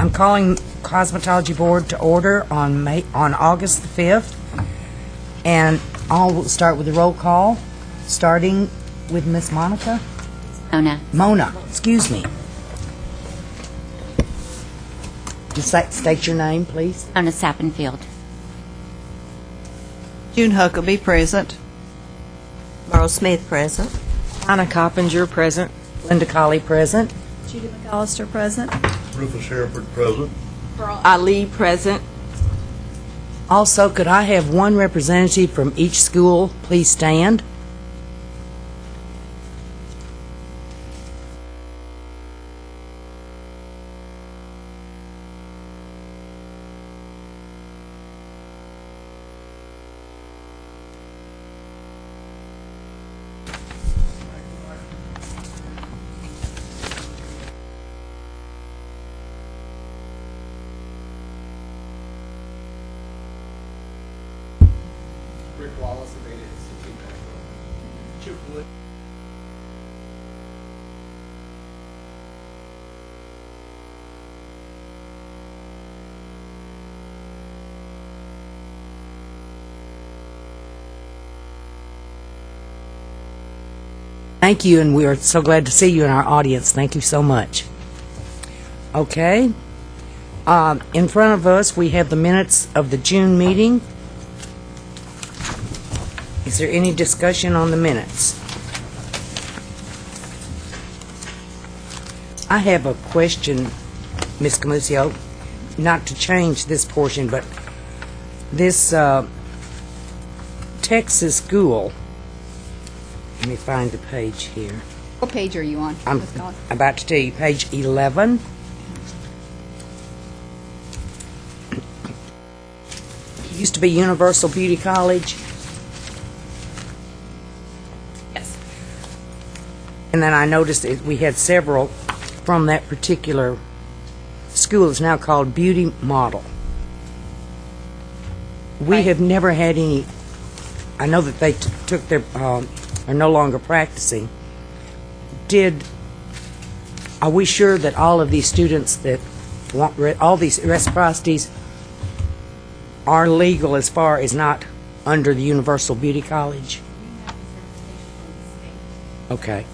I'm calling Cosmetology Board to order on August the 5th, and I'll start with the roll call, starting with Miss Monica. Mona, excuse me. Just state your name, please. Mona Sappenfield. June Huckabee, present. Merle Smith, present. Anna Coppinger, present. Linda Colley, present. Judy McAllister, present. Rufus Hereford, present. Ali, present. Also, could I have one representative from each school please stand? Thank you, and we are so glad to see you in our audience. Thank you so much. Okay. In front of us, we have the minutes of the June meeting. Is there any discussion on the minutes? I have a question, Ms. Camusio, not to change this portion, but this Texas school. Let me find the page here. What page are you on? I'm about to tell you, page 11. It used to be Universal Beauty College. Yes. And then I noticed that we had several from that particular school. It's now called Beauty Model. We have never had any. I know that they took their are no longer practicing. Are we sure that all of these students that want all these reciprocities are legal as far as not under the Universal Beauty College? Okay.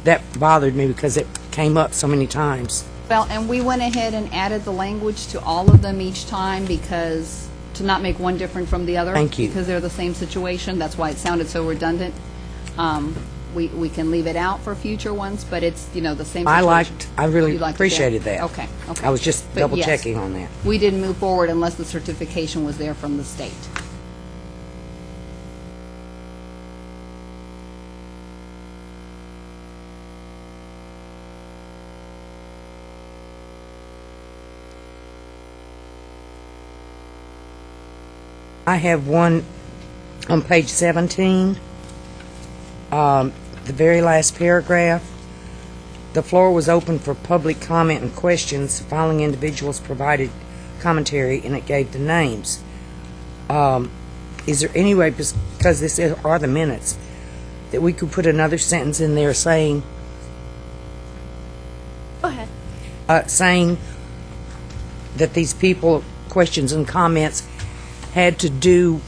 That bothered me because it came up so many times. Well, and we went ahead and added the language to all of them each time because to not make one different from the other. Thank you. Because they're the same situation. That's why it sounded so redundant. We can leave it out for future ones, but it's, the same situation. I really You liked it appreciated there? that. Okay. I was just But double yes, checking on that. We didn't move forward unless the certification was there from the state. I have one on page 17, the very last paragraph. The floor was open for public comment and questions. Following individuals provided commentary, and it gave the names. Is there any way, because this are the minutes, that we could put another sentence in there saying, Go ahead. saying that these people, questions and comments, had to do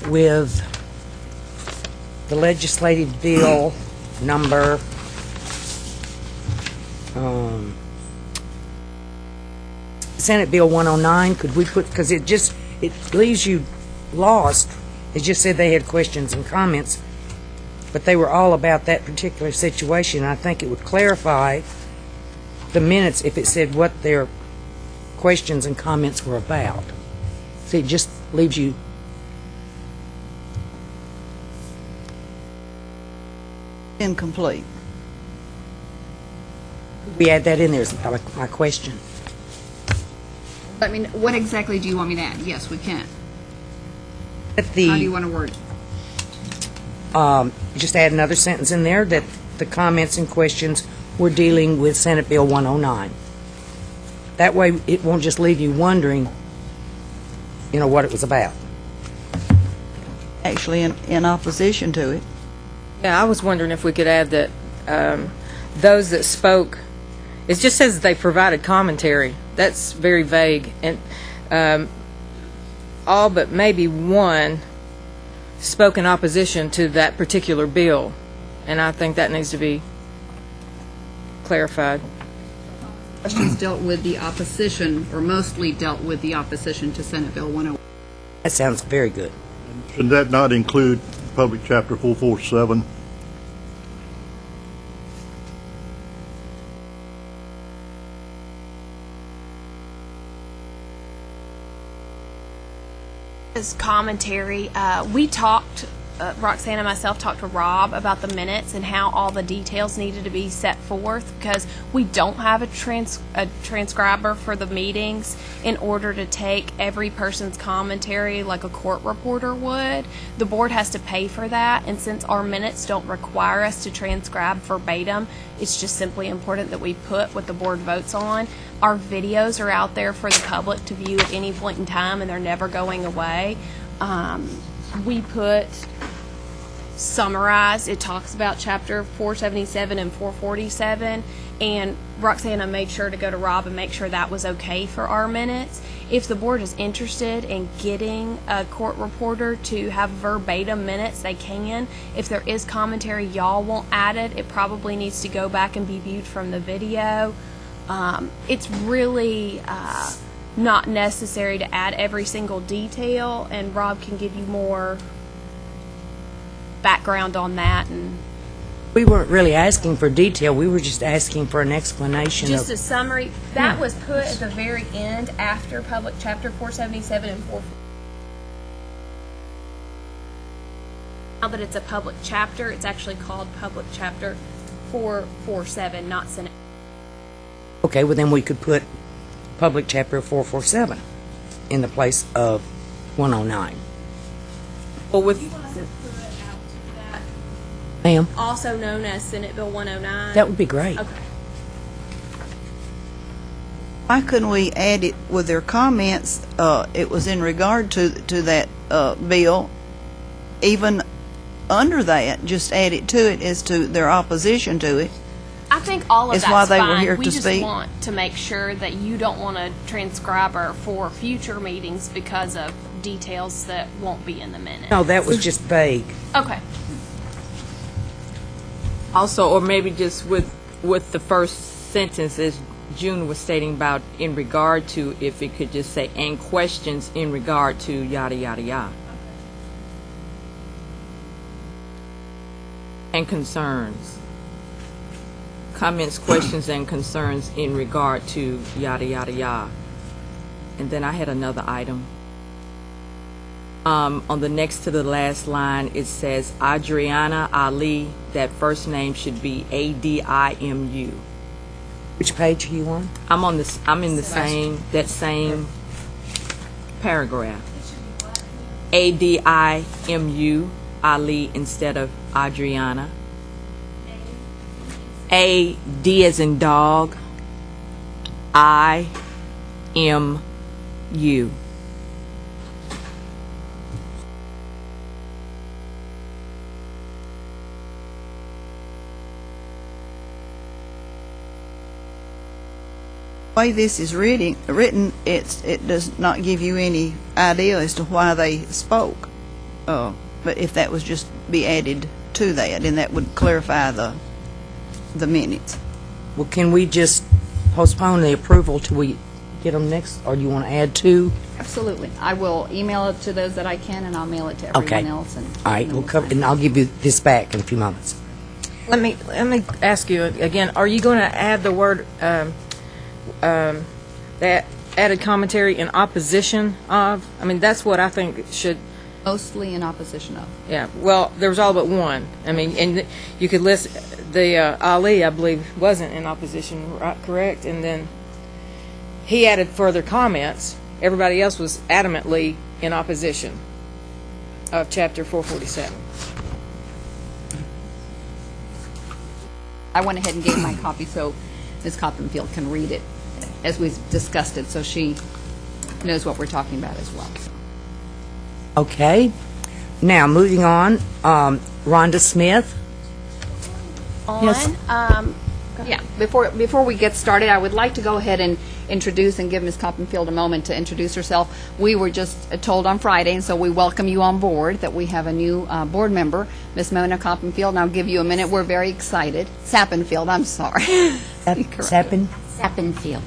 with the legislative bill number Senate Bill 109. Could we put, because it leaves you lost. It just said they had questions and comments, but they were all about that particular situation. I think it would clarify the minutes if it said what their questions and comments were about. See, it just leaves you. Incomplete. We add that in there is my question. I mean, what exactly do you want me to add? Yes, we can. That How do you the, want to word it? just add another sentence in there that the comments and questions were dealing with Senate Bill 109. That way it won't just leave you wondering, what it was about. Actually, in opposition to it. Yeah, I was wondering if we could add that those that spoke It just says that they provided commentary. That's very vague. And all but maybe one spoke in opposition to that particular bill. And I think that needs to be clarified. Questions dealt with the opposition, or mostly dealt with the opposition to Senate Bill 101. That sounds very good. Should that not include Public Chapter 447? As commentary, we talked, Roxanne and myself talked to Rob about the minutes and how all the details needed to be set forth, because we don't have a transcriber for the meetings in order to take every person's commentary like a court reporter would. The board has to pay for that, and since our minutes don't require us to transcribe verbatim, it's just simply important that we put what the board votes on. Our videos are out there for the public to view at any point in time, and they're never going away. We put summarized, it talks about chapter 477 and 447, and Roxana made sure to go to Rob and make sure that was okay for our minutes. If the board is interested in getting a court reporter to have verbatim minutes, they can. If there is commentary y'all won't add it, it probably needs to go back and be viewed from the video. It's really not necessary to add every single detail, and Rob can give you more background on that. And We weren't really asking for detail. We were just asking for an explanation just of... a summary, that was put at the very end after Public Chapter 477 and 440. Now that it's a public chapter, it's actually called Public Chapter 447, not Senate. Okay, well then we could put Public Chapter 447 in the place of 109. Well, with Ma'am, Also known as Senate Bill 109. that would be great. Okay. Why couldn't we add it with their comments? It was in regard to that bill. Even under that, just add it to it as to their opposition to it. I think all of Is that's why they fine. were here we to just speak. want to make sure that you don't want a transcriber for future meetings because of details that won't be in the minutes. No, that was just vague. Okay. also, or maybe just with the first sentence, as June was stating about in regard to, if it could just say, and questions in regard to yada, yada, yada. And concerns. Comments, questions, and concerns in regard to yada, yada, yada. And then I had another item. On the next to the last line, it says Adriana Ali. That first name should be Adimu. Which page are you on? I'm on this. I'm in the same paragraph. Adimu Ali instead of Adriana. A D as in dog. I M U. The way this is written, it does not give you any idea as to why they spoke. But if that was just be added to that, and that would clarify the minutes. Well, can we just postpone the approval till we get them next, or do you want to add two? Absolutely. I will email it to those that I can, and I'll mail it to everyone Okay. else. And All right, then we'll cover, sign and I'll give you this back in a few moments. Let me ask you again. Are you going to add the word that added commentary in opposition of? I mean, that's what I think it should. Mostly in opposition of. Yeah. Well, there was all but one. I mean, and you could list the Ali. I believe wasn't in opposition, right? Correct. And then he added further comments. Everybody else was adamantly in opposition of Chapter 447. I went ahead and gave my copy so Ms. Coppenfield can read it as we've discussed it, so she knows what we're talking about as well. Okay. Now, moving on, Rhonda Smith. On Yes. Yeah, before we get started, I would like to go ahead and introduce and give Ms. Coppenfield a moment to introduce herself. We were just told on Friday, and so we welcome you on board, that we have a new board member, Ms. Mona Coppenfield, and I'll give you a minute. We're very excited. Sappenfield, I'm sorry. Sappin? Sappenfield.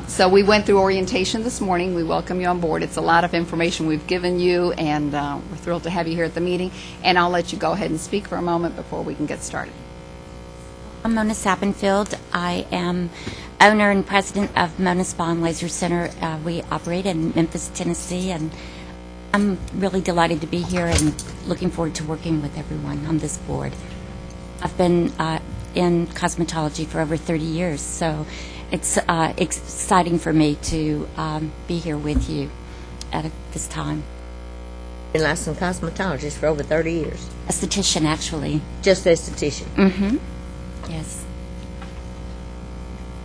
So we went through orientation this morning. We welcome you on board. It's a lot of information we've given you, and we're thrilled to have you here at the meeting. And I'll let you go ahead and speak for a moment before we can get started. I'm Mona Sappenfield. I am owner and president of Mona Spa and Laser Center. We operate in Memphis, Tennessee, and I'm really delighted to be here and looking forward to working with everyone on this board. I've been in cosmetology for over 30 years, so it's exciting for me to be here with you at this time. Been licensed cosmetologist for over 30 years. Esthetician, actually. Just esthetician. Mm-hmm. Yes.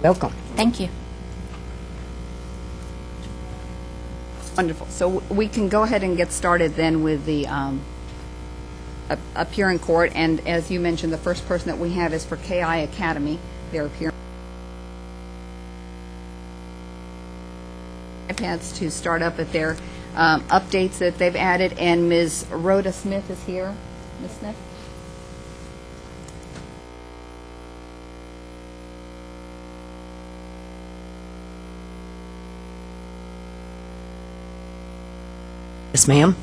Welcome. Thank you. Wonderful. So we can go ahead and get started then with the appear in court. And as you mentioned, the first person that we have is for KI Academy. They're appearing iPads to start up at their updates that they've added. And Ms. Rhoda Smith is here. Ms. Smith? Yes, ma'am.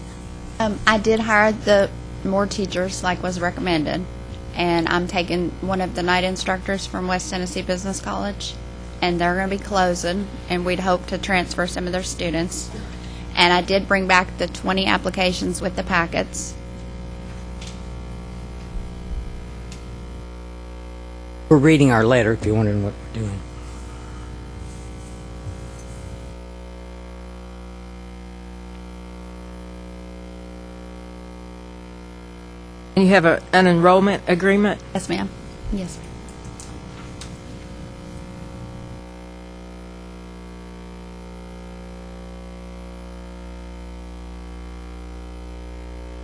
I did hire the more teachers like was recommended, and I'm taking one of the night instructors from West Tennessee Business College, and they're going to be closing, and we'd hope to transfer some of their students. And I did bring back the 20 applications with the packets. We're reading our letter if you're wondering what we're doing. And you have an enrollment agreement? Yes, ma'am. Yes, ma'am.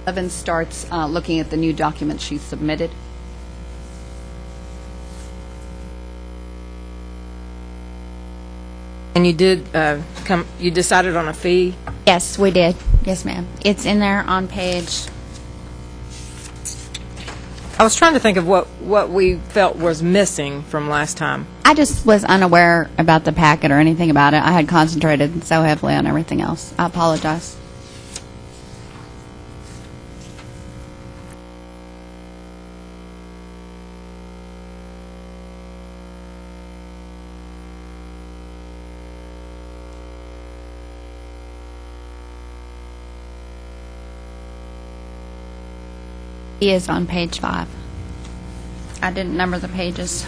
Evan starts looking at the new documents she submitted. And you did you decided on a fee? Yes, we did. Yes, ma'am. It's in there on page. I was trying to think of what we felt was missing from last time. I just was unaware about the packet or anything about it. I had concentrated so heavily on everything else. I apologize. He is on page 5. I didn't number the pages.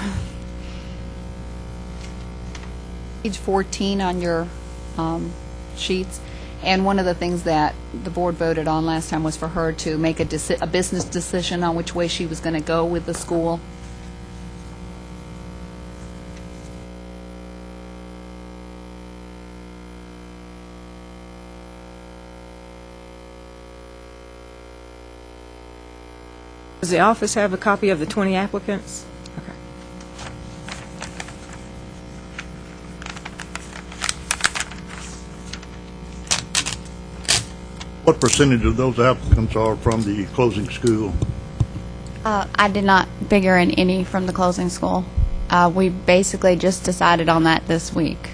Page 14 on your sheets. And one of the things that the board voted on last time was for her to make a business decision on which way she was going to go with the school. Does the office have a copy of the 20 applicants? Okay. What percentage of those applicants are from the closing school? I did not figure in any from the closing school. We basically just decided on that this week,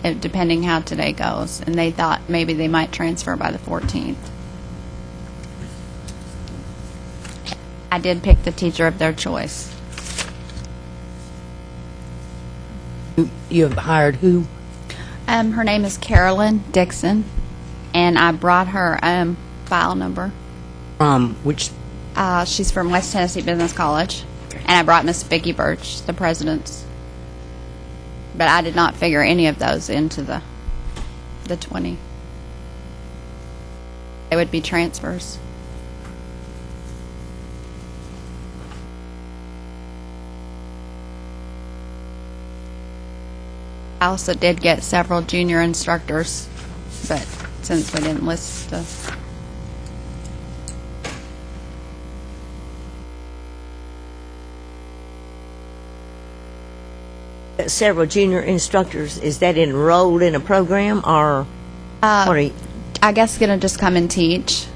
depending how today goes. And they thought maybe they might transfer by the 14th. I did pick the teacher of their choice. You have hired who? Her name is Carolyn Dixon, and I brought her file number. Which? She's from West Tennessee Business College, and I brought Miss Vicki Birch, the president's. But I did not figure any of those into the 20. They would be transfers. I also did get several junior instructors, but since we didn't list the... Several junior instructors, is that enrolled in a program, or what are you? I guess going to just come and teach.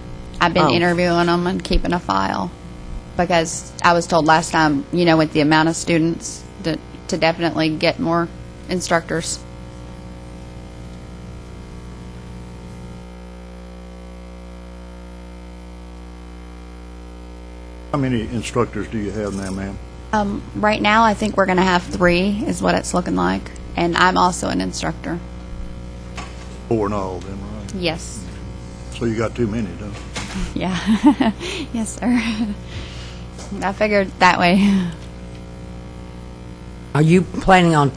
I've been Oh. interviewing them and keeping a file because I was told last time, with the amount of students, to definitely get more instructors. How many instructors do you have now, ma'am? Right now, I think we're going to have 3 is what it's looking like. And I'm also an instructor. 4 in all, then, right? Yes. So you got too many, don't you? Yeah. Yes, sir. I figured that way. Are you planning on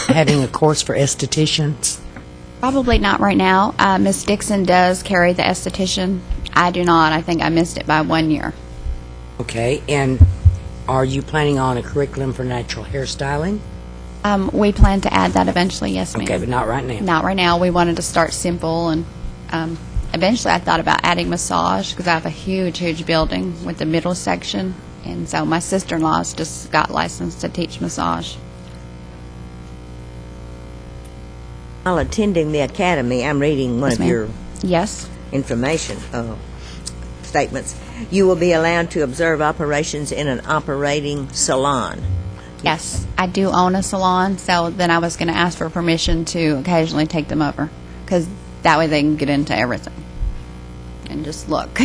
having a course for estheticians? Probably not right now. Miss Dixon does carry the esthetician. I do not. I think I missed it by 1 year. Okay, and are you planning on a curriculum for natural hairstyling? We plan to add that eventually, yes, ma'am. Okay, but not right now. Not right now. We wanted to start simple, and eventually I thought about adding massage because I have a huge, huge building with the middle section, and so my sister-in-law's just got licensed to teach massage. While attending the academy, I'm reading one Yes, of ma'am. your Yes. information statements. You will be allowed to observe operations in an operating salon. Yes, I do own a salon, so then I was going to ask for permission to occasionally take them over because that way they can get into everything and just look.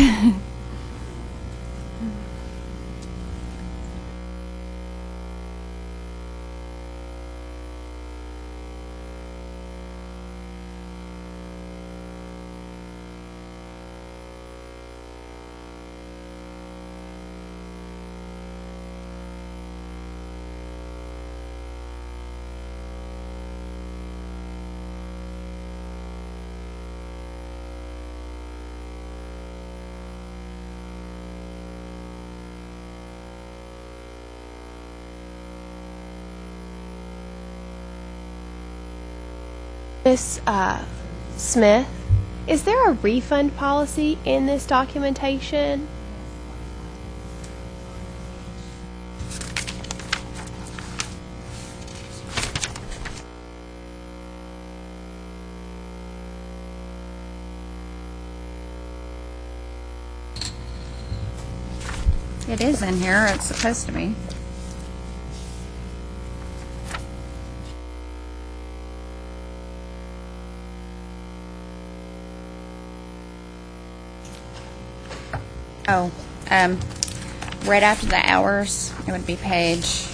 Miss Smith, is there a refund policy in this documentation? It is in here. It's supposed to be. Oh, right after the hours, it would be page,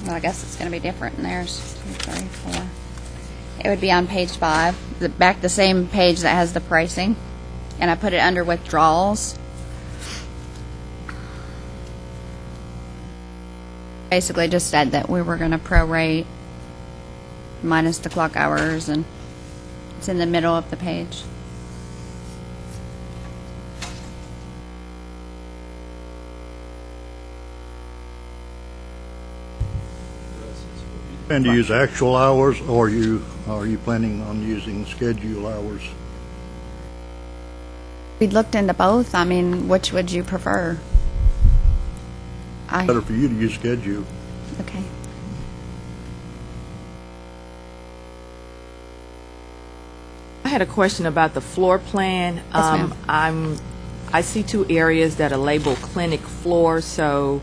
well, I guess it's going to be different in theirs. 2, 3, 4. It would be on page 5, the same page that has the pricing, and I put it under withdrawals. Basically just said that we were going to prorate minus the clock hours, and it's in the middle of the page. And to use actual hours, or are you planning on using schedule hours? We looked into both. I mean, which would you prefer? Better for you to use schedule. Okay. I had a question about the floor plan. ma'am. I see 2 areas that are labeled clinic floor, so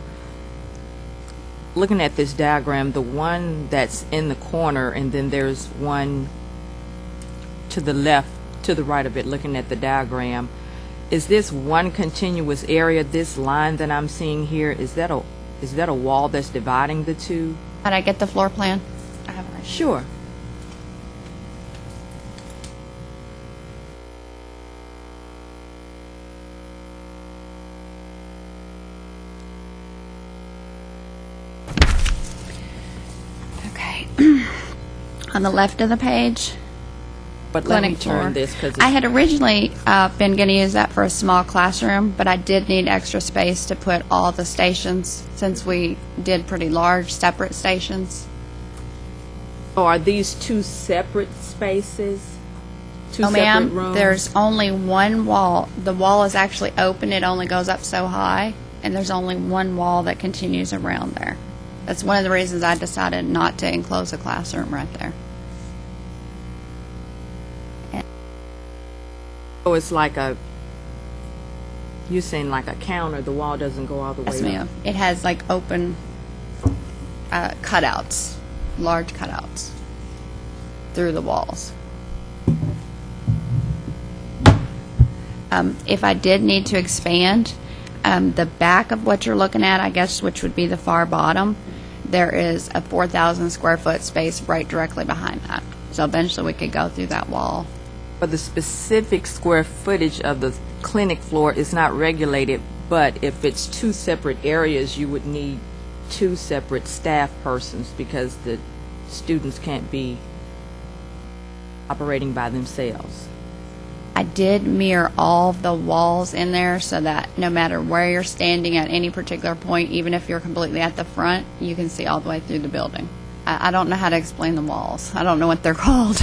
looking at this diagram, the one that's in the corner, and then there's one to the left, to the right of it, looking at the diagram. Is this one continuous area, this line that I'm seeing here, is that a wall that's dividing the 2? Did I get the floor plan? I have it right. Sure. Okay. On the left of the page, But let me clinic floor. turn this because I had originally been going to use that for a small classroom, but I did need extra space to put all the stations since we did pretty large separate stations. are these 2 separate spaces? 2 Oh, separate ma'am, rooms? there's only one wall. The wall is actually open. It only goes up so high, and there's only one wall that continues around there. That's one of the reasons I decided not to enclose a classroom right there. So it's like you're saying like a counter, the wall doesn't go all the way Yes, up? ma'am. It has like open cutouts, large cutouts through the walls. If I did need to expand, the back of what you're looking at, I guess, which would be the far bottom, there is a 4,000 square foot space right directly behind that. So eventually we could go through that wall. But the specific square footage of the clinic floor is not regulated, but if it's two separate areas, you would need two separate staff persons because the students can't be operating by themselves. I did mirror all of the walls in there so that no matter where you're standing at any particular point, even if you're completely at the front, you can see all the way through the building. I don't know how to explain the walls. I don't know what they're called.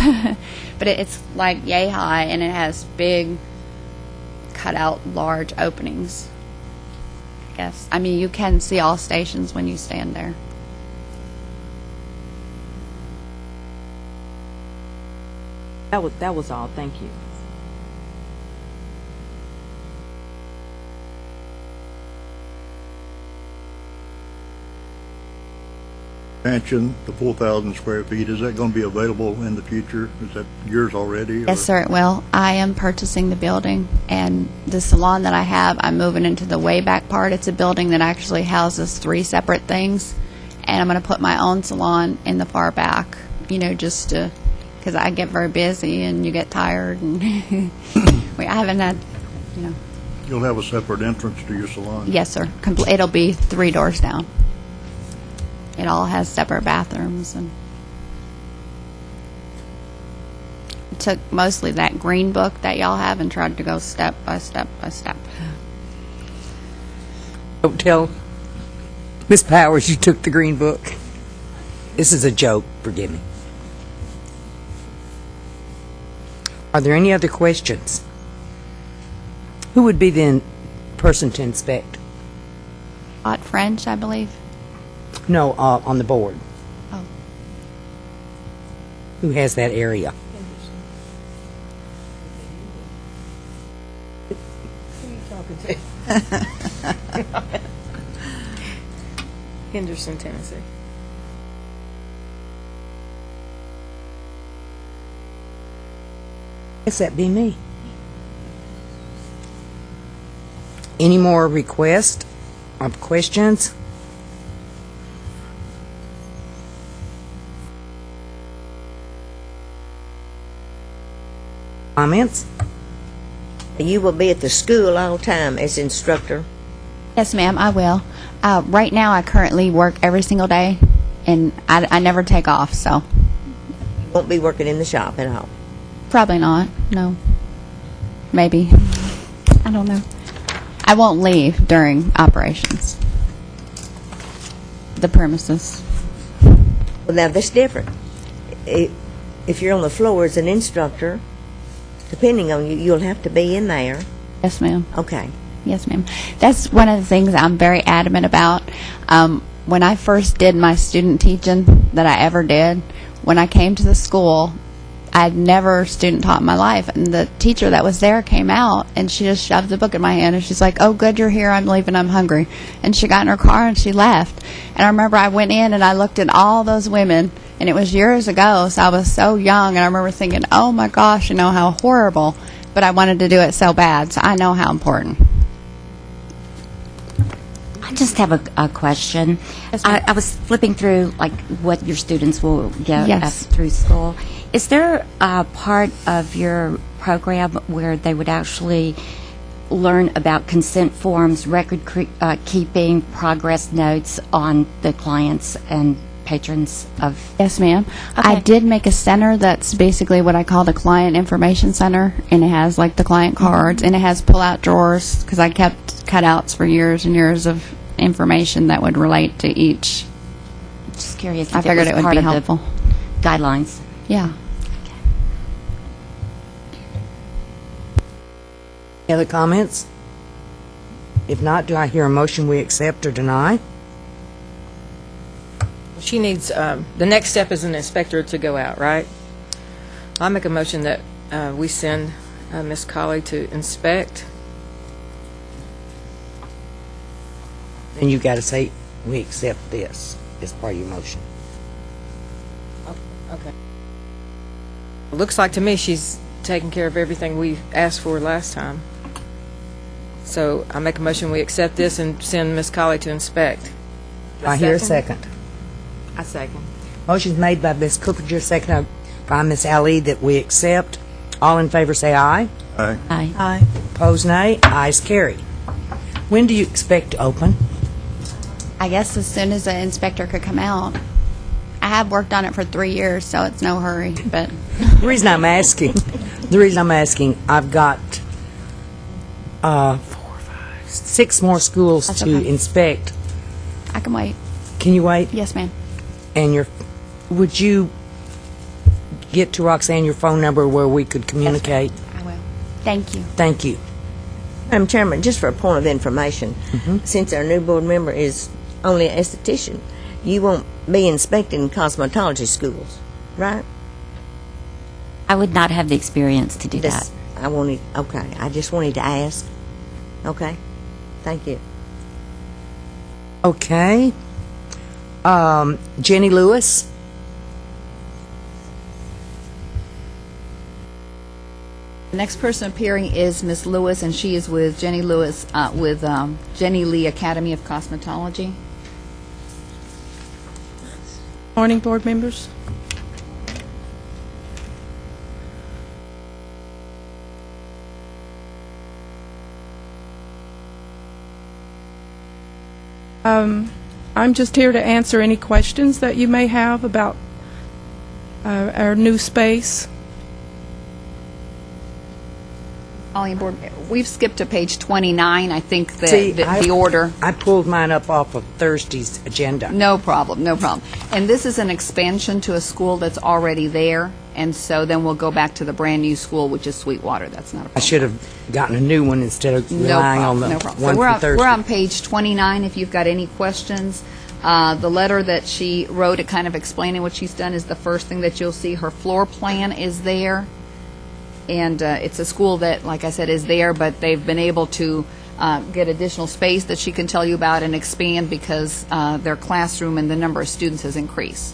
But it's like yay high, and it has big, cut out, large openings. Yes. I mean, you can see all stations when you stand there. That was all. Thank you. Expansion, the 4,000 square feet, is that going to be available in the future? Is that yours already? Yes, sir, it will. I am purchasing the building, and the salon that I have, I'm moving into the way back part. It's a building that actually houses 3 separate things, and I'm going to put my own salon in the far back, just to, because I get very busy and you get tired, and I haven't had, You'll have a separate entrance to your salon? Yes, sir. It'll be 3 doors down. It all has separate bathrooms, and took mostly that green book that y'all have and tried to go step by step by step. Don't tell Miss Powers you took the green book. This is a joke, forgive me. Are there any other questions? Who would be the person to inspect? Hot French, I believe. No, on the board. Oh. Who has that area? Henderson, Tennessee. Guess that'd be me. Any more requests or questions? Comments? You will be at the school all the time as instructor? Yes, ma'am, I will. Right now, I currently work every single day, and I never take off, so. You won't be working in the shop at all? Probably not, no. Maybe. I don't know. I won't leave during operations. The premises. Well, now, that's different. If you're on the floor as an instructor, depending on you, you'll have to be in there. Yes, ma'am. Okay. Yes, ma'am. That's one of the things I'm very adamant about. When I first did my student teaching that I ever did, when I came to the school, I'd never student taught in my life. And the teacher that was there came out, and she just shoved the book in my hand, and she's like, "Oh, good, you're here. I'm leaving. I'm hungry." And she got in her car, and she left. And I remember I went in, and I looked at all those women, and it was years ago, so I was so young, and I remember thinking, oh, my gosh, how horrible. But I wanted to do it so bad, so I know how important. I just have a question. Yes, ma'am. I was flipping through what your students will get Yes. through school. Is there a part of your program where they would actually learn about consent forms, record keeping, progress notes on the clients and patrons of? Yes, ma'am. I Okay. did make a center that's basically what I call the client information center, and it has the client cards, and it has pull-out drawers because I kept cutouts for years and years of information that would relate to each. Just curious. I if figured was it would part be of the helpful. guidelines. Yeah. Any other comments? If not, do I hear a motion we accept or deny? She needs, the next step is an inspector to go out, right? I make a motion that we send Ms. Colley to inspect. And you got to say, we accept this as part of your motion. Okay. Looks like to me she's taken care of everything we asked for last time. So I make a motion we accept this and send Ms. Colley to inspect. I hear a second. I second. Motion's made by Ms. Cooper, seconded by Ms. Ali, that we accept. All in favor say aye. Aye. Aye. Opposed, nay. Ayes carry. When do you expect to open? I guess as soon as the inspector could come out. I have worked on it for 3 years, so it's no hurry, but The reason I'm asking, I've got 4, 5, 6 more schools That's to okay. inspect. I can wait. Can you wait? Yes, ma'am. And would you get to Roxanne your phone number where we could communicate? I will. Thank you. Thank you. Madam Chairman, just for a point of information, Mm-hmm. since our new board member is only an esthetician, you won't be inspecting cosmetology schools, right? I would not have the experience to do that. I just wanted to ask. Okay, thank you. Okay. Jenny Lewis? The next person appearing is Ms. Lewis, and she is with Jenny Lewis, with Jenny Lee Academy of Cosmetology. Morning, board members. I'm just here to answer any questions that you may have about our new space. Colleen, board, we've skipped to page 29, I think, See, the order. I pulled mine up off of Thursday's agenda. No problem, no problem. And this is an expansion to a school that's already there, and so then we'll go back to the brand-new school, which is Sweetwater. That's not a I problem. should have gotten a new one instead of No relying on problem, the no problem. one So from Thursday. we're on page 29 if you've got any questions. The letter that she wrote, kind of explaining what she's done, is the first thing that you'll see. Her floor plan is there. And it's a school that, like I said, is there, but they've been able to get additional space that she can tell you about and expand because their classroom and the number of students has increased.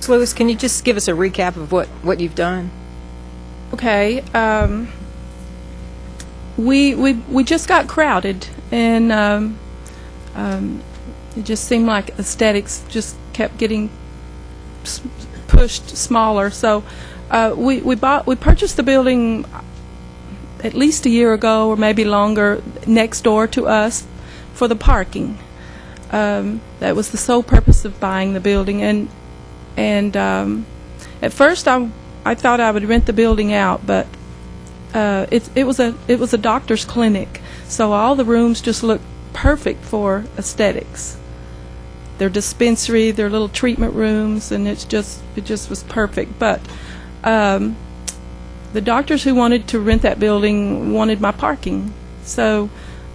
Ms. Lewis, can you just give us a recap of what you've done? Okay. We just got crowded, and it just seemed like aesthetics just kept getting pushed smaller. So we purchased the building at least a year ago, or maybe longer, next door to us for the parking. That was the sole purpose of buying the building, and at first I thought I would rent the building out, but it was a doctor's clinic, so all the rooms just looked perfect for aesthetics. Their dispensary, their little treatment rooms, and it just was perfect. But the doctors who wanted to rent that building wanted my parking, so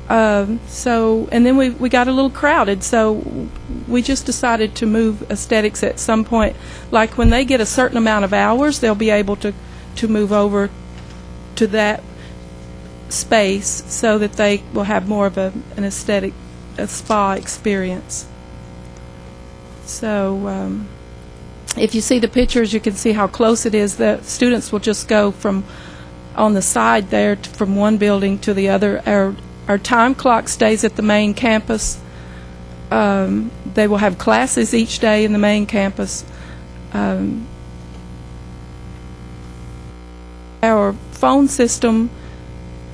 and then we got a little crowded, so we just decided to move aesthetics at some point. Like when they get a certain amount of hours, they'll be able to move over to that space so that they will have more of an aesthetic, a spa experience. So if you see the pictures, you can see how close it is. The students will just go from on the side there from one building to the other. Our time clock stays at the main campus. They will have classes each day in the main campus. Our phone system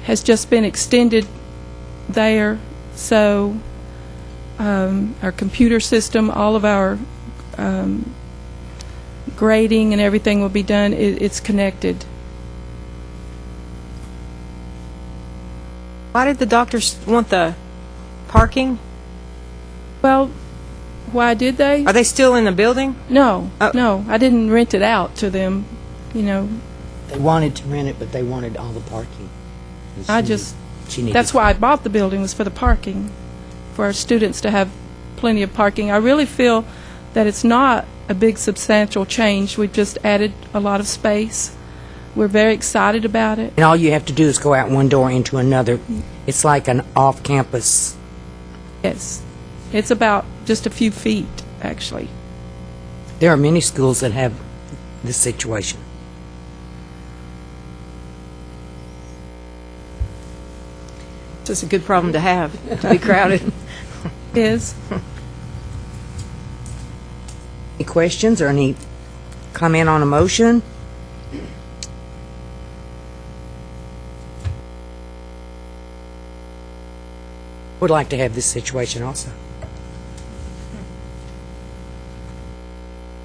has just been extended there, so our computer system, all of our grading and everything will be done, it's connected. Why did the doctors want the parking? Well, why did they? Are they still in the building? No, Oh. no, I didn't rent it out to them, you know. They wanted to rent it, but they wanted all the parking. That's why I bought the building, was for the parking, for our students to have plenty of parking. I really feel that it's not a big substantial change. We've just added a lot of space. We're very excited about it. And all you have to do is go out one door into another. It's like an off-campus. Yes. It's about just a few feet, actually. There are many schools that have this situation. It's just a good problem to have, to be crowded. It is. Any questions or any comment on a motion? Would like to have this situation also.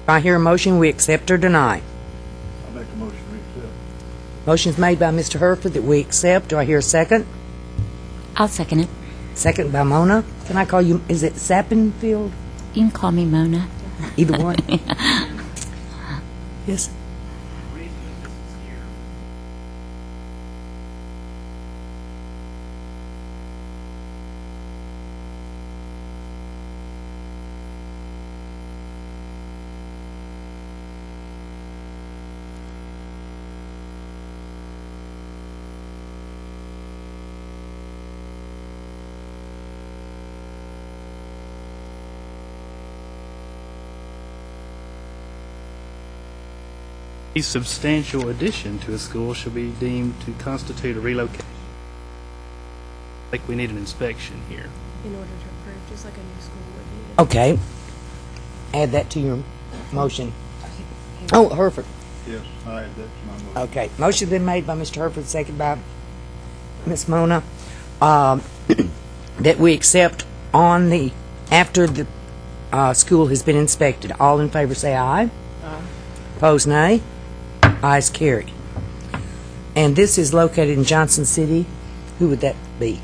If I hear a motion, we accept or deny. I make a motion we accept. Motion's made by Mr. Herford that we accept. Do I hear a second? I'll second it. Second by Mona. Can I call you, is it Sappenfield? You can call me Mona. Either one. Yes. A substantial addition to a school shall be deemed to constitute a relocation. I think we need an inspection here. In order to approve, just like a new school would need. Okay. Add that to your motion. Oh, Herford. Yes, I add that to my motion. Okay. Motion's been made by Mr. Herford, second by Ms. Mona, that we accept after the school has been inspected. All in favor say aye. Aye. Opposed, nay. Ayes carry. And this is located in Johnson City. Who would that be?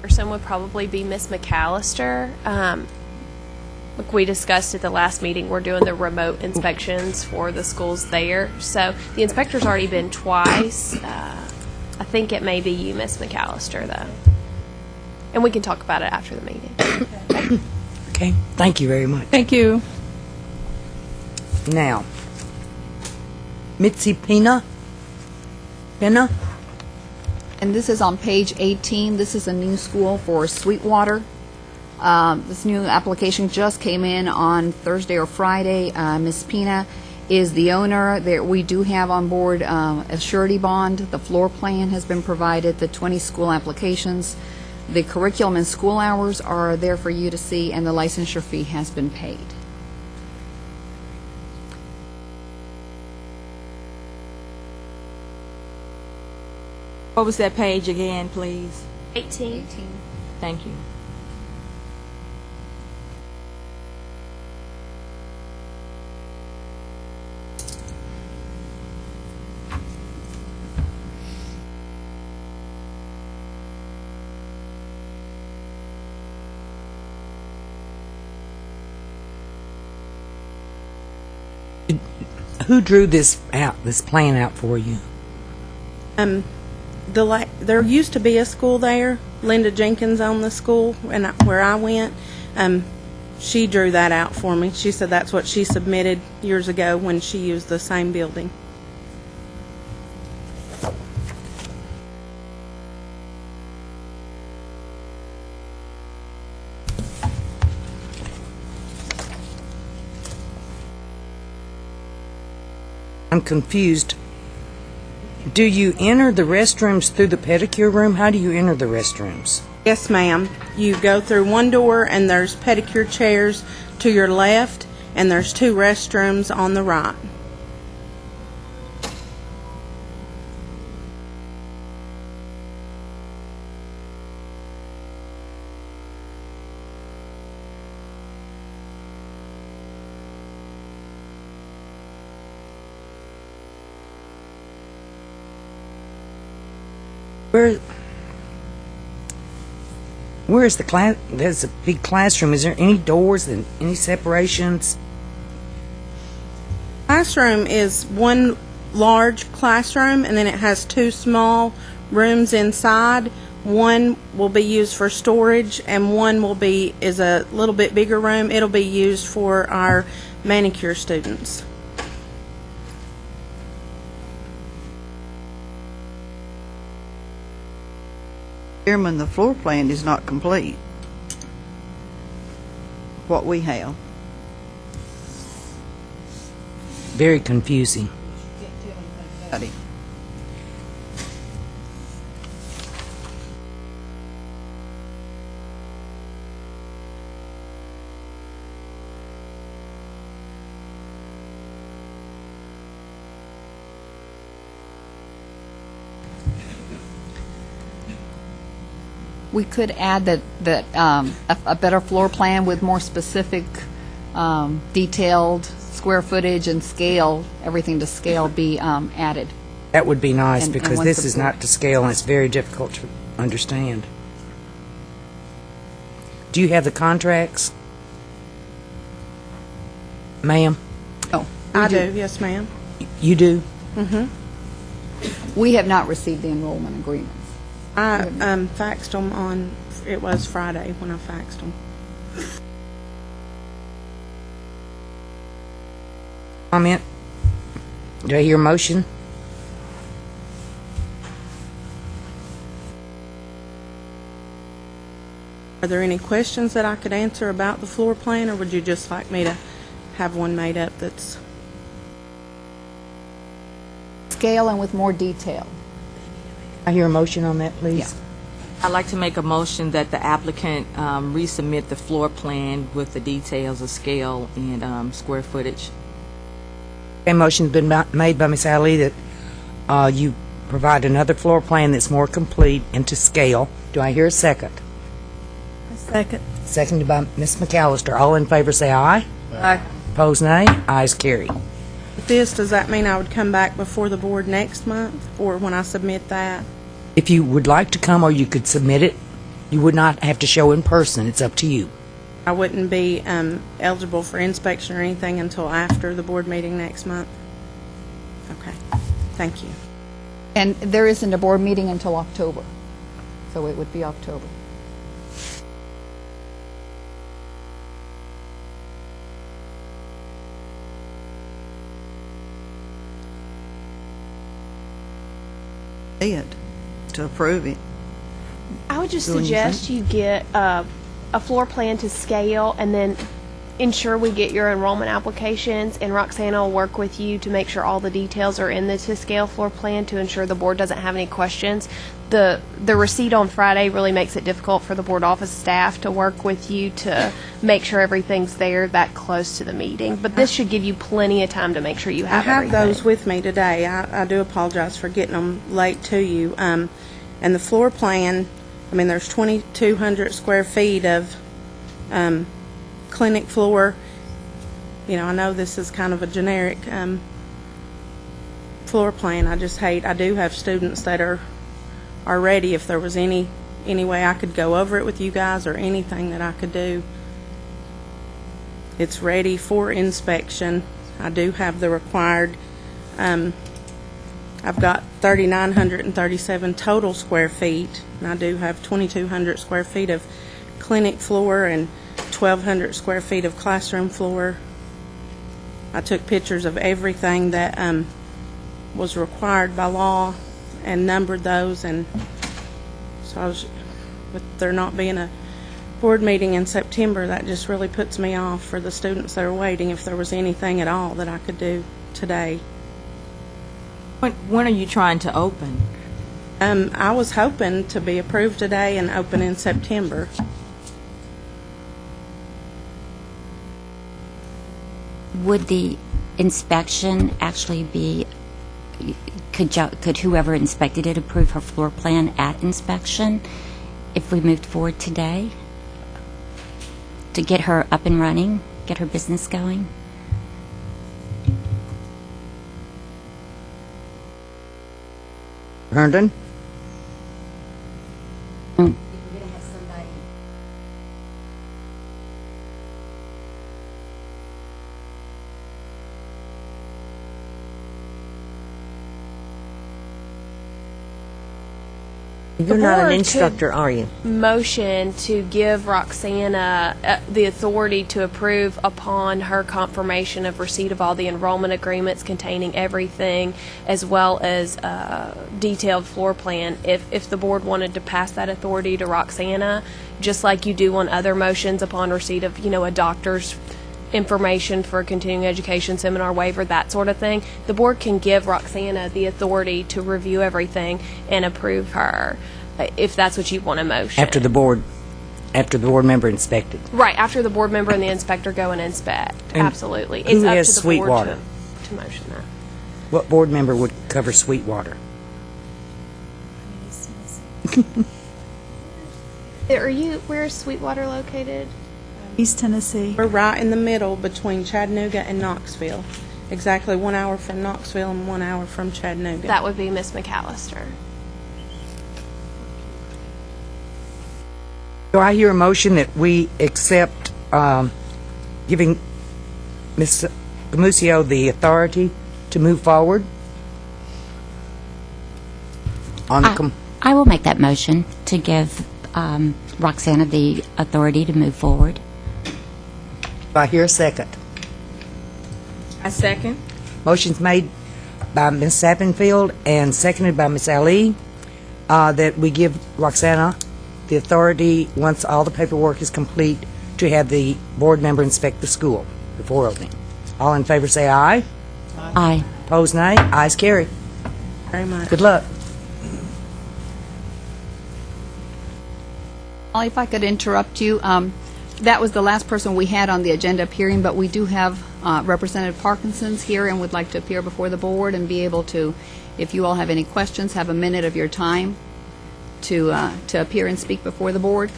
Person would probably be Miss McAllister. Like we discussed at the last meeting, we're doing the remote inspections for the schools there. So the inspector's already been twice. I think it may be you, Miss McAllister, though. And we can talk about it after the meeting. Okay. Thank you very much. Thank you. Now, Mitzi Pena? And this is on page 18. This is a new school for Sweetwater. This new application just came in on Thursday or Friday. Ms. Pena is the owner. We do have on board a surety bond. The floor plan has been provided, the 20 school applications. The curriculum and school hours are there for you to see, and the licensure fee has been paid. What was that page again, please? 18. Thank you. Who drew this plan out for you? There used to be a school there. Linda Jenkins owned the school, and where I went, she drew that out for me. She said that's what she submitted years ago when she used the same building. I'm confused. Do you enter the restrooms through the pedicure room? How do you enter the restrooms? Yes, ma'am. You go through one door, and there's pedicure chairs to your left, and there's 2 restrooms on the right. Where is the class? There's a big classroom. Is there any doors and any separations? Classroom is one large classroom, and then it has two small rooms inside. One will be used for storage, and one is a little bit bigger room. It'll be used for our manicure students. Chairman, the floor plan is not complete. What we have. Very confusing. Buddy. We could add that a better floor plan with more specific, detailed square footage and scale, everything to scale, be added. That would be nice, And because once this the is board- not to scale and it's very difficult to understand. Do you have the contracts? Ma'am? Oh, I do, yes, ma'am. You do? we have not received the enrollment agreements. I faxed them on, it was Friday when I faxed them. Comment? Do I hear a motion? Are there any questions that I could answer about the floor plan, or would you just like me to have one made up that's... Scale and with more detail. I hear a motion on that, please. Yeah. I'd like to make a motion that the applicant resubmit the floor plan with the details of scale and square footage. A motion's been made by Ms. Ali that you provide another floor plan that's more complete and to scale. Do I hear a second? Second. Seconded by Ms. McAllister. All in favor say aye. Aye. Opposed, nay. Ayes carry. Does that mean I would come back before the board next month, or when I submit that? If you would like to come, or you could submit it, you would not have to show in person. It's up to you. I wouldn't be eligible for inspection or anything until after the board meeting next month? Okay, thank you. And there isn't a board meeting until October, so it would be October. It to approve it. I would just Wouldn't you suggest you get a floor plan to scale, and then ensure we get your enrollment applications, and Roxana will work with you to make sure all the details are in the to scale floor plan to ensure the board doesn't have any questions. The receipt on Friday really makes it difficult for the board office staff to work with you to make sure everything's there that close to the meeting. But this should give you plenty of time to make sure you I have have everything. those with me today. I do apologize for getting them late to you. And the floor plan, I mean, there's 2,200 square feet of clinic floor. You know, I know this is kind of a generic floor plan. I just hate, I do have students that are ready. If there was any way I could go over it with you guys, or anything that I could do, it's ready for inspection. I do have the required, I've got 3,937 total square feet, and I do have 2,200 square feet of clinic floor and 1,200 square feet of classroom floor. I took pictures of everything that was required by law and numbered those, and so I was, with there not being a board meeting in September, that just really puts me off for the students that are waiting, if there was anything at all that I could do today. When are you trying to open? I was hoping to be approved today and open in September. Would the inspection actually be, could whoever inspected it approve her floor plan at inspection if we moved forward today to get her up and running, get her business going? Herndon? You're not board an could instructor, are you? motion to give Roxana the authority to approve upon her confirmation of receipt of all the enrollment agreements containing everything, as well as detailed floor plan. If the board wanted to pass that authority to Roxana, just like you do on other motions upon receipt of, a doctor's information for a continuing education seminar waiver, that sort of thing, the board can give Roxana the authority to review everything and approve her, if that's what you want to motion. After the board member inspected. Right, after the board member and the inspector go and inspect. And Absolutely. who It's up has to the Sweetwater? board to motion that. What board member would cover Sweetwater? Where's Sweetwater located? East Tennessee. We're right in the middle between Chattanooga and Knoxville. Exactly 1 hour from Knoxville and 1 hour from Chattanooga. That would be Miss McAllister. Do I hear a motion that we accept giving Ms. Gamusio the authority to move forward? I will make that motion to give Roxana the authority to move forward. Do I hear a second? I second. Motion's made by Ms. Sappenfield and seconded by Ms. Ali that we give Roxana the authority, once all the paperwork is complete, to have the board member inspect the school before opening. All in favor say aye. Aye. Opposed, nay. Ayes carry. Very much. Good luck. Molly, if I could interrupt you, that was the last person we had on the agenda appearing, but we do have Representative Parkinson's here and would like to appear before the board and be able to, if you all have any questions, have a minute of your time to appear and speak before the board.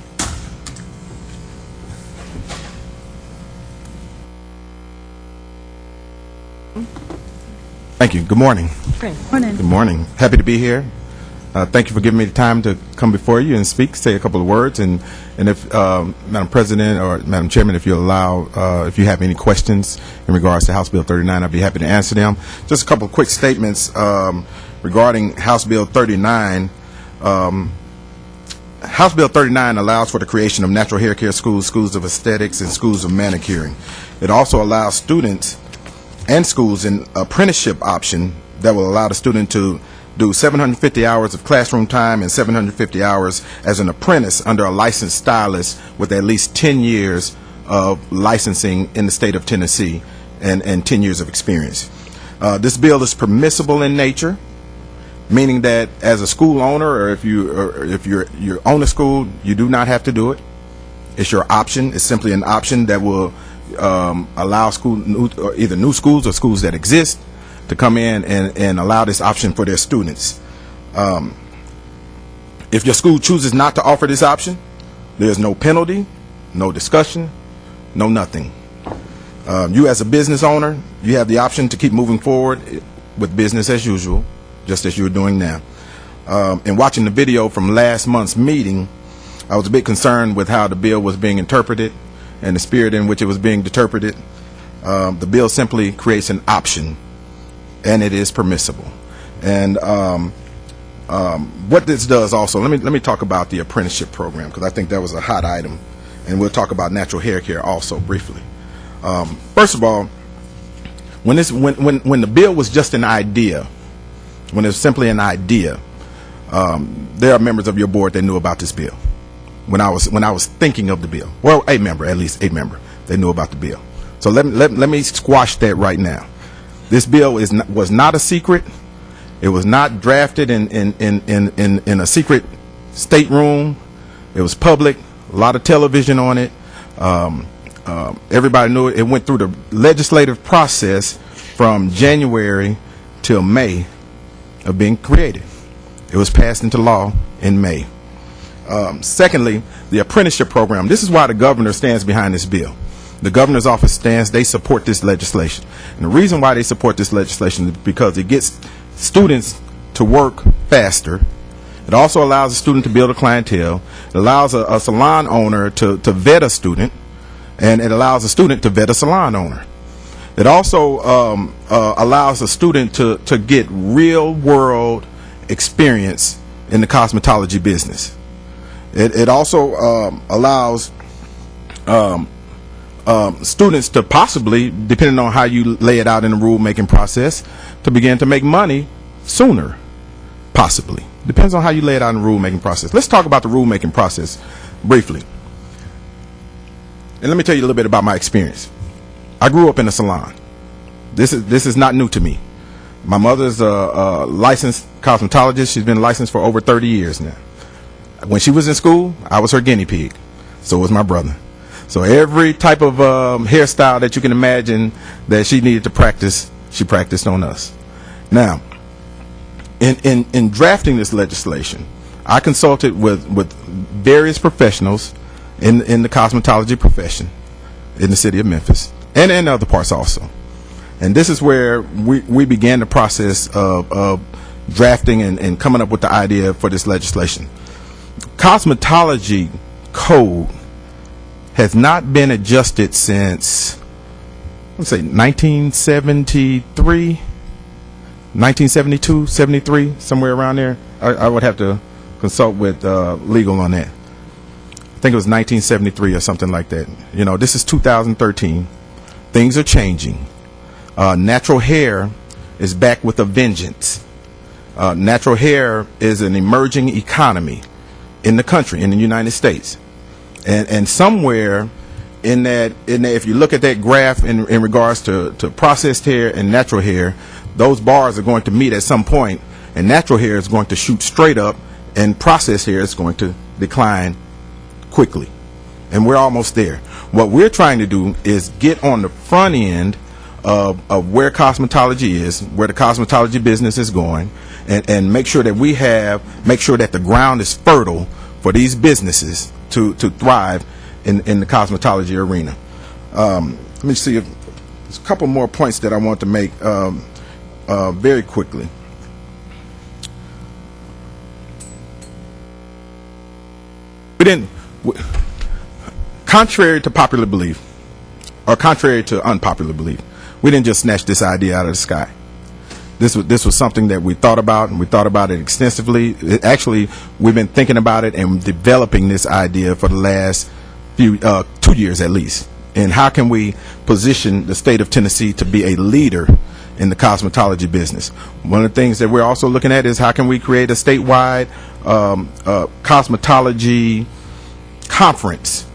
Thank you. Good morning. Morning. Good morning. Happy to be here. Thank you for giving me the time to come before you and speak, say a couple of words, and if Madam President or Madam Chairman, if you allow, if you have any questions in regards to House Bill 39, I'd be happy to answer them. Just a couple of quick statements regarding House Bill 39. House Bill 39 allows for the creation of natural hair care schools, schools of aesthetics, and schools of manicuring. It also allows students and schools an apprenticeship option that will allow the student to do 750 hours of classroom time and 750 hours as an apprentice under a licensed stylist with at least 10 years of licensing in the state of Tennessee and 10 years of experience. This bill is permissible in nature, meaning that as a school owner, or if you own a school, you do not have to do it. It's your option. It's simply an option that will allow either new schools or schools that exist to come in and allow this option for their students. If your school chooses not to offer this option, there's no penalty, no discussion, no nothing. You as a business owner, you have the option to keep moving forward with business as usual, just as you're doing now. In watching the video from last month's meeting, I was a bit concerned with how the bill was being interpreted and the spirit in which it was being interpreted. The bill simply creates an option, and it is permissible. And what this does also, let me talk about the apprenticeship program, because I think that was a hot item, and we'll talk about natural hair care also briefly. First of all, when the bill was just an idea, when it's simply an idea, there are members of your board that knew about this bill. When I was thinking of the bill, well, at least a member, they knew about the bill. So let me squash that right now. This bill was not a secret. It was not drafted in a secret stateroom. It was public. A lot of television on it. Everybody knew it. It went through the legislative process from January till May of being created. It was passed into law in May. Secondly, the apprenticeship program. This is why the governor stands behind this bill. The governor's office stands, they support this legislation. And the reason why they support this legislation is because it gets students to work faster. It also allows a student to build a clientele. It allows a salon owner to vet a student, and it allows a student to vet a salon owner. It also allows a student to get real world experience in the cosmetology business. It also allows students to possibly, depending on how you lay it out in the rule-making process, to begin to make money sooner, possibly. Depends on how you lay it out in the rule-making process. Let's talk about the rule-making process briefly. And let me tell you a little bit about my experience. I grew up in a salon. This is not new to me. My mother's a licensed cosmetologist. She's been licensed for over 30 years now. When she was in school, I was her guinea pig. So was my brother. So every type of hairstyle that you can imagine that she needed to practice, she practiced on us. Now, in drafting this legislation, I consulted with various professionals in the cosmetology profession in the city of Memphis and in other parts also. And this is where we began the process of drafting and coming up with the idea for this legislation. Cosmetology code has not been adjusted since, let's say, 1973, 1972, 73, somewhere around there. I would have to consult with legal on that. I think it was 1973 or something like that. You know, this is 2013. Things are changing. Natural hair is back with a vengeance. Natural hair is an emerging economy in the country, in the United States. And somewhere in that, if you look at that graph in regards to processed hair and natural hair, those bars are going to meet at some point, and natural hair is going to shoot straight up, and processed hair is going to decline quickly. And we're almost there. What we're trying to do is get on the front end of where cosmetology is, where the cosmetology business is going, and make sure that make sure that the ground is fertile for these businesses to thrive in the cosmetology arena. Let me see if there's a couple more points that I want to make very quickly. Contrary to popular belief, or contrary to unpopular belief, we didn't just snatch this idea out of the sky. This was something that we thought about, and we thought about it extensively. Actually, we've been thinking about it and developing this idea for the last 2 years at least. And how can we position the state of Tennessee to be a leader in the cosmetology business? One of the things that we're also looking at is how can we create a statewide cosmetology conference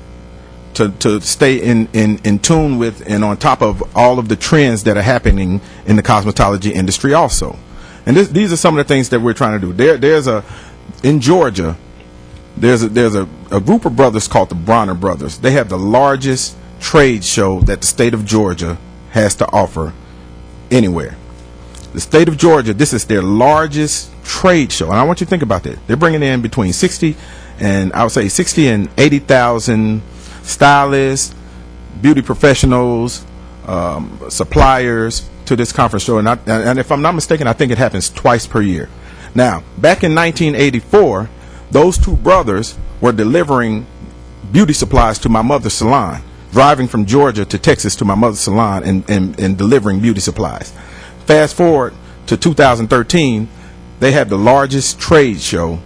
to stay in tune with and on top of all of the trends that are happening in the cosmetology industry also. And these are some of the things that we're trying to do. In Georgia, there's a group of brothers called the Bronner Brothers. They have the largest trade show that the state of Georgia has to offer anywhere. The state of Georgia, this is their largest trade show. And I want you to think about that. They're bringing in between 60 and 80,000 stylists, beauty professionals, suppliers to this conference show. And if I'm not mistaken, I think it happens twice per year. Now, back in 1984, those two brothers were delivering beauty supplies to my mother's salon, driving from Georgia to Texas to my mother's salon and delivering beauty supplies. Fast forward to 2013, they have the largest trade show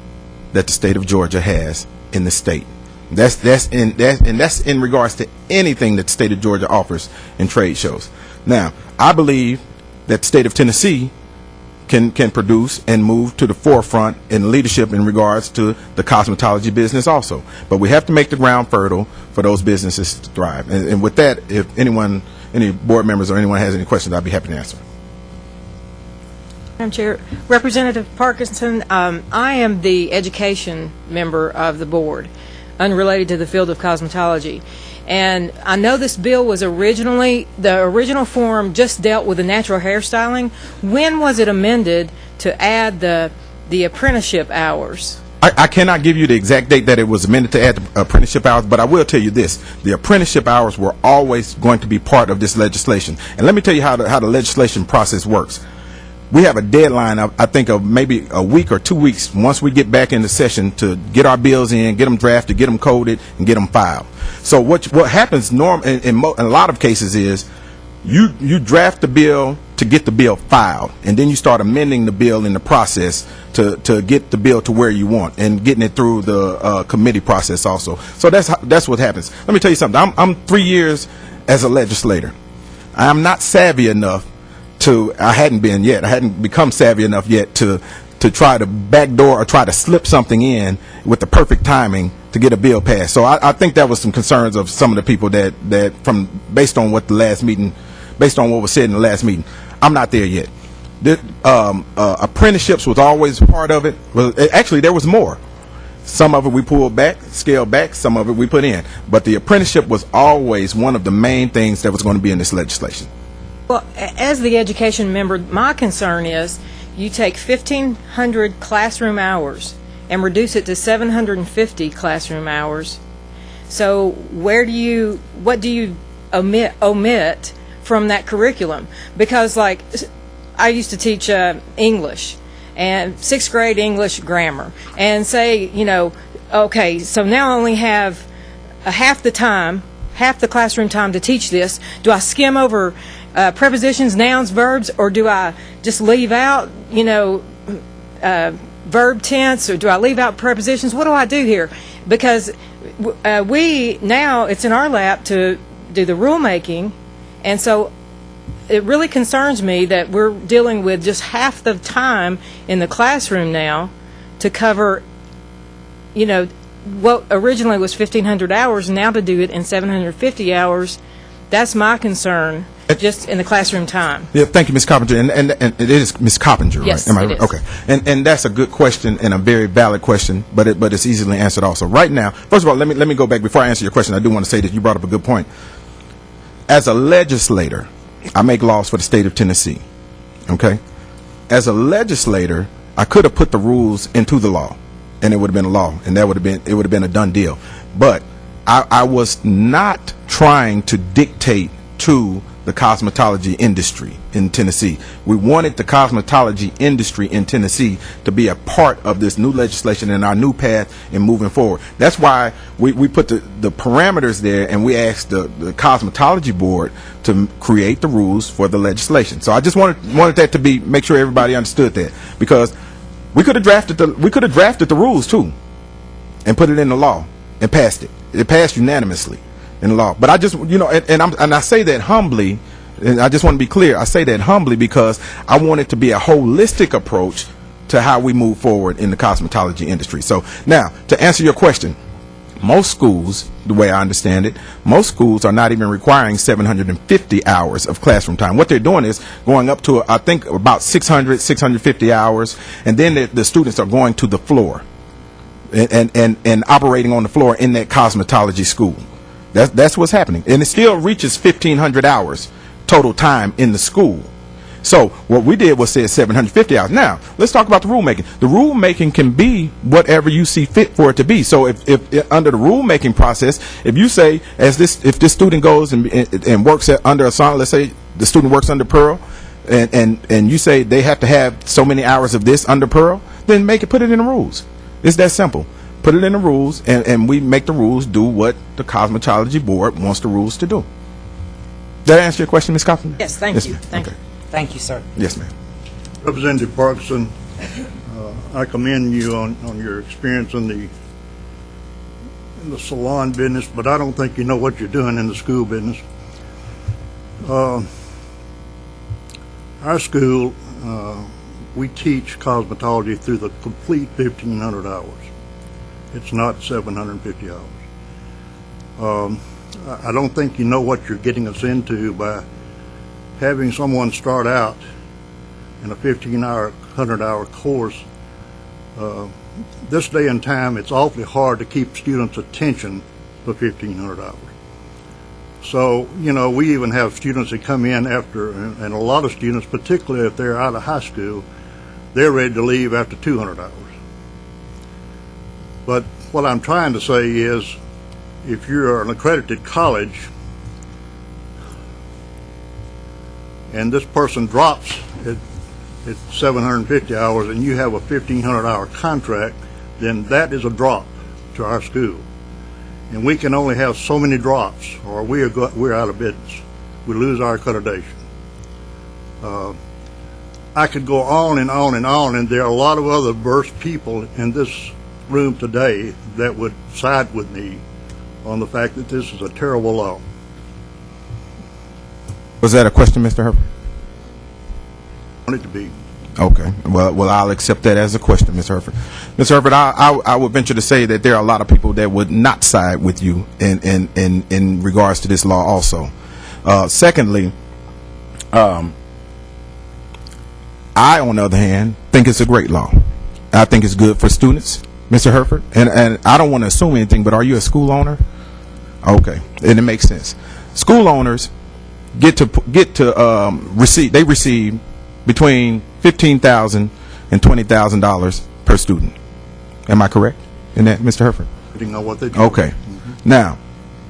that the state of Georgia has in the state. That's in regards to anything that the state of Georgia offers in trade shows. Now, I believe that the state of Tennessee can produce and move to the forefront in leadership in regards to the cosmetology business also. But we have to make the ground fertile for those businesses to thrive. And with that, if any board members or anyone has any questions, I'd be happy to answer. Madam Chair, Representative Parkinson, I am the education member of the board, unrelated to the field of cosmetology. And I know this bill was the original form just dealt with the natural hairstyling. When was it amended to add the apprenticeship hours? I cannot give you the exact date that it was amended to add the apprenticeship hours, but I will tell you this. The apprenticeship hours were always going to be part of this legislation. And let me tell you how the legislation process works. We have a deadline, I think, of maybe a week or 2 weeks once we get back into session to get our bills in, get them drafted, get them coded, and get them filed. So what happens in a lot of cases is you draft the bill to get the bill filed, and then you start amending the bill in the process to get the bill to where you want, and getting it through the committee process also. So that's what happens. Let me tell you something. I'm 3 years as a legislator. I am not savvy enough I hadn't been yet. I hadn't become savvy enough yet to try to backdoor or try to slip something in with the perfect timing to get a bill passed. So I think that was some concerns of some of the people that based on what was said in the last meeting. I'm not there yet. Apprenticeships was always part of it. Well, actually, there was more. Some of it we pulled back, scaled back. Some of it we put in. But the apprenticeship was always one of the main things that was going to be in this legislation. Well, as the education member, my concern is you take 1,500 classroom hours and reduce it to 750 classroom hours. So what do you omit from that curriculum? Because, like, I used to teach English, and 6th grade English grammar, and say, okay, so now I only have half the classroom time to teach this. Do I skim over prepositions, nouns, verbs, or do I just leave out, verb tense, or do I leave out prepositions? What do I do here? Because now it's in our lap to do the rulemaking, and so it really concerns me that we're dealing with just half the time in the classroom now to cover, what originally was 1,500 hours, now to do it in 750 hours. That's my concern, just in the classroom time. Yeah, thank you, Ms. Coppinger. And it is Ms. Coppinger, yes, right? Am I it right? is. Okay. And that's a good question and a very valid question, but it's easily answered also. Right now, first of all, let me go back before I answer your question. I do want to say that you brought up a good point. As a legislator, I make laws for the state of Tennessee. Okay? As a legislator, I could have put the rules into the law, and it would have been a law, and it would have been a done deal. But I was not trying to dictate to the cosmetology industry in Tennessee. We wanted the cosmetology industry in Tennessee to be a part of this new legislation and our new path in moving forward. That's why we put the parameters there, and we asked the cosmetology board to create the rules for the legislation. So I just wanted that to make sure everybody understood that, because we could have drafted the rules too and put it in the law and passed it. It passed unanimously in the law. But I just, and I say that humbly, and I just want to be clear, I say that humbly because I want it to be a holistic approach to how we move forward in the cosmetology industry. So now, to answer your question, most schools, the way I understand it, most schools are not even requiring 750 hours of classroom time. What they're doing is going up to, I think, about 650 hours, and then the students are going to the floor and operating on the floor in that cosmetology school. That's what's happening. And it still reaches 1,500 hours total time in the school. So what we did was said 750 hours. Now, let's talk about the rulemaking. The rulemaking can be whatever you see fit for it to be. So if under the rulemaking process, if you say, if this student goes and works under a sign, let's say the student works under Pearl, and you say they have to have so many hours of this under Pearl, then put it in the rules. It's that simple. Put it in the rules, and we make the rules do what the cosmetology board wants the rules to do. Did that answer your question, Ms. Coughlin? Yes, thank you. Thank you. Thank you, sir. Yes, ma'am. Representative Parkinson, I commend you on your experience in the salon business, but I don't think you know what you're doing in the school business. Our school, we teach cosmetology through the complete 1,500 hours. It's not 750 hours. I don't think you know what you're getting us into by having someone start out in a 1,500-hour course. This day and time, it's awfully hard to keep students' attention for 1,500 hours. So, we even have students that come in after, and a lot of students, particularly if they're out of high school, they're ready to leave after 200 hours. But what I'm trying to say is, if you're an accredited college and this person drops at 750 hours and you have a 1,500-hour contract, then that is a drop to our school. And we can only have so many drops, or we're out of business. We lose our accreditation. I could go on and on and on, and there are a lot of other verse people in this room today that would side with me on the fact that this is a terrible law. Was that a question, Mr. Herbert? I want it to be. Okay. Well, I'll accept that as a question, Mr. Herford. Mr. Herford, I would venture to say that there are a lot of people that would not side with you in regards to this law also. Secondly, I, on the other hand, think it's a great law. I think it's good for students, Mr. Herford. And I don't want to assume anything, but are you a school owner? Okay. And it makes sense. School owners get to receive between $15,000 and $20,000 per student. Am I correct in that, Mr. Herford? Depending on what they do. Okay. Now,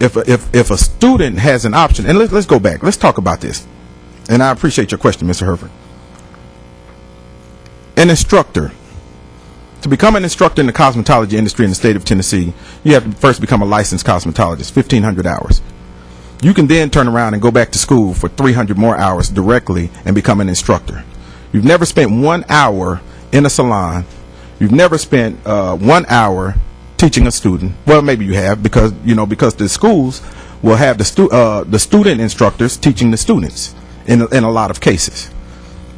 if a student has an option, and let's go back. Let's talk about this. And I appreciate your question, Mr. Herford. An instructor. To become an instructor in the cosmetology industry in the state of Tennessee, you have to first become a licensed cosmetologist, 1,500 hours. You can then turn around and go back to school for 300 more hours directly and become an instructor. You've never spent 1 hour in a salon. You've never spent 1 hour teaching a student. Well, maybe you have, because the schools will have the student instructors teaching the students in a lot of cases.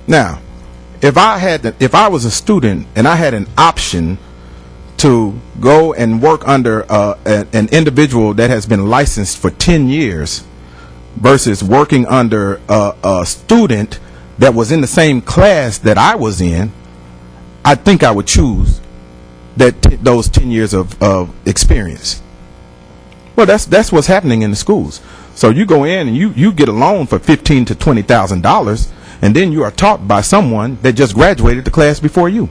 Now, if I was a student and I had an option to go and work under an individual that has been licensed for 10 years versus working under a student that was in the same class that I was in, I think I would choose those 10 years of experience. Well, that's what's happening in the schools. So you go in and you get a loan for $15,000 to $20,000, and then you are taught by someone that just graduated the class before you.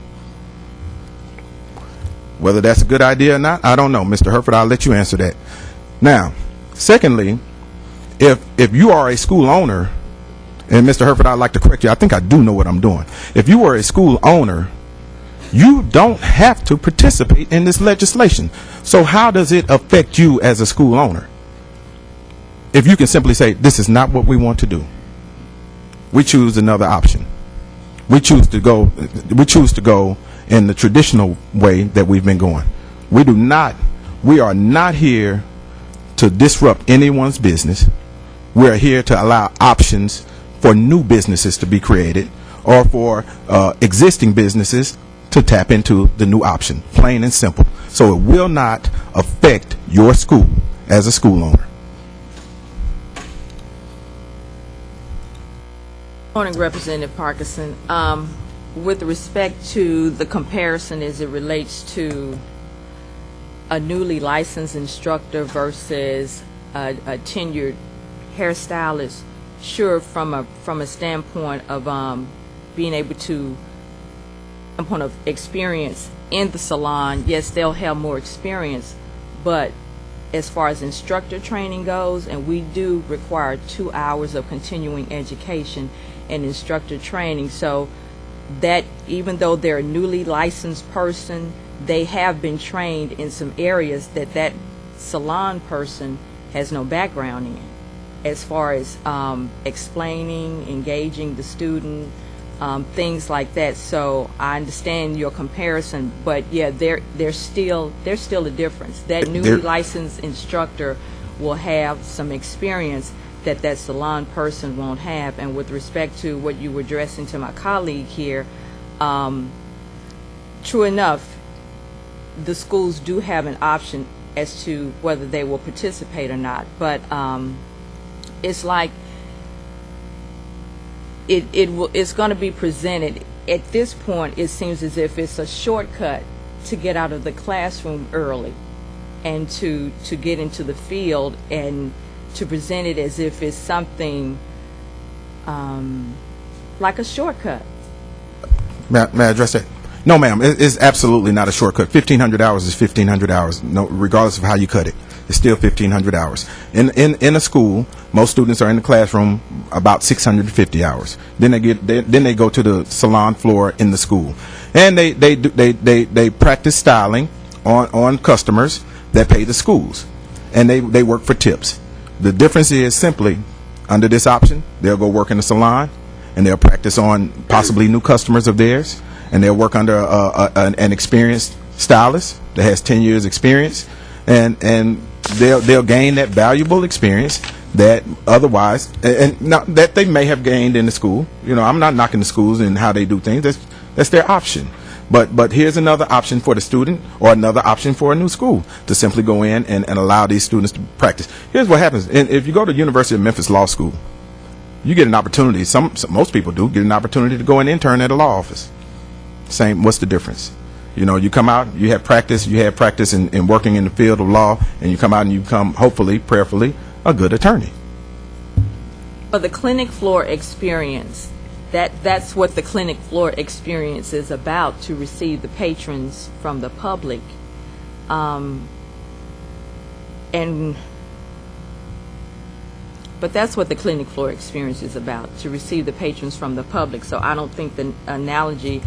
Whether that's a good idea or not, I don't know. Mr. Herford, I'll let you answer that. Now, secondly, if you are a school owner, and Mr. Herford, I'd like to correct you. I think I do know what I'm doing. If you are a school owner, you don't have to participate in this legislation. So how does it affect you as a school owner? If you can simply say, this is not what we want to do. We choose another option. We choose to go in the traditional way that we've been going. We are not here to disrupt anyone's business. We are here to allow options for new businesses to be created, or for existing businesses to tap into the new option, plain and simple. So it will not affect your school as a school owner. Morning, Representative Parkinson. With respect to the comparison as it relates to a newly licensed instructor versus a tenured hairstylist, sure, from a standpoint of being able to, point of experience in the salon, yes, they'll have more experience, but as far as instructor training goes, and we do require 2 hours of continuing education and instructor training, so that even though they're a newly licensed person, they have been trained in some areas that salon person has no background in, as far as explaining, engaging the student, things like that. So I understand your comparison, but yeah, there's still a difference. That newly licensed instructor will have some experience that salon person won't have. And with respect to what you were addressing to my colleague here, true enough, the schools do have an option as to whether they will participate or not, but it's like it's going to be presented. At this point, it seems as if it's a shortcut to get out of the classroom early and to get into the field, and to present it as if it's something like a shortcut. May I address that? No, ma'am. It's absolutely not a shortcut. 1,500 hours is 1,500 hours, no, regardless of how you cut it. It's still 1,500 hours. In a school, most students are in the classroom about 650 hours. Then they go to the salon floor in the school, and they practice styling on customers that pay the schools, and they work for tips. The difference is simply, under this option, they'll go work in the salon, and they'll practice on possibly new customers of theirs, and they'll work under an experienced stylist that has 10 years experience, and they'll gain that valuable experience that otherwise, and not that they may have gained in the school. I'm not knocking the schools and how they do things. That's their option. But here's another option for the student, or another option for a new school, to simply go in and allow these students to practice. Here's what happens. And if you go to University of Memphis Law School, you get an opportunity, most people do, get an opportunity to go and intern at a law office. What's the difference? You come out, you have practice in working in the field of law, and you come out and you become, hopefully, prayerfully, a good attorney. But the clinic floor experience, that's what the clinic floor experience is about, to receive the patrons from the public. But that's what the clinic floor experience is about, to receive the patrons from the public. So I don't think the analogy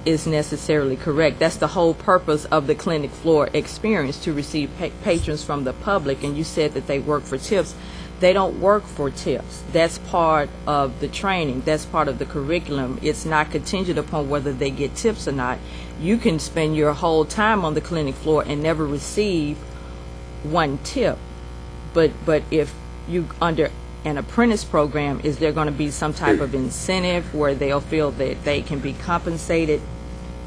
is necessarily correct. That's the whole purpose of the clinic floor experience, to receive patrons from the public. And you said that they work for tips. They don't work for tips. That's part of the training. That's part of the curriculum. It's not contingent upon whether they get tips or not. You can spend your whole time on the clinic floor and never receive one tip. But if you under an apprentice program, is there going to be some type of incentive where they'll feel that they can be compensated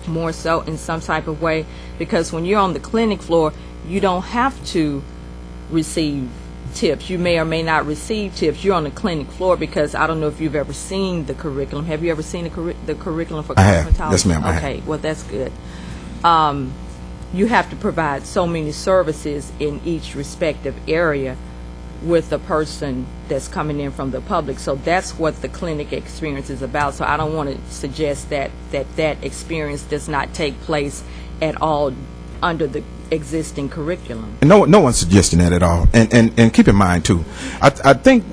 more so in some type of way? Because when you're on the clinic floor, you don't have to receive tips. You may or may not receive tips. You're on the clinic floor because I don't know if you've ever seen the curriculum. Have you ever seen the curriculum for cosmetology? I have. Yes, ma'am. Okay, well, that's good. You have to provide so many services in each respective area with the person that's coming in from the public. So that's what the clinic experience is about. So I don't want to suggest that experience does not take place at all under the existing curriculum. No one's suggesting that at all. And keep in mind too, I think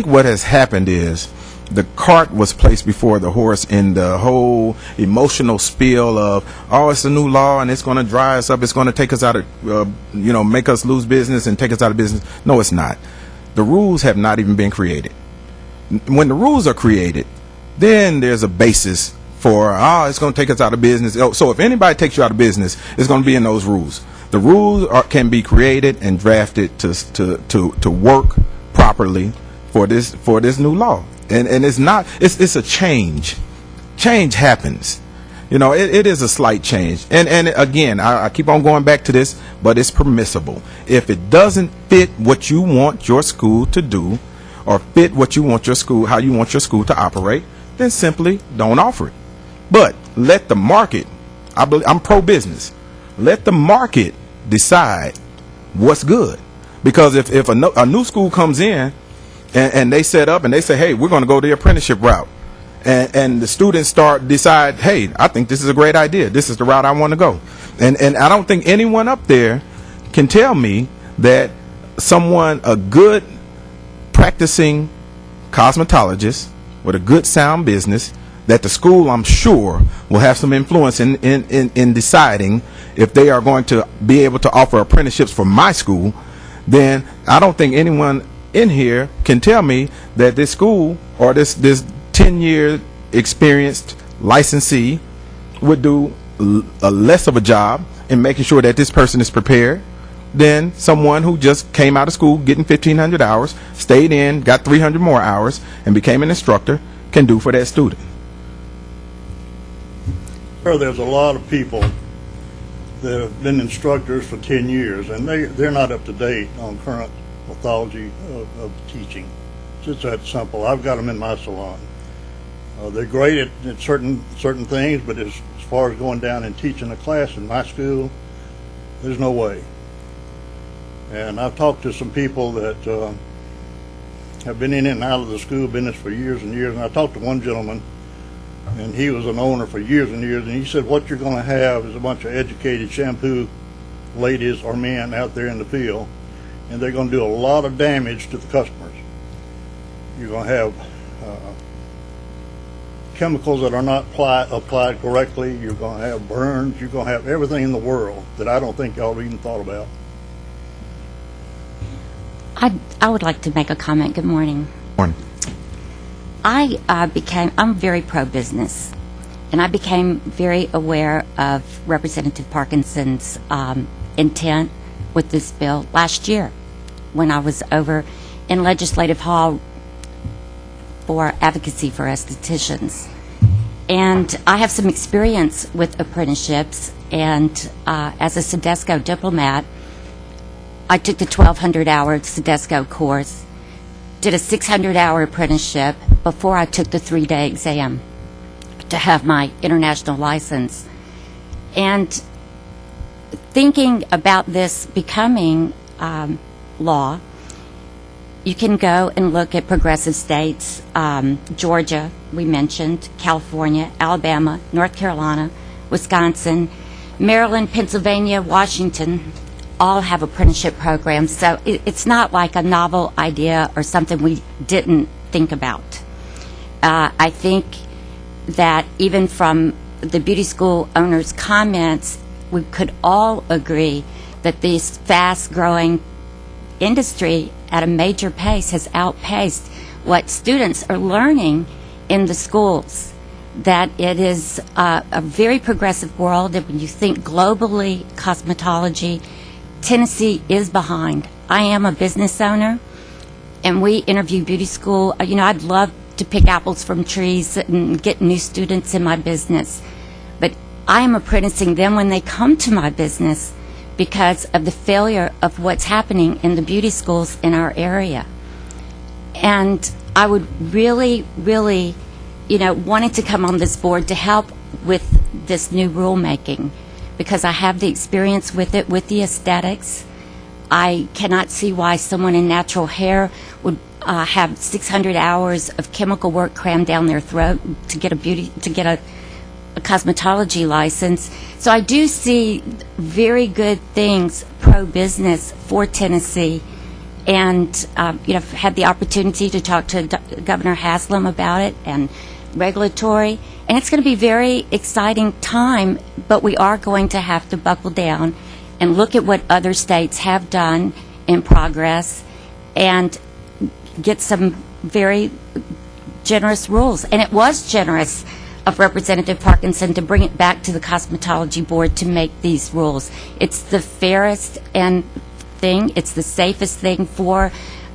what has happened is the cart was placed before the horse in the whole emotional spiel of, it's a new law and it's going to dry us up, it's going to take us out of, make us lose business and take us out of business. No, it's not. The rules have not even been created. When the rules are created, then there's a basis for, it's going to take us out of business. So if anybody takes you out of business, it's going to be in those rules. The rules can be created and drafted to work properly for this new law. And it's a change. Change happens. It is a slight change. And again, I keep on going back to this, but it's permissible. If it doesn't fit what you want your school to do, or fit what you want your school, how you want your school to operate, then simply don't offer it. But let the market, I'm pro-business, let the market decide what's good. Because if a new school comes in, and they set up and they say, hey, we're going to go the apprenticeship route. And the students decide, hey, I think this is a great idea. This is the route I want to go. And I don't think anyone up there can tell me that a good practicing cosmetologist with a good sound business, that the school, I'm sure, will have some influence in deciding if they are going to be able to offer apprenticeships for my school. Then I don't think anyone in here can tell me that this school or this 10-year experienced licensee would do a less of a job in making sure that this person is prepared than someone who just came out of school getting 1,500 hours, stayed in, got 300 more hours, and became an instructor can do for that student. Sir, there's a lot of people that have been instructors for 10 years, and they're not up to date on current methodology of teaching. It's just that simple. I've got them in my salon. They're great at certain things, but as far as going down and teaching a class in my school, there's no way. And I've talked to some people that have been in and out of the school business for years and years, and I talked to one gentleman, and he was an owner for years and years, and he said what you're going to have is a bunch of educated shampoo ladies or men out there in the field, and they're going to do a lot of damage to the customers. You're going to have chemicals that are not applied correctly. You're going to have burns. You're going to have everything in the world that I don't think y'all have even thought about. I would like to make a comment. Good morning. Morning. I'm very pro-business, and I became very aware of Representative Parkinson's intent with this bill last year when I was over in Legislative Hall for advocacy for estheticians. And I have some experience with apprenticeships, and as a Sedesco diplomat, I took the 1,200-hour Sedesco course, did a 600-hour apprenticeship before I took the 3-day exam to have my international license. And thinking about this becoming law, you can go and look at progressive states, Georgia, we mentioned, California, Alabama, North Carolina, Wisconsin, Maryland, Pennsylvania, Washington, all have apprenticeship programs. So it's not like a novel idea or something we didn't think about. I think that even from the beauty school owners' comments, we could all agree that this fast-growing industry at a major pace has outpaced what students are learning in the schools, that it is a very progressive world, that when you think globally, cosmetology, Tennessee is behind. I am a business owner, and we interview beauty school. I'd love to pick apples from trees and get new students in my business, but I am apprenticing them when they come to my business because of the failure of what's happening in the beauty schools in our area. And I would really, really, wanted to come on this board to help with this new rulemaking because I have the experience with it, with the aesthetics. I cannot see why someone in natural hair would have 600 hours of chemical work crammed down their throat to get a cosmetology license. So I do see very good things pro-business for Tennessee, and had the opportunity to talk to Governor Haslam about it and regulatory, and it's going to be a very exciting time, but we are going to have to buckle down and look at what other states have done in progress and get some very generous rules. And it was generous of Representative Parkinson to bring it back to the Cosmetology Board to make these rules. It's the fairest thing, it's the safest thing for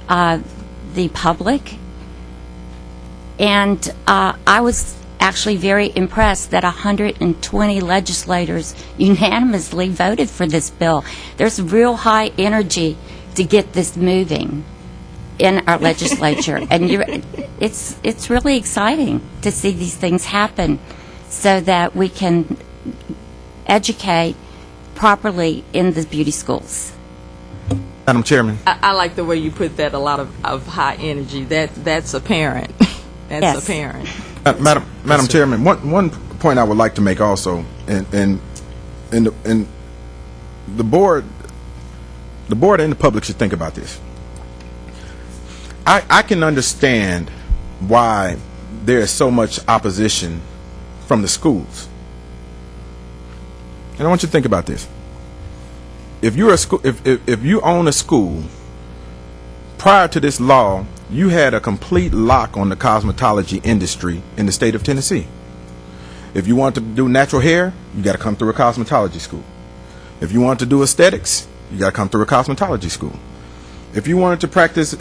the public. And I was actually very impressed that 120 legislators unanimously voted for this bill. There's real high energy to get this moving in our legislature, and it's really exciting to see these things happen so that we can educate properly in the beauty schools. Madam Chairman. I like the way you put that, a lot of high energy. That's apparent. That's Yes. apparent. Madam Chairman, one point I would like to make also, and the board and the public should think about this. I can understand why there is so much opposition from the schools. And I want you to think about this. If you're a school, if you own a school, prior to this law, you had a complete lock on the cosmetology industry in the state of Tennessee. If you want to do natural hair, you got to come through a cosmetology school. If you want to do aesthetics, you got to come through a cosmetology school. If you wanted to practice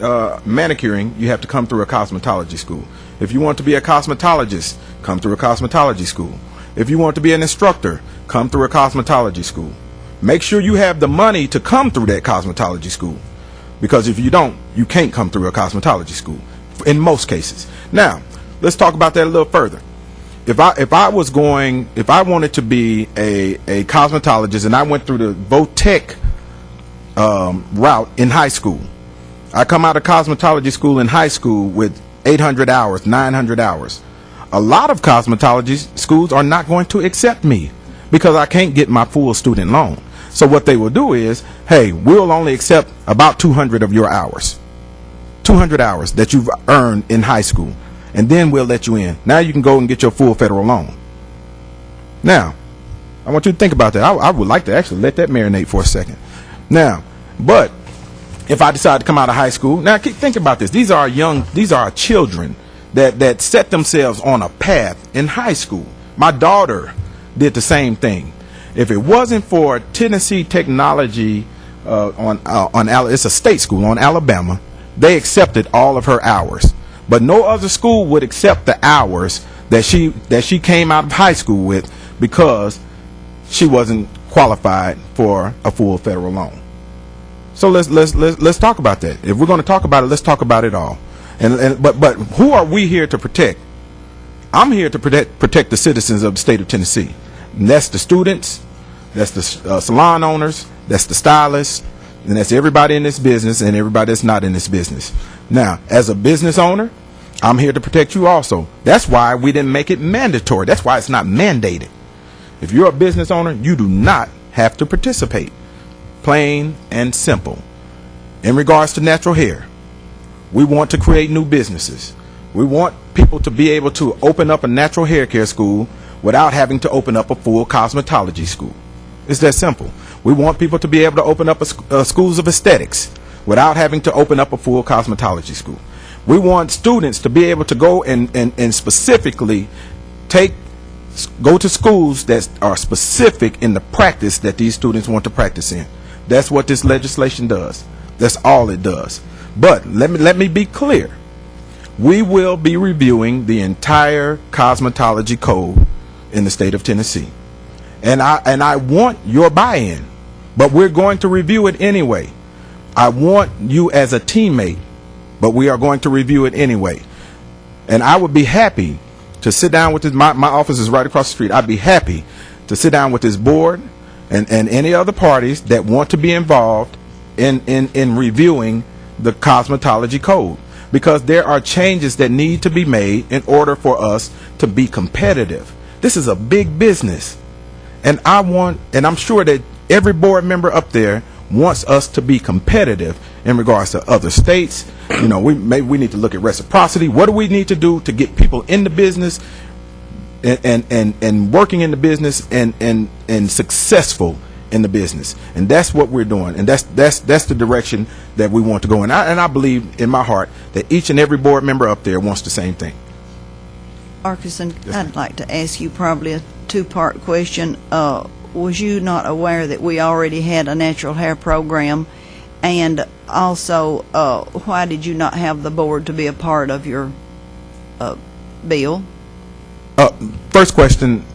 manicuring, you have to come through a cosmetology school. If you want to be a cosmetologist, come through a cosmetology school. If you want to be an instructor, come through a cosmetology school. Make sure you have the money to come through that cosmetology school, because if you don't, you can't come through a cosmetology school in most cases. Now, let's talk about that a little further. If I wanted to be a cosmetologist and I went through the VOTEC route in high school, I come out of cosmetology school in high school with 800 hours, 900 hours. A lot of cosmetology schools are not going to accept me because I can't get my full student loan. So what they will do is, hey, we'll only accept about 200 of your hours. 200 hours that you've earned in high school. And then we'll let you in. Now you can go and get your full federal loan. Now, I want you to think about that. I would like to actually let that marinate for a second. Now, but if I decide to come out of high school, now think about this. These are our children that set themselves on a path in high school. My daughter did the same thing. If it wasn't for Tennessee Technology it's a state school on Alabama, they accepted all of her hours. But no other school would accept the hours that she came out of high school with, because she wasn't qualified for a full federal loan. So let's talk about that. If we're going to talk about it, let's talk about it all. But who are we here to protect? I'm here to protect the citizens of the state of Tennessee. And that's the students, that's the salon owners, that's the stylists, and that's everybody in this business and everybody that's not in this business. Now, as a business owner, I'm here to protect you also. That's why we didn't make it mandatory. That's why it's not mandated. If you're a business owner, you do not have to participate. Plain and simple. In regards to natural hair, we want to create new businesses. We want people to be able to open up a natural hair care school without having to open up a full cosmetology school. It's that simple. We want people to be able to open up schools of aesthetics without having to open up a full cosmetology school. We want students to be able to go and specifically go to schools that are specific in the practice that these students want to practice in. That's what this legislation does. That's all it does. But let me be clear. We will be reviewing the entire cosmetology code in the state of Tennessee. And I want your buy-in, but we're going to review it anyway. I want you as a teammate, but we are going to review it anyway. And I would be happy to sit down with this. My office is right across the street. I'd be happy to sit down with this board and any other parties that want to be involved in reviewing the cosmetology code, because there are changes that need to be made in order for us to be competitive. This is a big business, and I'm sure that every board member up there wants us to be competitive in regards to other states. You know, we need to look at reciprocity. What do we need to do to get people in the business and working in the business and successful in the business? And that's what we're doing, and that's the direction that we want to go in. And I believe in my heart that each and every board member up there wants the same thing. Arkeson, I'd like to ask you probably a two-part question. Was you not aware that we already had a natural hair program? And also, why did you not have the board to be a part of your bill? First question,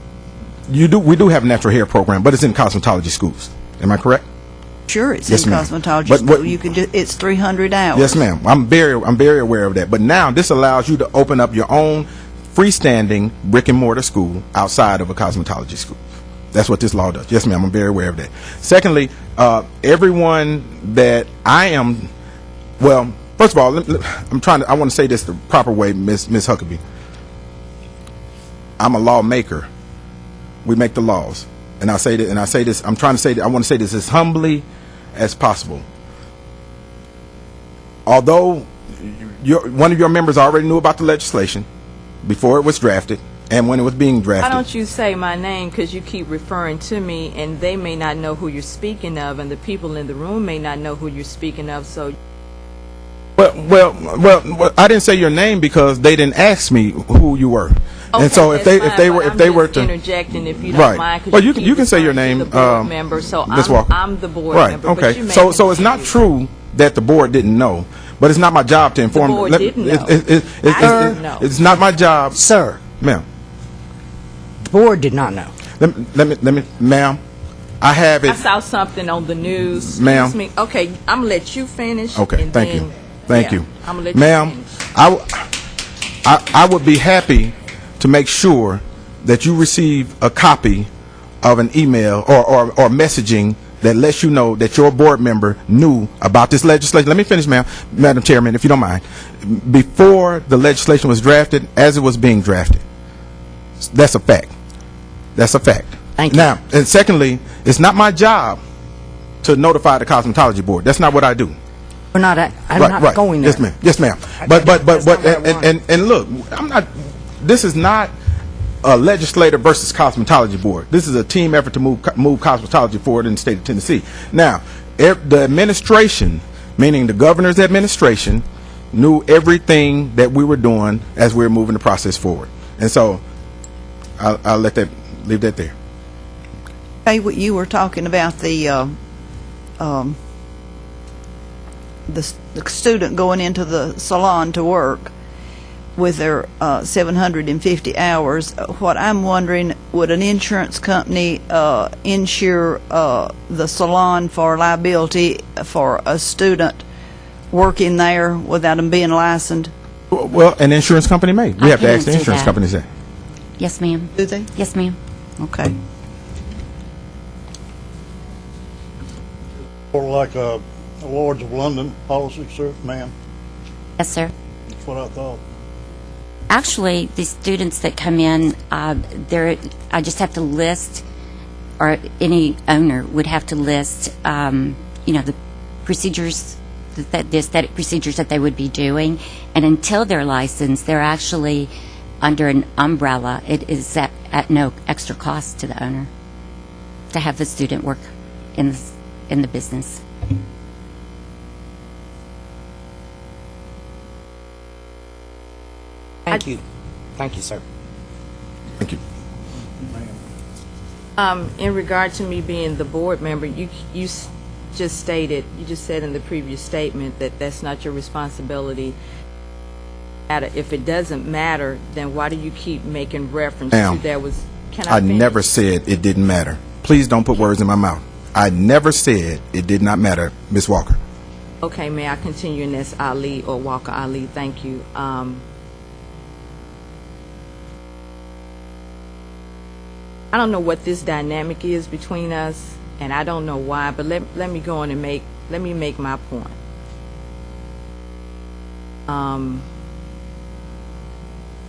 we do have a natural hair program, but it's in cosmetology schools. Am I correct? Sure, it's Yes, in ma'am. cosmetology But school. You can it's 300 hours. Yes, ma'am. I'm very aware of that. But now this allows you to open up your own freestanding brick and mortar school outside of a cosmetology school. That's what this law does. Yes, ma'am. I'm very aware of that. Secondly, everyone that I am, well, first of all, I want to say this the proper way, Miss Huckabee. I'm a lawmaker. We make the laws. And I say this, I want to say this as humbly as possible. Although one of your members already knew about the legislation before it was drafted and when it was being drafted. Why don't you say my name, because you keep referring to me and they may not know who you're speaking of, and the people in the room may not know who you're speaking of. So well, I didn't say your name because they didn't ask me who you were. Okay, and so if they were to interjecting, if you don't right. mind, 'cause well, you you can say your referring to name, the board member. So Ms. Walker. I'm the board right. member. Okay. But you may So it's not true that the board didn't know, but it's not my job to inform. The board didn't know. I didn't know. It's not my job, Sir, ma'am. the board did not know. Let me, ma'am. I have it. I saw something on the news. Ma'am. Excuse me. Okay, I'm gonna let you finish. Okay, and thank then- you. Thank yeah, you. I'm gonna let Ma'am, you finish. I would be happy to make sure that you receive a copy of an email or messaging that lets you know that your board member knew about this legislation. Let me finish, Madam Chairman, if you don't mind. Before the legislation was drafted, as it was being drafted. That's a fact. That's a fact. Thank you. Now, and secondly, it's not my job to notify the cosmetology board. That's not what I do. I'm not going there. Yes, ma'am. Yes, ma'am. But look, I'm not. This is not a legislator versus cosmetology board. This is a team effort to move cosmetology forward in the state of Tennessee. Now, the administration, meaning the governor's administration, knew everything that we were doing as we were moving the process forward. And so I'll leave that there. Hey, what you were talking about the student going into the salon to work with their 750 hours. What I'm wondering, would an insurance company insure the salon for liability for a student working there without them being licensed? Well, an insurance company may. We have to ask the answer insurance that. companies that. Yes, ma'am. Do they? Yes, ma'am. Okay. Or like a Lords of London policy, sir, ma'am? Yes, sir. That's what I thought. Actually, the students that come in, I just have to list, or any owner would have to list, the procedures, the aesthetic procedures that they would be doing. And until they're licensed, they're actually under an umbrella. It is at no extra cost to the owner to have the student work in the business. Thank you. Thank you, sir. Thank you. In regard to me being the board member, you just said in the previous statement that that's not your responsibility. If it doesn't matter, then why do you keep making reference to there was? Can I finish? Never said it didn't matter. Please don't put words in my mouth. I never said it did not matter, Ms. Walker. Okay, may I continue in this, Ali or Walker Ali? Thank you. I don't know what this dynamic is between us, and I don't know why, but let me go on and let me make my point.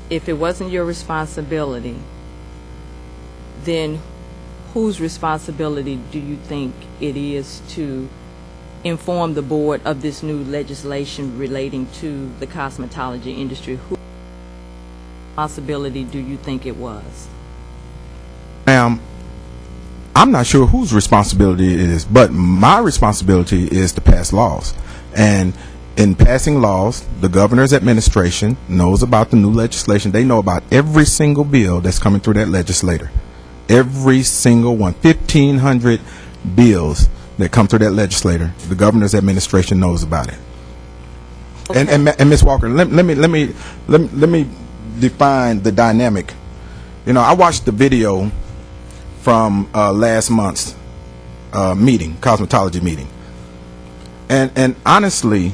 If it wasn't your responsibility, then whose responsibility do you think it is to inform the board of this new legislation relating to the cosmetology industry? Whose responsibility do you think it was? Ma'am, I'm not sure whose responsibility it is, but my responsibility is to pass laws. And in passing laws, the governor's administration knows about the new legislation. They know about every single bill that's coming through that legislator. Every single one. 1,500 bills that come through that legislator. The governor's administration knows about it. Okay. And Ms. Walker, let me define the dynamic. You know, I watched the video from last month's meeting, cosmetology meeting, and honestly,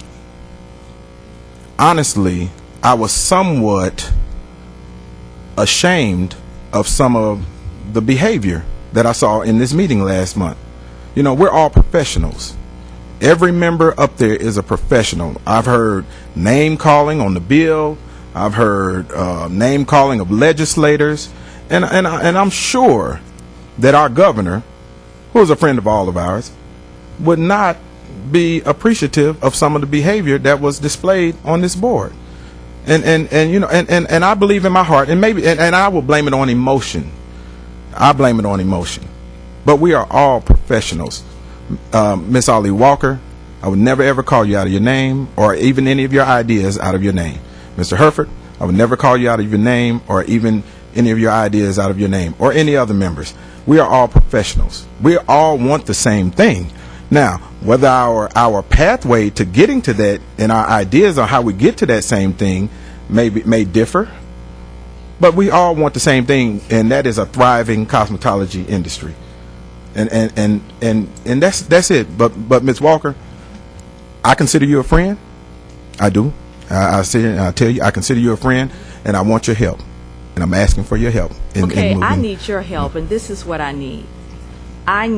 I was somewhat ashamed of some of the behavior that I saw in this meeting last month. You know, we're all professionals. Every member up there is a professional. I've heard name calling on the bill. I've heard name calling of legislators, and I'm sure that our governor, who is a friend of all of ours, would not be appreciative of some of the behavior that was displayed on this board. And you know, and I believe in my heart, and maybe and I will blame it on emotion. I blame it on emotion. But we are all professionals. Miss Ali Walker, I would never ever call you out of your name or even any of your ideas out of your name. Mr. Herford, I would never call you out of your name or even any of your ideas out of your name or any other members. We are all professionals. We all want the same thing. Now, whether our pathway to getting to that and our ideas on how we get to that same thing may differ, but we all want the same thing, and that is a thriving cosmetology industry. And that's it. But Ms. Walker, I consider you a friend. I do. I tell you, I consider you a friend, and I want your help. And I'm asking for your help. Okay, I need your help, and this is what I need. I've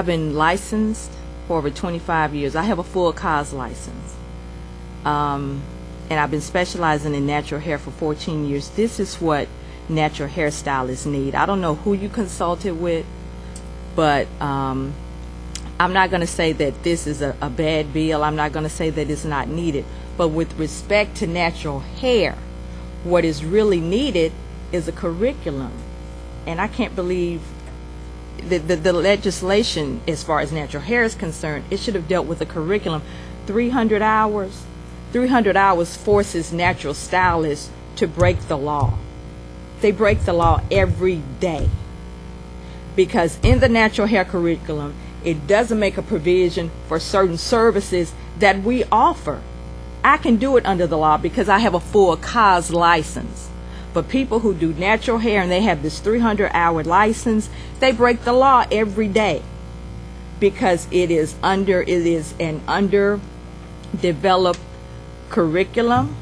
been licensed for over 25 years. I have a full cos license. And I've been specializing in natural hair for 14 years. This is what natural hairstylists need. I don't know who you consulted with, but I'm not going to say that this is a bad bill. I'm not going to say that it's not needed. But with respect to natural hair, what is really needed is a curriculum. And I can't believe the legislation, as far as natural hair is concerned, it should have dealt with a curriculum. 300 hours, 300 hours forces natural stylists to break the law. They break the law every day. Because in the natural hair curriculum, it doesn't make a provision for certain services that we offer. I can do it under the law because I have a full COS license. But people who do natural hair and they have this 300-hour license, they break the law every day because it is an underdeveloped curriculum.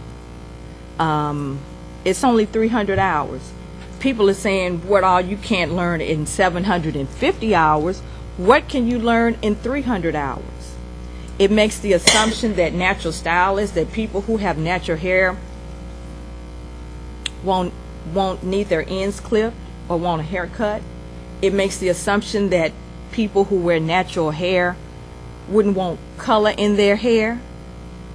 It's only 300 hours. People are saying, what all you can't learn in 750 hours, what can you learn in 300 hours? It makes the assumption that natural stylists, that people who have natural hair won't need their ends clipped or want a haircut. It makes the assumption that people who wear natural hair wouldn't want color in their hair.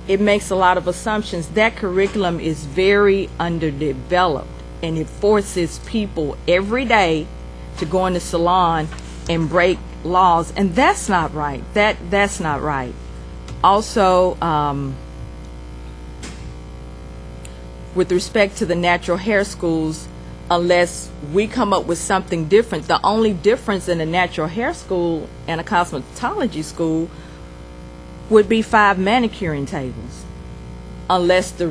It makes a lot of assumptions. That curriculum is very underdeveloped, and it forces people every day to go in the salon and break laws, and that's not right. That's not right. Also, with respect to the natural hair schools, unless we come up with something different, the only difference in a natural hair school and a cosmetology school would be 5 manicuring tables, unless the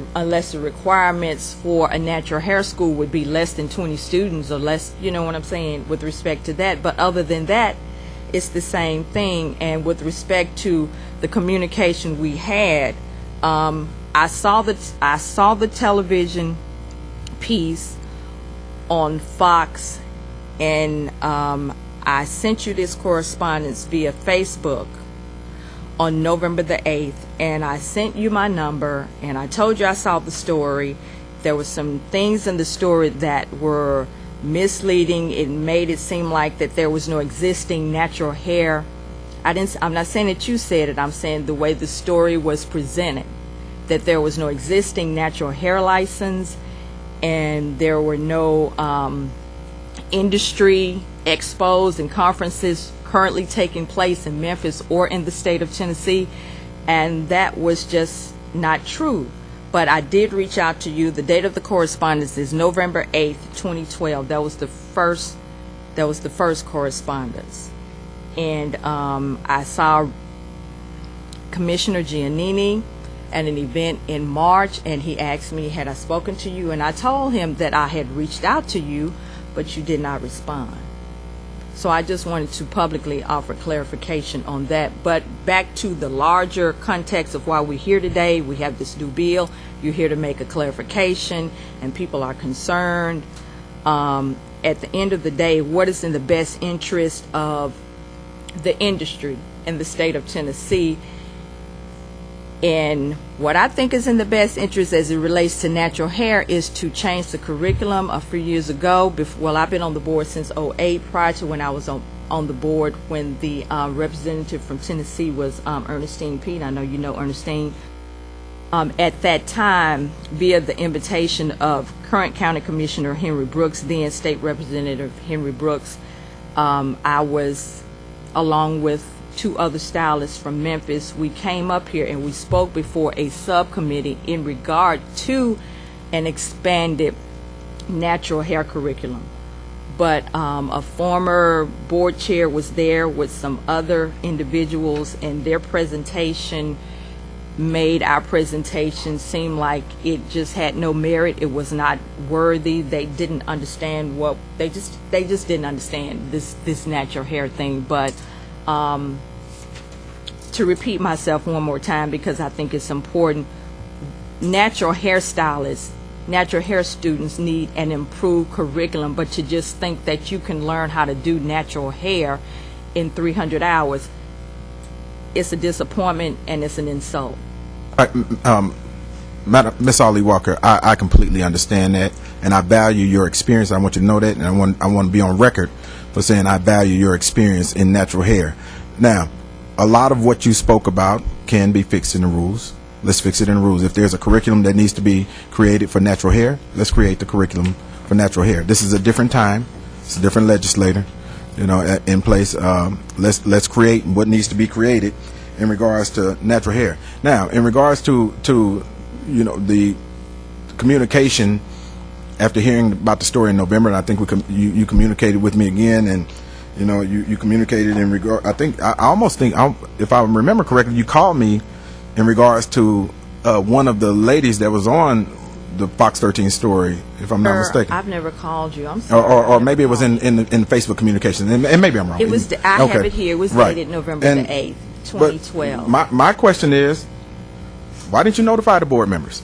requirements for a natural hair school would be less than 20 students or less, you know what I'm saying, with respect to that. But other than that, it's the same thing. And with respect to the communication we had, I saw the television piece on Fox, and I sent you this correspondence via Facebook on November the 8th, and I sent you my number, and I told you I saw the story. There were some things in the story that were misleading. It made it seem like that there was no existing natural hair. I'm not saying that you said it, I'm saying the way the story was presented, that there was no existing natural hair license, and there were no industry expos and conferences currently taking place in Memphis or in the state of Tennessee, and that was just not true. But I did reach out to you. The date of the correspondence is November 8th, 2012. That was the first correspondence. And I saw Commissioner Giannini at an event in March, and he asked me, had I spoken to you? And I told him that I had reached out to you, but you did not respond. So I just wanted to publicly offer clarification on that. But back to the larger context of why we're here today, we have this new bill. You're here to make a clarification, and people are concerned. At the end of the day, what is in the best interest of the industry in the state of Tennessee? And what I think is in the best interest as it relates to natural hair is to change the curriculum. A few years ago, well, I've been on the board since 2008, prior to when I was on the board when the representative from Tennessee was Ernestine Pete. I know you know Ernestine. At that time, via the invitation of current County Commissioner Henry Brooks, then State Representative Henry Brooks, I was, along with 2 other stylists from Memphis, we came up here and we spoke before a subcommittee in regard to an expanded natural hair curriculum. But a former board chair was there with some other individuals, and their presentation made our presentation seem like it just had no merit. It was not worthy. They didn't understand they just didn't understand this natural hair thing. But to repeat myself one more time, because I think it's important, natural hairstylists, natural hair students need an improved curriculum. But to just think that you can learn how to do natural hair in 300 hours, it's a disappointment and it's an insult. Miss Ollie Walker, I completely understand that, and I value your experience. I want you to know that, and I want to be on record for saying I value your experience in natural hair. Now, a lot of what you spoke about can be fixed in the rules. Let's fix it in the rules. If there's a curriculum that needs to be created for natural hair, let's create the curriculum for natural hair. This is a different time. It's a different legislator, in place. Let's create what needs to be created, in regards to natural hair. Now, in regards to the communication after hearing about the story in November, and I think you communicated with me again, and you communicated in regard. I almost think, if I remember correctly, you called me in regards to one of the ladies that was on the Fox 13 story, if I'm not mistaken. I've never called you. I'm sorry. Or maybe it was in Facebook communication, and maybe I'm wrong. It was. I have it here. It was dated November the 8th, 2012. My question is, why didn't you notify the board members?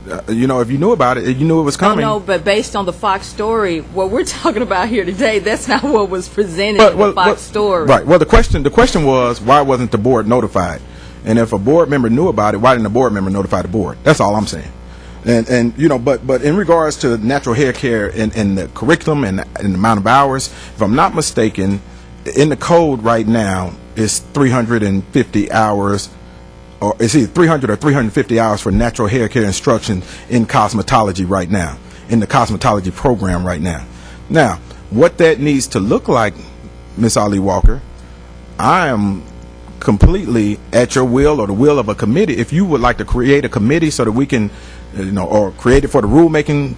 If you knew about it, you knew it was coming. No, but based on the Fox story, what we're talking about here today, that's not what was presented in the Fox story. Right. Well, the question was, why wasn't the board notified? And if a board member knew about it, why didn't the board member notify the board? That's all I'm saying. And but in regards to natural hair care and the curriculum and the amount of hours, if I'm not mistaken, in the code right now is 350 hours. Or it's either 300 or 350 hours for natural hair care instruction in cosmetology right now, in the cosmetology program right now. Now, what that needs to look like, Miss Ali Walker, I am completely at your will or the will of a committee. If you would like to create a committee so that we can, or create it for the rulemaking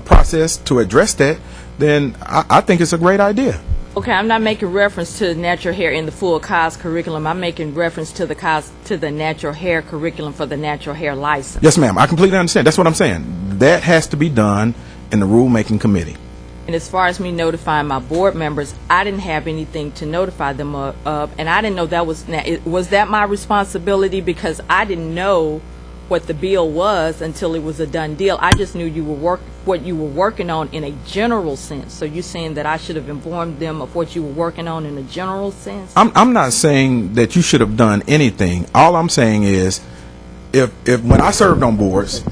process to address that, then I think it's a great idea. Okay, I'm not making reference to natural hair in the full COS curriculum. I'm making reference to the natural hair curriculum for the natural hair license. Yes, ma'am. I completely understand. That's what I'm saying. That has to be done in the rulemaking committee. And as far as me notifying my board members, I didn't have anything to notify them of, and I didn't know that was that my responsibility, because I didn't know what the bill was until it was a done deal. I just knew what you were working on in a general sense. So you're saying that I should have informed them of what you were working on in a general sense? I'm not saying that you should have done anything. All I'm saying is, if when I served on boards,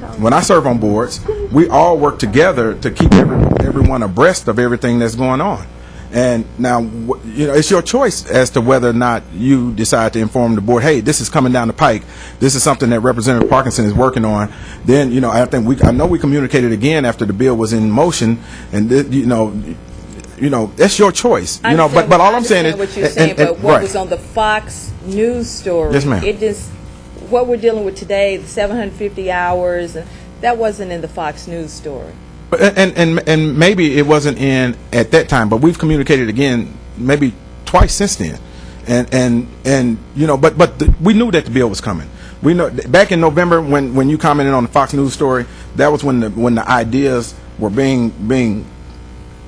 we all work together to keep everyone abreast of everything that's going on. And now, it's your choice as to whether or not you decide to inform the board, hey, this is coming down the pike. This is something that Representative Parkinson is working on. Then, I know we communicated again after the bill was in motion, and that's your choice. But all I'm saying is, what you're saying, but what was on the Fox News story? Yes, ma'am. What we're dealing with today, the 750 hours, that wasn't in the Fox News story. And maybe it wasn't in at that time, but we've communicated again maybe twice since then, but we knew that the bill was coming. We know back in November when you commented on the Fox News story, that was when the ideas were being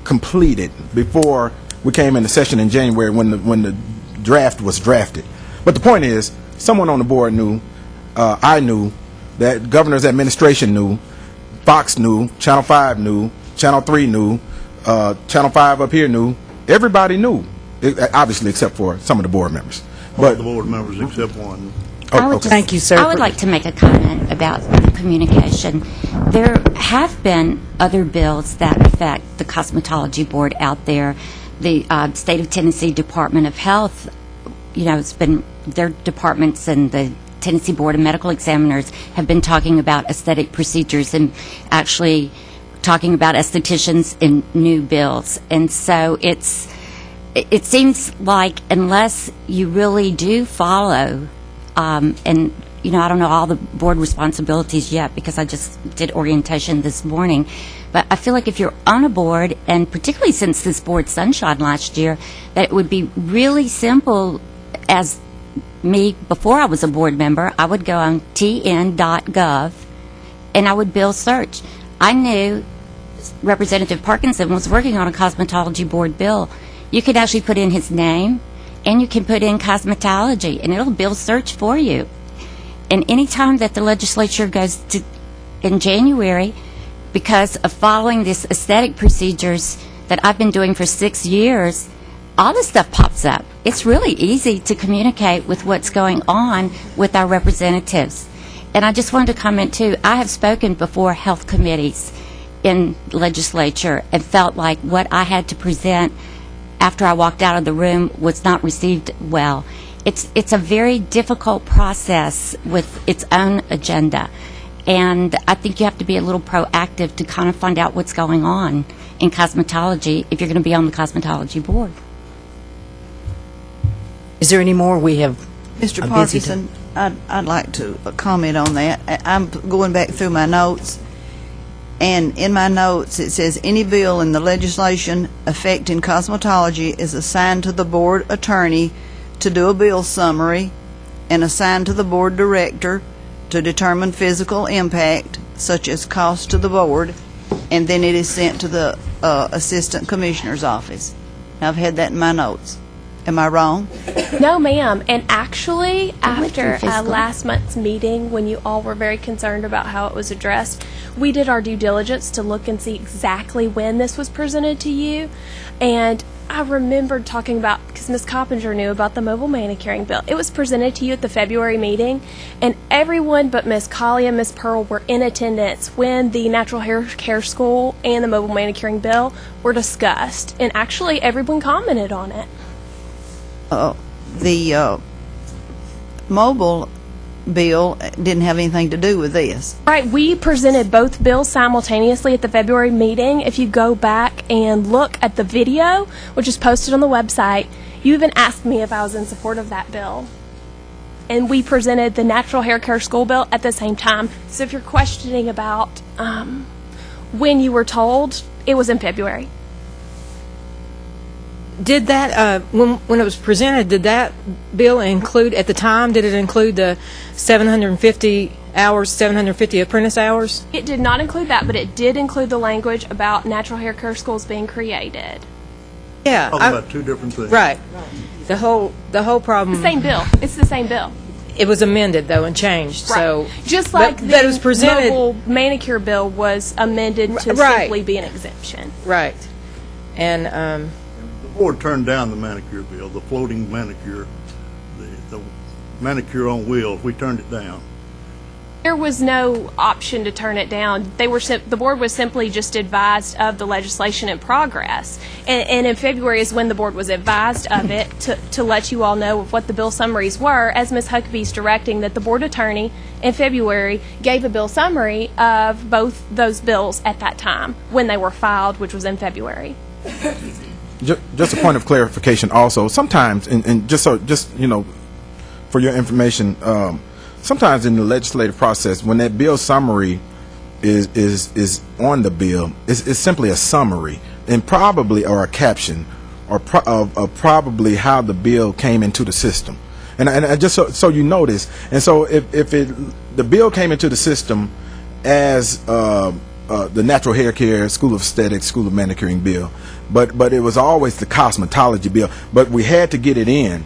completed before we came into session in January when the draft was drafted. But the point is, someone on the board knew, I knew, that governor's administration knew. Fox knew, Channel 5 knew, Channel 3 knew, Channel 5 up here knew. Everybody knew, obviously, except for some of the board members. All the board members except one. Thank you, sir. I would like to make a comment about communication. There have been other bills that affect the cosmetology board out there. The State of Tennessee Department of Health, it's been their departments, and the Tennessee Board of Medical Examiners have been talking about aesthetic procedures and actually talking about estheticians in new bills. And so it seems like unless you really do follow, and I don't know all the board responsibilities yet because I just did orientation this morning, but I feel like if you're on a board, and particularly since this board sunshine last year, that it would be really simple. As me, before I was a board member, I would go on tn.gov and I would bill search. I knew Representative Parkinson was working on a cosmetology board bill. You could actually put in his name and you can put in cosmetology and it'll bill search for you. And any time that the legislature goes to in January, because of following these aesthetic procedures that I've been doing for 6 years, all this stuff pops up. It's really easy to communicate with what's going on with our representatives. And I just wanted to comment, too, I have spoken before health committees in legislature and felt like what I had to present after I walked out of the room was not received well. It's a very difficult process with its own agenda. And I think you have to be a little proactive to kind of find out what's going on in cosmetology if you're going to be on the cosmetology board. Is there any more? We have Mr. a busy Parkinson, I'd like to comment on that. I'm going back through my notes, and in my notes it says, any bill in the legislation affecting cosmetology is assigned to the board attorney to do a bill summary and assigned to the board director to determine physical impact, such as cost to the board, and then it is sent to the assistant commissioner's office. Now, I've had that in my notes. Am I wrong? No, ma'am. And actually, after physical. last month's meeting, when you all were very concerned about how it was addressed, we did our due diligence to look and see exactly when this was presented to you. And I remembered talking about, because Ms. Coppinger knew about the mobile manicuring bill. It was presented to you at the February meeting, and everyone but Ms. Colley and Ms. Pearl were in attendance when the natural hair care school and the mobile manicuring bill were discussed. And actually, everyone commented on it. The mobile bill didn't have anything to do with this. Right, we presented both bills simultaneously at the February meeting. If you go back and look at the video, which is posted on the website, you even asked me if I was in support of that bill. And we presented the natural hair care school bill at the same time. So if you're questioning about when you were told, it was in February. Did that, when it was presented, did that bill include, at the time, did it include the 750 hours, 750 apprentice hours? It did not include that, but it did include the language about natural hair care schools being created. Yeah. Talking about two different things. Right. The whole problem. The same bill. It's the same bill. It was amended, though, and changed, so. Right. Just like but it was the presented. mobile manicure bill was amended to Right. simply be an exemption. Right. And, The board turned down the manicure bill, the floating manicure, the manicure on wheels. We turned it down. There was no option to turn it down. They were the board was simply just advised of the legislation in progress. And in February is when the board was advised of it to let you all know of what the bill summaries were, as Ms. Huckabee's directing that the board attorney in February gave a bill summary of both those bills at that time when they were filed, which was in February. Just a point of clarification also, sometimes, and just you know, for your information, sometimes in the legislative process, when that bill summary is on the bill, it's simply a summary, and probably, or a caption, or probably how the bill came into the system. And just so you notice, and so if the bill came into the system as the Natural Hair Care, School of Aesthetics, School of Manicuring bill, but it was always the cosmetology bill. But we had to get it in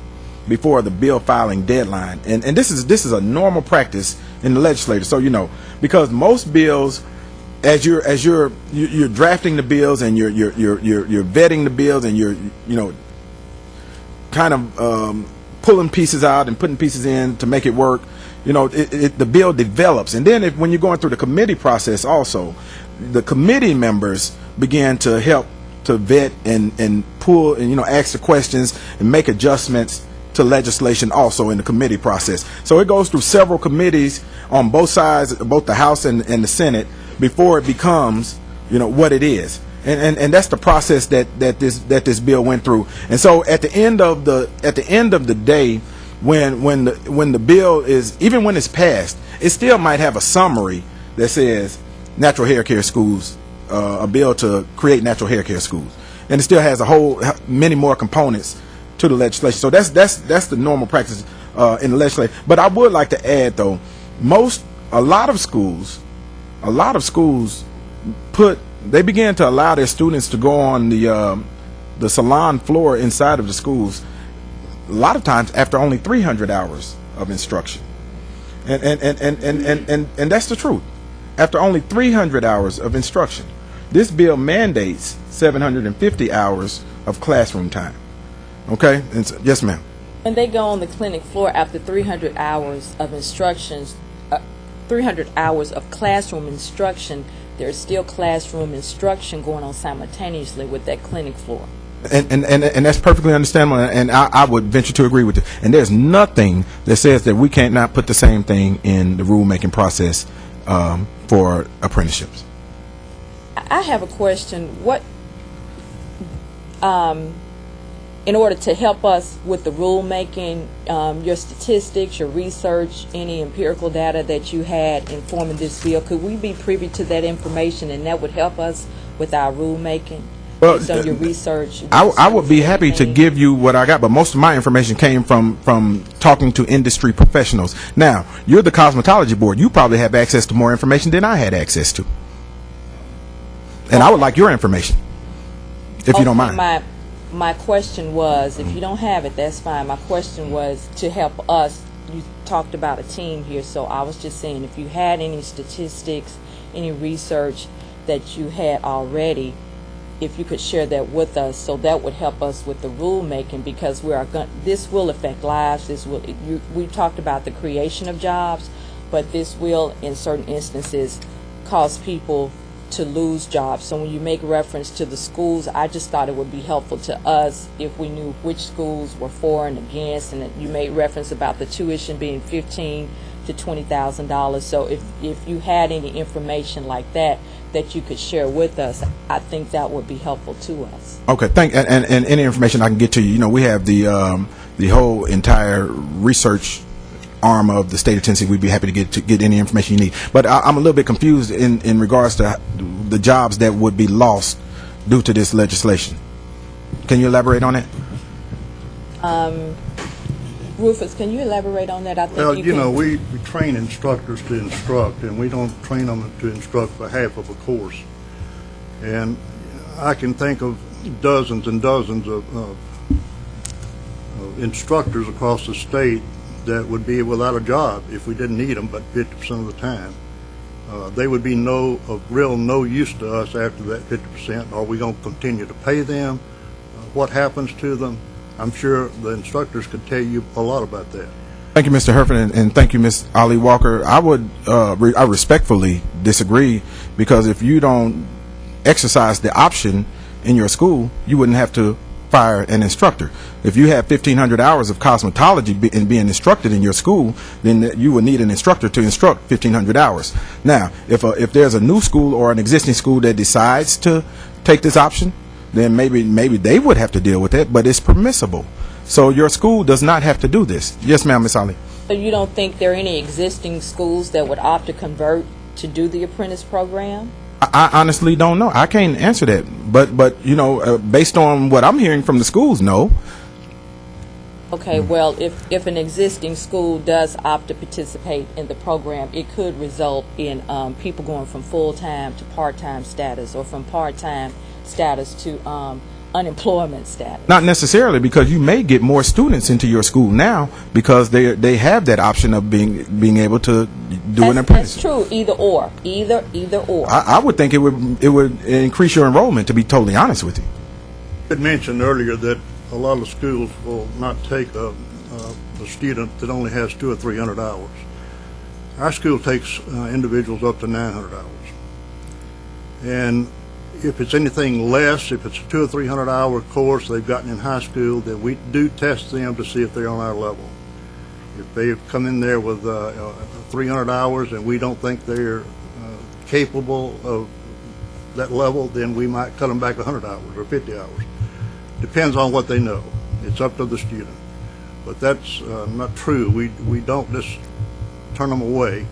before the bill filing deadline, and this is a normal practice in the legislature. So you know, because most bills, as you're drafting the bills and you're vetting the bills and you're kind of pulling pieces out and putting pieces in to make it work. You know, the bill develops, and then when you're going through the committee process, also, the committee members begin to help to vet and pull and ask the questions and make adjustments to legislation also in the committee process. So it goes through several committees on both sides, both the House and the Senate, before it becomes what it is. And that's the process that this bill went through. And so at the end of the day, when the bill is, even when it's passed, it still might have a summary that says natural hair care schools, a bill to create natural hair care schools, and it still has many more components to the legislation. So that's the normal practice in the legislature. But I would like to add, though, a lot of schools they began to allow their students to go on the salon floor inside of the schools, a lot of times after only 300 hours of instruction, and that's the truth. After only 300 hours of instruction, this bill mandates 750 hours of classroom time. Okay? And so, yes, ma'am. When they go on the clinic floor after 300 hours of instructions, 300 hours of classroom instruction, there's still classroom instruction going on simultaneously with that clinic floor. And that's perfectly understandable, and I would venture to agree with you. And there's nothing that says that we can't not put the same thing in the rulemaking process for apprenticeships. I have a question. What, when you say 750 hours of classroom instruction, 750 hours of classroom instruction, there's still classroom instruction going on simultaneously with that clinic floor. And that's perfectly understandable, and I would venture to agree with you. And there's nothing that says that we can't not put the same thing in the rulemaking process for apprenticeships. I have a question. What in order to help us with the rulemaking, your statistics, your research, any empirical data that you had informing this bill, could we be privy to that information, and that would help us with our rulemaking? Well, based on your research? I would be happy to give you what I got, but most of my information came from talking to industry professionals. Now, you're the Cosmetology Board. You probably have access to more information than I had access to. And I would like your information, if you don't mind. My question was, if you don't have it, that's fine. My question was to help us. You talked about a team here, so I was just saying, if you had any statistics, any research that you had already, if you could share that with us, so that would help us with the rulemaking, because this will affect lives. We talked about the creation of jobs, but this will, in certain instances, cause people to lose jobs. So when you make reference to the schools, I just thought it would be helpful to us if we knew which schools were for and against, and you made reference about the tuition being $15,000 to $20,000. So if you had any information like that you could share with us, I think that would be helpful to us. Okay, and any information I can get to you. You know, we have the whole entire research arm of the state of Tennessee. We'd be happy to get any information you need. But I'm a little bit confused in regards to the jobs that would be lost due to this legislation. Can you elaborate on that? Rufus, can you elaborate on that? I think well, you know, we train instructors to instruct, and we don't train them to instruct for half of a course. And I can think of dozens and dozens of instructors across the state that would be without a job if we didn't need them, but 50% of the time. They would be of real no use to us after that 50%. Are we going to continue to pay them? What happens to them? I'm sure the instructors could tell you a lot about that. Thank you, Mr. Herford, and thank you, Ms. Ali Walker. I respectfully disagree, because if you don't exercise the option in your school, you wouldn't have to fire an instructor. If you have 1,500 hours of cosmetology being instructed in your school, then you would need an instructor to instruct 1,500 hours. Now, if there's a new school or an existing school that decides to take this option, then maybe they would have to deal with it, but it's permissible. So your school does not have to do this. Yes, ma'am, Ms. Ali. So you don't think there are any existing schools that would opt to convert to do the apprentice program? I honestly don't know. I can't answer that. But you know, based on what I'm hearing from the schools, no. Okay, well, if an existing school does opt to participate in the program, it could result in people going from full-time to part-time status, or from part-time status to unemployment status. Not necessarily, because you may get more students into your school now because they have that option of being able to do an apprenticeship. That's true. Either or. I would think it would increase your enrollment, to be totally honest with you. I mentioned earlier that a lot of schools will not take a student that only has 200 or 300 hours. Our school takes individuals up to 900 hours. And if it's anything less, if it's a 200 or 300 hour course they've gotten in high school, then we do test them to see if they're on our level. If they've come in there with 300 hours and we don't think they're capable of that level, then we might cut them back 100 hours or 50 hours. Depends on what they know. It's up to the student. But that's not true. We don't just turn them away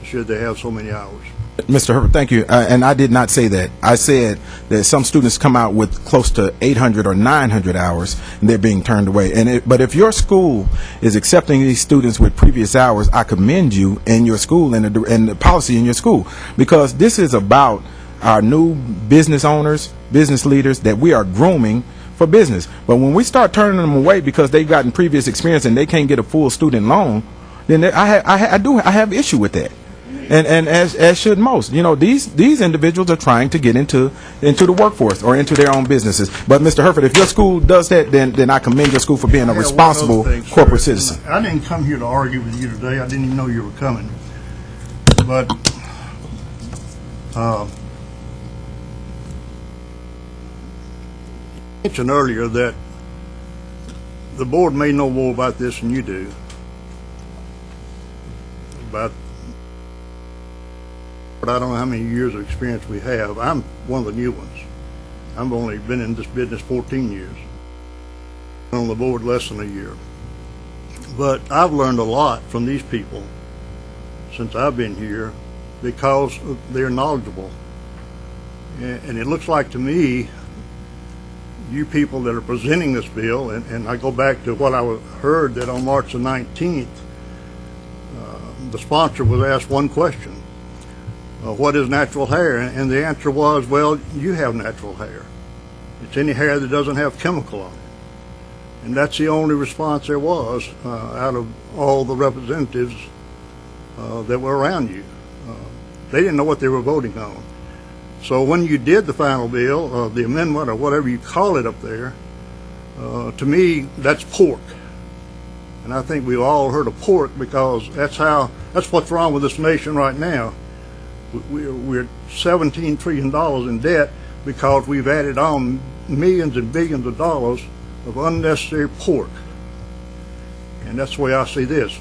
should they have so many hours. Mr. Herbert, thank you. And I did not say that. I said that some students come out with close to 800 or 900 hours, and they're being turned away. But if your school is accepting these students with previous hours, I commend you and your school and the policy in your school, because this is about our new business owners, business leaders that we are grooming for business. But when we start turning them away because they've gotten previous experience and they can't get a full student loan, then I have issue with that. And as should most. You know, these individuals are trying to get into the workforce or into their own businesses. But Mr. Herford, if your school does that, then I commend your school for being a responsible corporate citizen. I didn't come here to argue with you today. I didn't even know you were coming. But I mentioned earlier that the board may know more about this than you do. But I don't know how many years of experience we have. I'm one of the new ones. I've only been in this business 14 years. on the board less than a year. But I've learned a lot from these people since I've been here because they're knowledgeable. And it looks like to me, you people that are presenting this bill, and I go back to what I heard that on March the 19th, the sponsor was asked one question, what is natural hair? And the answer was, well, you have natural hair. It's any hair that doesn't have chemical on it. And that's the only response there was out of all the representatives that were around you. They didn't know what they were voting on. So when you did the final bill, the amendment or whatever you call it up there, to me, that's pork. And I think we've all heard of pork because that's what's wrong with this nation right now. We're $17 trillion in debt because we've added on millions and billions of dollars of unnecessary pork. And that's the way I see this.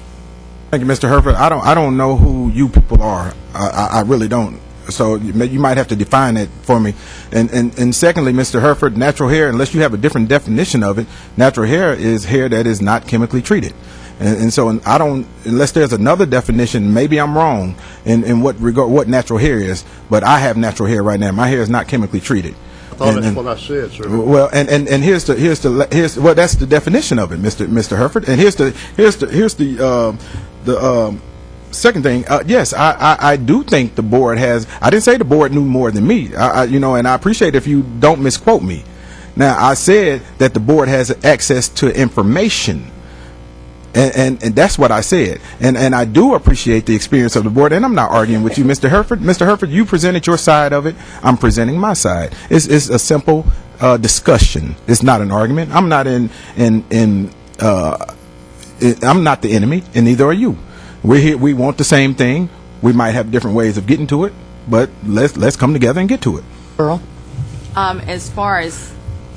Thank you, Mr. Herford. I don't know who you people are. I really don't. So you might have to define it for me. And secondly, Mr. Herford, natural hair, unless you have a different definition of it, natural hair is hair that is not chemically treated. And so I don't, unless there's another definition, maybe I'm wrong in what natural hair is, but I have natural hair right now. My hair is not chemically treated. I thought that's what I said, sir. Well, and here's well, that's the definition of it, Mr. Herford. And here's the second thing. Yes, I do think the board has. I didn't say the board knew more than me. And I appreciate if you don't misquote me. Now, I said that the board has access to information. And that's what I said. And I do appreciate the experience of the board. And I'm not arguing with you, Mr. Herford. Mr. Herford, you presented your side of it. I'm presenting my side. It's a simple discussion. It's not an argument. I'm not I'm not the enemy, and neither are you. We're here. We want the same thing. We might have different ways of getting to it, but let's come together and get to it. Earl? As far as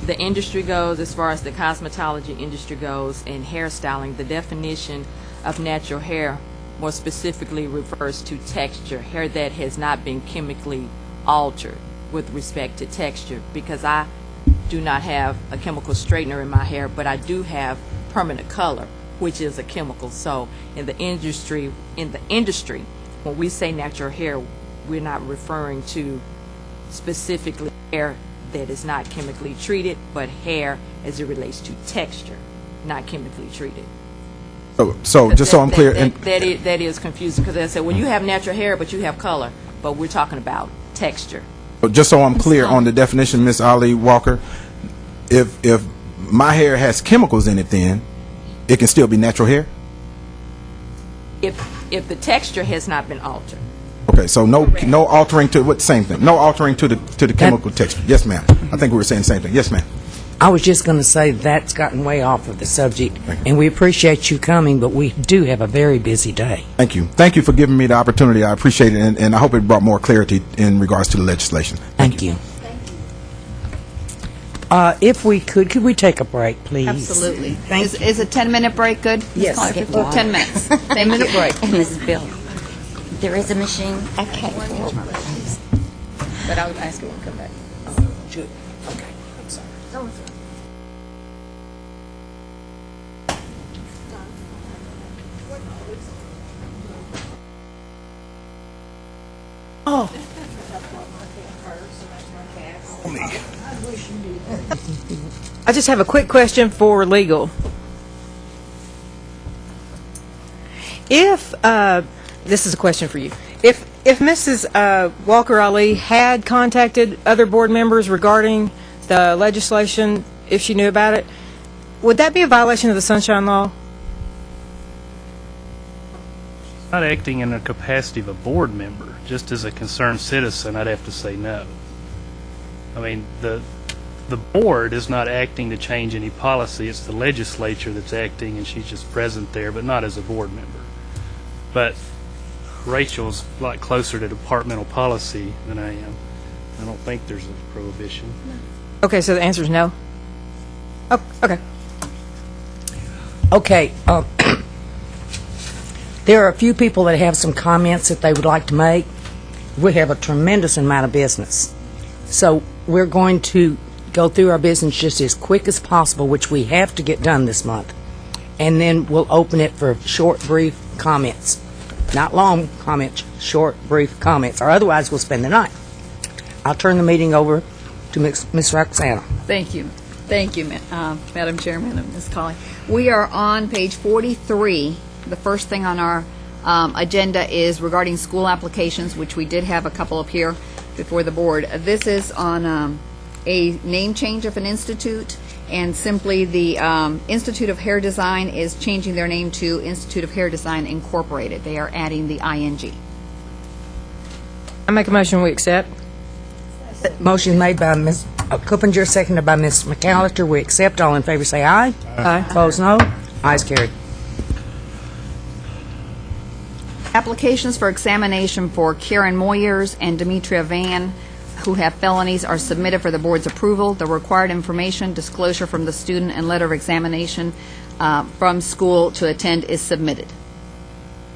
the industry goes, as far as the cosmetology industry goes, and hairstyling, the definition of natural hair more specifically refers to texture, hair that has not been chemically altered with respect to texture, because I do not have a chemical straightener in my hair, but I do have permanent color, which is a chemical. So in the industry, when we say natural hair, we're not referring to specifically hair that is not chemically treated, but hair as it relates to texture, not chemically treated. So just so I'm clear, that is confusing, because I said, well, you have natural hair, but you have color, but we're talking about texture. Just so I'm clear on the definition, Ms. Ali Walker, if my hair has chemicals in it, then it can still be natural hair? If the texture has not been altered. Okay, so no altering to what? Same thing. No altering to the chemical texture. Yes, ma'am. I think we were saying the same thing. Yes, ma'am. I was just going to say that's gotten way off of the subject, and we appreciate you coming, but we do have a very busy day. Thank you. Thank you for giving me the opportunity. I appreciate it, and I hope it brought more clarity in regards to the legislation. Thank you. If we could we take a break, please? Absolutely. Is a 10-minute break good? Yes. Okay, 10 minutes. 10-minute break. And Mrs. Bill, there is a machine. Okay. But I'll ask you when we come back. Good. Okay. I'm sorry. I just have a quick question for legal. If this is a question for you, if Mrs. Walker Ali had contacted other board members regarding the legislation, if she knew about it, would that be a violation of the Sunshine Law? Not acting in the capacity of a board member, just as a concerned citizen, I'd have to say no. I mean, the board is not acting to change any policy. It's the legislature that's acting, and she's just present there, but not as a board member. But Rachel's a lot closer to departmental policy than I am. I don't think there's a prohibition. Okay, so the answer is no? Oh, okay. Okay. There are a few people that have some comments that they would like to make. We have a tremendous amount of business. So we're going to go through our business just as quick as possible, which we have to get done this month. And then we'll open it for short, brief comments. Not long comments, short, brief comments, or otherwise we'll spend the night. I'll turn the meeting over to Ms. Roxana. Thank you. Thank you, Madam Chairman and Ms. Colley. We are on page 43. The first thing on our agenda is regarding school applications, which we did have a couple up here before the board. This is on a name change of an institute, and simply the Institute of Hair Design is changing their name to Institute of Hair Design Incorporated. They are adding the ING. I make a motion we accept. Motion made by Ms. Kuppinger, seconded by Ms. McAllister. We accept. All in favor say aye. Aye. Opposed, no. Ayes carried. Applications for examination for Karen Moyers and Demetria Van, who have felonies, are submitted for the board's approval. The required information, disclosure from the student, and letter of examination from school to attend is submitted.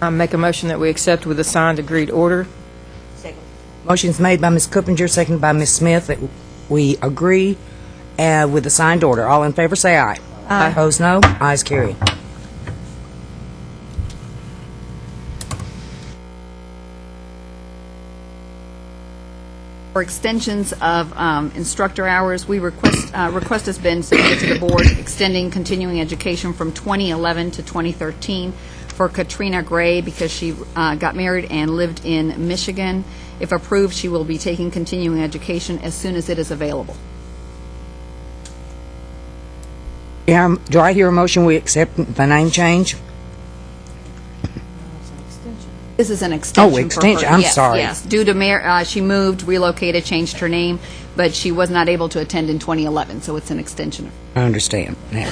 I make a motion that we accept with a signed agreed order. Motion's made by Ms. Kuppinger, seconded by Ms. Smith, that we agree with the signed order. All in favor say aye. Aye. Opposed, no. Ayes carried. For extensions of instructor hours, we request has been submitted to the board extending continuing education from 2011 to 2013 for Katrina Gray because she got married and lived in Michigan. If approved, she will be taking continuing education as soon as it is available. Do I hear a motion we accept the name change? This is an extension. Oh, extension. For her. I'm Yes, sorry. Yes, due to she moved, relocated, changed her name, but she was not able to attend in 2011, so it's an extension. I understand now.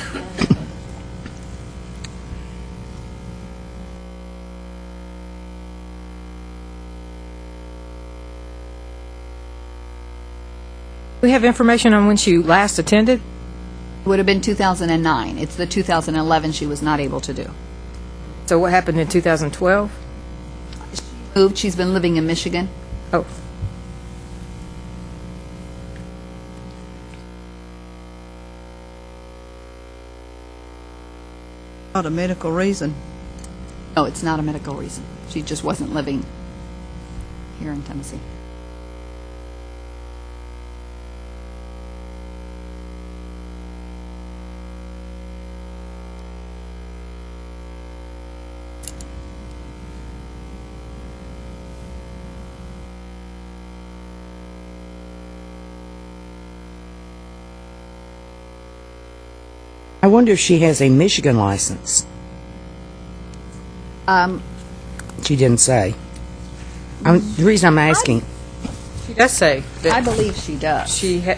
We have information on when she last attended? It would have been 2009. It's the 2011 she was not able to do. So what happened in 2012? Moved. She's been living in Michigan. Oh. Not a medical reason. No, it's not a medical reason. She just wasn't living here in Tennessee. I wonder if she has a Michigan license. She didn't say. The reason I'm asking, She does say that I believe she does. she had.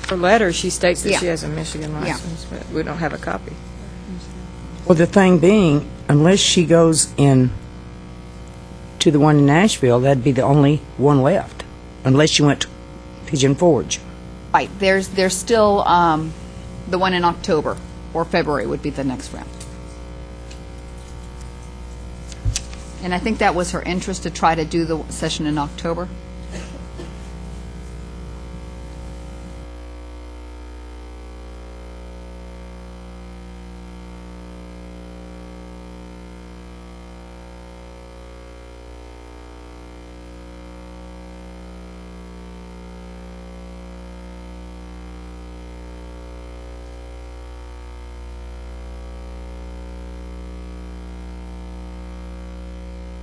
Her letter, she states that Yeah. she has a Michigan license, but we don't have a copy. well, the thing being, unless she goes in to the one in Nashville, that'd be the only one left, unless she went to Pigeon Forge. Right. There's still the one in October or February would be the next round. And I think that was her interest to try to do the session in October.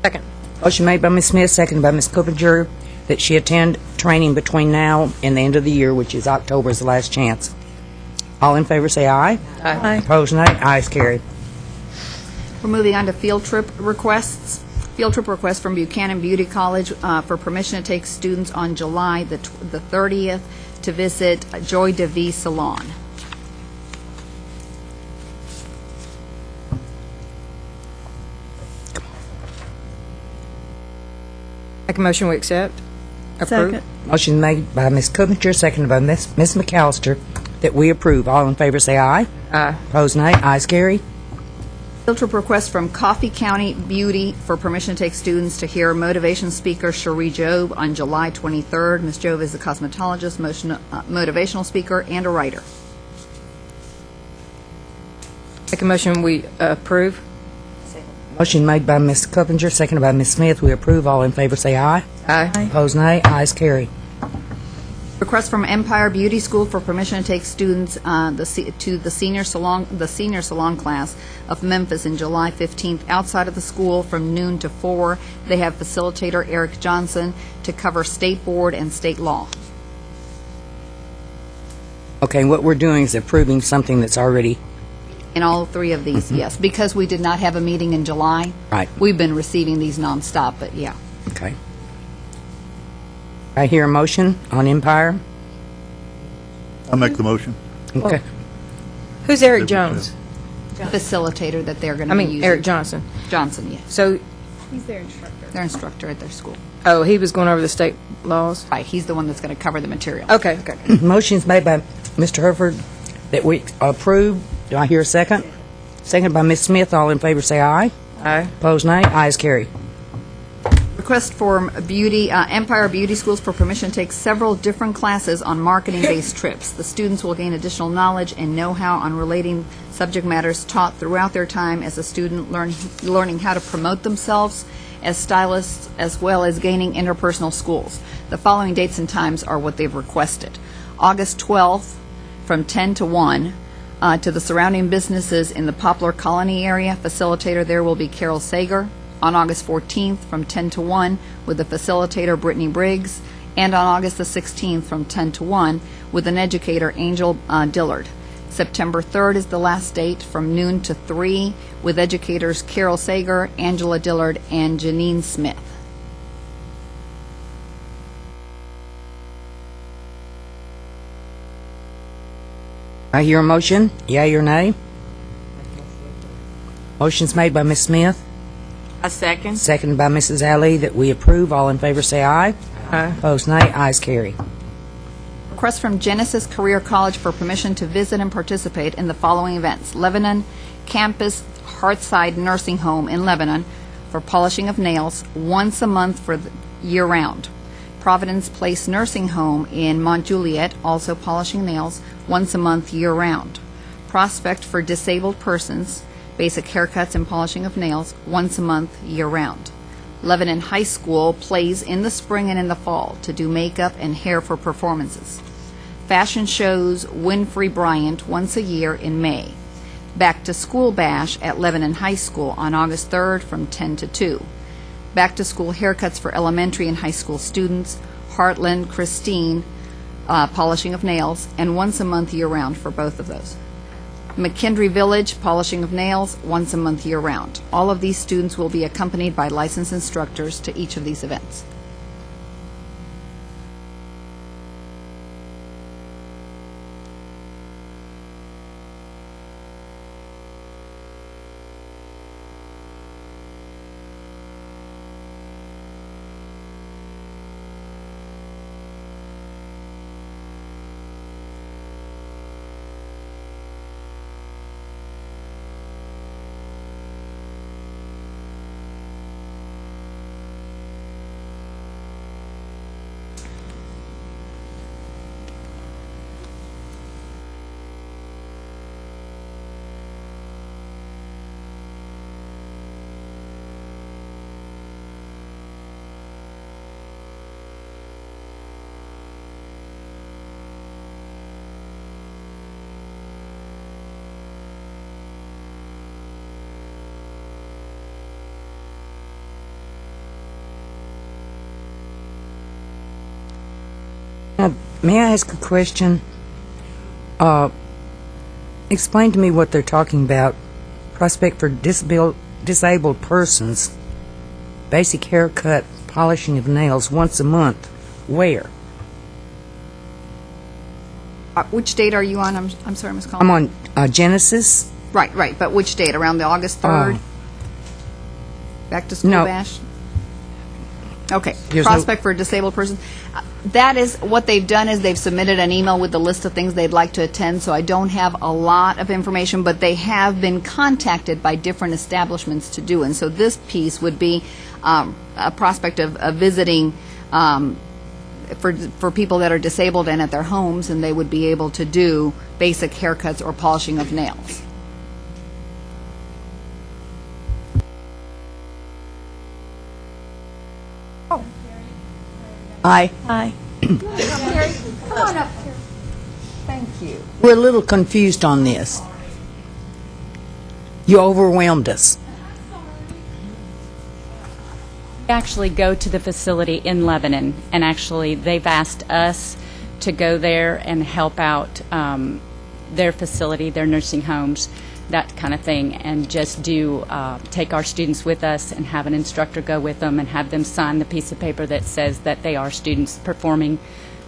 Second. Motion made by Ms. Smith, seconded by Ms. Kuppinger, that she attend training between now and the end of the year, which is October is the last chance. All in favor say aye. Aye. Opposed, nay. Ayes carried. We're moving on to field trip requests. Field trip request from Buchanan Beauty College for permission to take students on July the 30th to visit Joy de Vie Salon. Make a motion we accept. Approve. Second. Motion made by Ms. Kuppinger, seconded by Ms. McAllister, that we approve. All in favor say aye. Aye. Opposed, nay. Ayes carried. Field trip request from Coffee County Beauty for permission to take students to hear motivation speaker Cherie Job on July 23rd. Ms. Job is a cosmetologist, motivational speaker, and a writer. Make a motion, we approve. Motion made by Ms. Coppinger, seconded by Ms. Smith. We approve. All in favor say aye. Aye. Opposed, nay. Ayes carry. Request from Empire Beauty School for permission to take students to the senior salon class of Memphis in July 15th outside of the school from noon to 4. They have facilitator Eric Johnson to cover state board and state law. Okay, what we're doing is approving something that's already... In all three of these, yes, because we did not have a meeting in July. Right. We've been receiving these nonstop, but yeah. Okay. I hear a motion on Empire. I make the motion. Okay. Who's Eric Jones? Facilitator that they're going to I be mean, using. Eric Johnson. Johnson, yes. So, Their instructor at their school. oh, he was going over the state laws? Right, he's the one that's going to cover the material. Okay, okay. Motion's made by Mr. Herford that we approve. Do I hear a second? Seconded by Ms. Smith. All in favor say aye. Aye. Opposed, nay. Ayes carry. Request for Empire Beauty Schools for permission to take several different classes on marketing-based trips. The students will gain additional knowledge and know-how on relating subject matters taught throughout their time as a student, learning how to promote themselves as stylists, as well as gaining interpersonal skills. The following dates and times are what they've requested. August 12th from 10 to 1 to the surrounding businesses in the Poplar Colony area. Facilitator there will be Carol Sager. On August 14th from 10 to 1 with the facilitator Brittany Briggs, and on August the 16th from 10 to 1 with an educator Angel Dillard. September 3rd is the last date from noon to 3 with educators Carol Sager, Angela Dillard, and Janine Smith. I hear a motion. Yea or nay? Motion's made by Ms. Smith. A second. Seconded by Mrs. Ali that we approve. All in favor say aye. Aye. Opposed, nay. Ayes carry. Request from Genesis Career College for permission to visit and participate in the following events. Lebanon Campus Hearthside Nursing Home in Lebanon for polishing of nails once a month for year-round. Providence Place Nursing Home in Mont Juliet, also polishing nails once a month year-round. Prospect for disabled persons, basic haircuts and polishing of nails once a month year-round. Lebanon High School plays in the spring and in the fall to do makeup and hair for performances. Fashion shows Winfrey Bryant once a year in May. Back to School Bash at Lebanon High School on August 3rd from 10 to 2. Back to school haircuts for elementary and high school students. Heartland Christine polishing of nails, and once a month year-round for both of those. McKendree Village, polishing of nails, once a month year-round. All of these students will be accompanied by licensed instructors to each of these events. May I ask a question? Explain to me what they're talking about. Prospect for disabled persons, basic haircut, polishing of nails once a month. Where? Which date are you on? I'm sorry, Ms. Collins. I'm on Genesis. Right, but which date? Around the August 3rd? Back to school no. bash? Okay. There's no- Prospect for a disabled person. That is, what they've done is they've submitted an email with the list of things they'd like to attend, so I don't have a lot of information, but they have been contacted by different establishments to do. And so this piece would be a prospect of visiting for people that are disabled and at their homes, and they would be able to do basic haircuts or polishing of nails. Aye. Aye. We're a little confused on this. You overwhelmed us. We actually go to the facility in Lebanon, and actually they've asked us to go there and help out their facility, their nursing homes, that kind of thing, and just take our students with us and have an instructor go with them and have them sign the piece of paper that says that they are students performing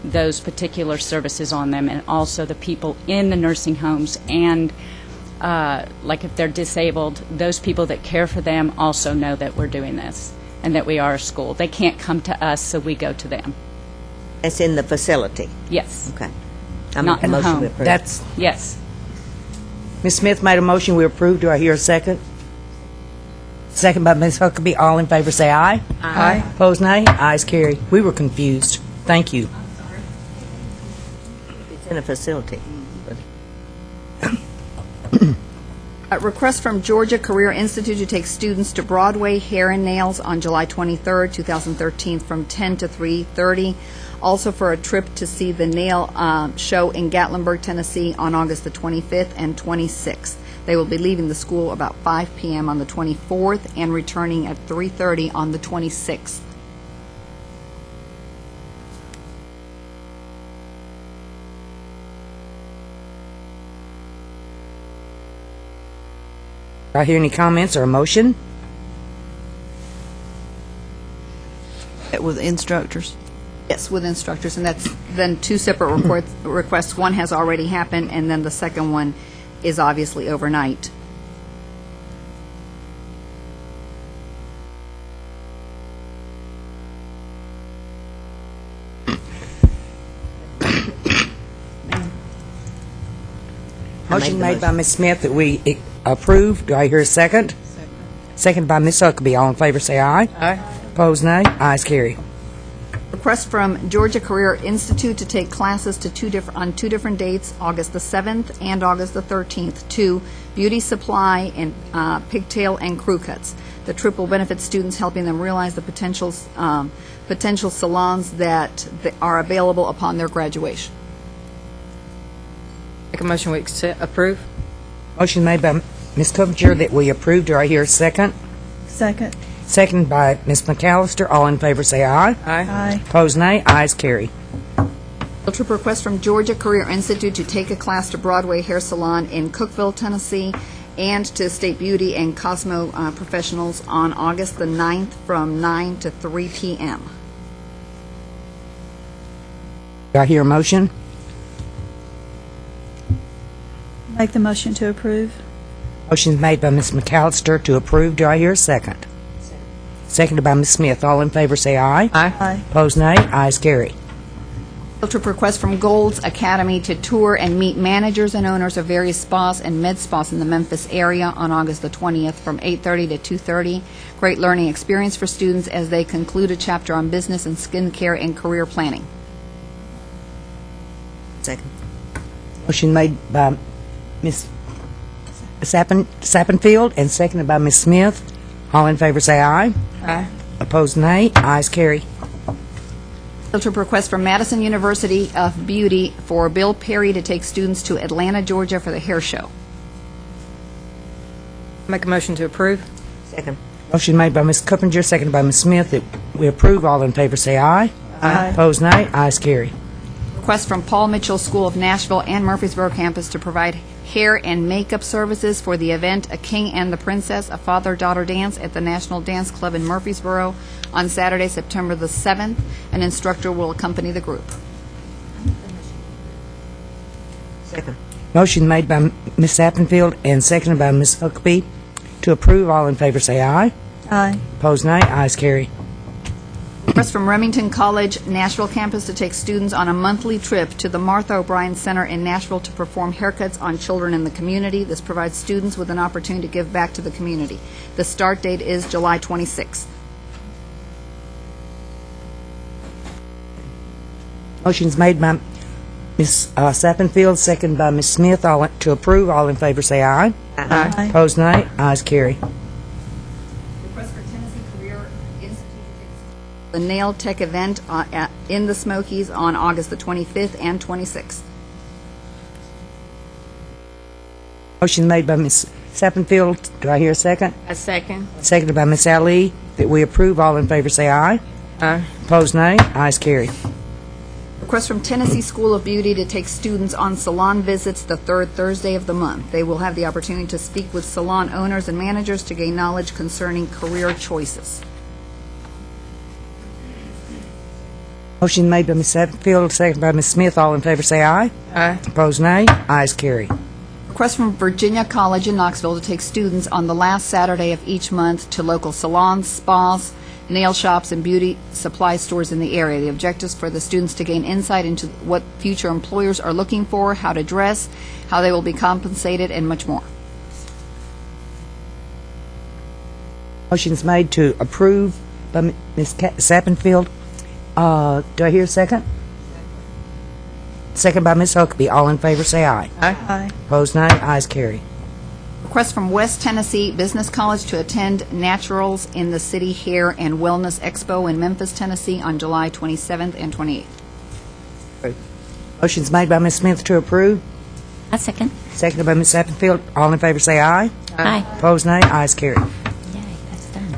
those particular services on them, and also the people in the nursing homes, and like if they're disabled, those people that care for them also know that we're doing this and that we are a school. They can't come to us, so we go to them. It's in the facility. Yes. Okay. Not in the home. That's, Yes. Ms. Smith made a motion, we approve. Do I hear a second? Second by Ms. Huckabee. All in favor say aye. Aye. Opposed, nay. Ayes carry. We were confused. Thank you. It's in a facility. A request from Georgia Career Institute to take students to Broadway Hair and Nails on July 23rd, 2013 from 10 to 3:30. Also for a trip to see the nail show in Gatlinburg, Tennessee on August the 25th and 26th. They will be leaving the school about 5 p.m. on the 24th and returning at 3:30 on the 26th. Do I hear any comments or a motion? With instructors. Yes, with instructors, and that's then two separate requests. One has already happened, and then the second one is obviously overnight. Motion made by Ms. Smith that we approve. Do I hear a second? Second by Ms. Huckabee. All in favor say aye. Aye. Opposed, nay. Ayes carry. Request from Georgia Career Institute to take classes to on two different dates, August the 7th and August the 13th, to beauty supply and pigtail and crew cuts. The trip will benefit students, helping them realize the potential salons that are available upon their graduation. Make a motion, we approve. Motion made by Ms. Coppinger that we approve. Do I hear a second? Second. Second by Ms. McAllister. All in favor say aye. Aye. Opposed, nay. Ayes carry. Field trip request from Georgia Career Institute to take a class to Broadway Hair Salon in Cookeville, Tennessee, and to State Beauty and Cosmo Professionals on August the 9th from 9 to 3 p.m. Do I hear a motion? Make the motion to approve. Motion made by Ms. McAllister to approve. Do I hear a second? Seconded by Ms. Smith. All in favor say aye. Aye. Opposed, nay. Ayes carry. Field trip request from Gold's Academy to tour and meet managers and owners of various spas and med spas in the Memphis area on August the 20th from 8:30 to 2:30. Great learning experience for students as they conclude a chapter on business and skincare and career planning. Second. Motion made by Ms. Sappenfield and seconded by Ms. Smith. All in favor say aye. Aye. Opposed, nay. Ayes carry. Field trip request from Madison University of Beauty for Bill Perry to take students to Atlanta, Georgia for the hair show. Make a motion to approve. Second. Motion made by Ms. Coppinger, seconded by Ms. Smith that we approve. All in favor say aye. Aye. Opposed, nay. Ayes carry. Request from Paul Mitchell School of Nashville and Murfreesboro campus to provide hair and makeup services for the event A King and the Princess, a father-daughter dance at the National Dance Club in Murfreesboro on Saturday, September the 7th. An instructor will accompany the group. Second. Motion made by Ms. Sappenfield and seconded by Ms. Huckabee to approve. All in favor say aye. Aye. Opposed, nay. Ayes carry. Request from Remington College Nashville campus to take students on a monthly trip to the Martha O'Brien Center in Nashville to perform haircuts on children in the community. This provides students with an opportunity to give back to the community. The start date is July 26th. Motion's made by Ms. Sappenfield, second by Ms. Smith. All to approve. All in favor say aye. Aye. Opposed, nay. Ayes carry. Request for Tennessee Career Institute to take the Nail Tech event in the Smokies on August the 25th and 26th. Motion made by Ms. Sappenfield. Do I hear a second? A second. Seconded by Ms. Ali. That we approve. All in favor say aye. Aye. Opposed, nay. Ayes carry. Request from Tennessee School of Beauty to take students on salon visits the third Thursday of the month. They will have the opportunity to speak with salon owners and managers to gain knowledge concerning career choices. Motion made by Ms. Sappenfield, seconded by Ms. Smith. All in favor say aye. Aye. Opposed, nay. Ayes carry. Request from Virginia College in Knoxville to take students on the last Saturday of each month to local salons, spas, nail shops, and beauty supply stores in the area. The objective is for the students to gain insight into what future employers are looking for, how to dress, how they will be compensated, and much more. Motion's made to approve by Ms. Sappenfield. Do I hear a second? Second by Ms. Huckabee. All in favor say aye. Aye. Opposed, nay. Ayes carry. Request from West Tennessee Business College to attend Naturals in the City Hair and Wellness Expo in Memphis, Tennessee on July 27th and 28th. Motion's made by Ms. Smith to approve. A second. Seconded by Ms. Sappenfield. All in favor say aye. Aye. Opposed, nay. Ayes carry. Yay, that's done.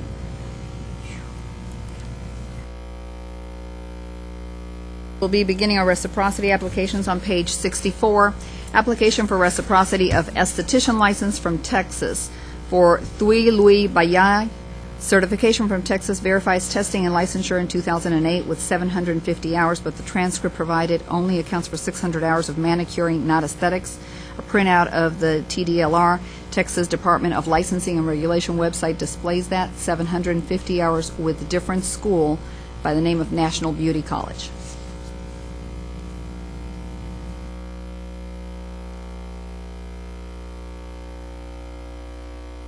We'll be beginning our reciprocity applications on page 64. Application for reciprocity of esthetician license from Texas for Thuy Louis Bayay. Certification from Texas verifies testing and licensure in 2008 with 750 hours, but the transcript provided only accounts for 600 hours of manicuring, not aesthetics. A printout of the TDLR, Texas Department of Licensing and Regulation website displays that 750 hours with a different school by the name of National Beauty College.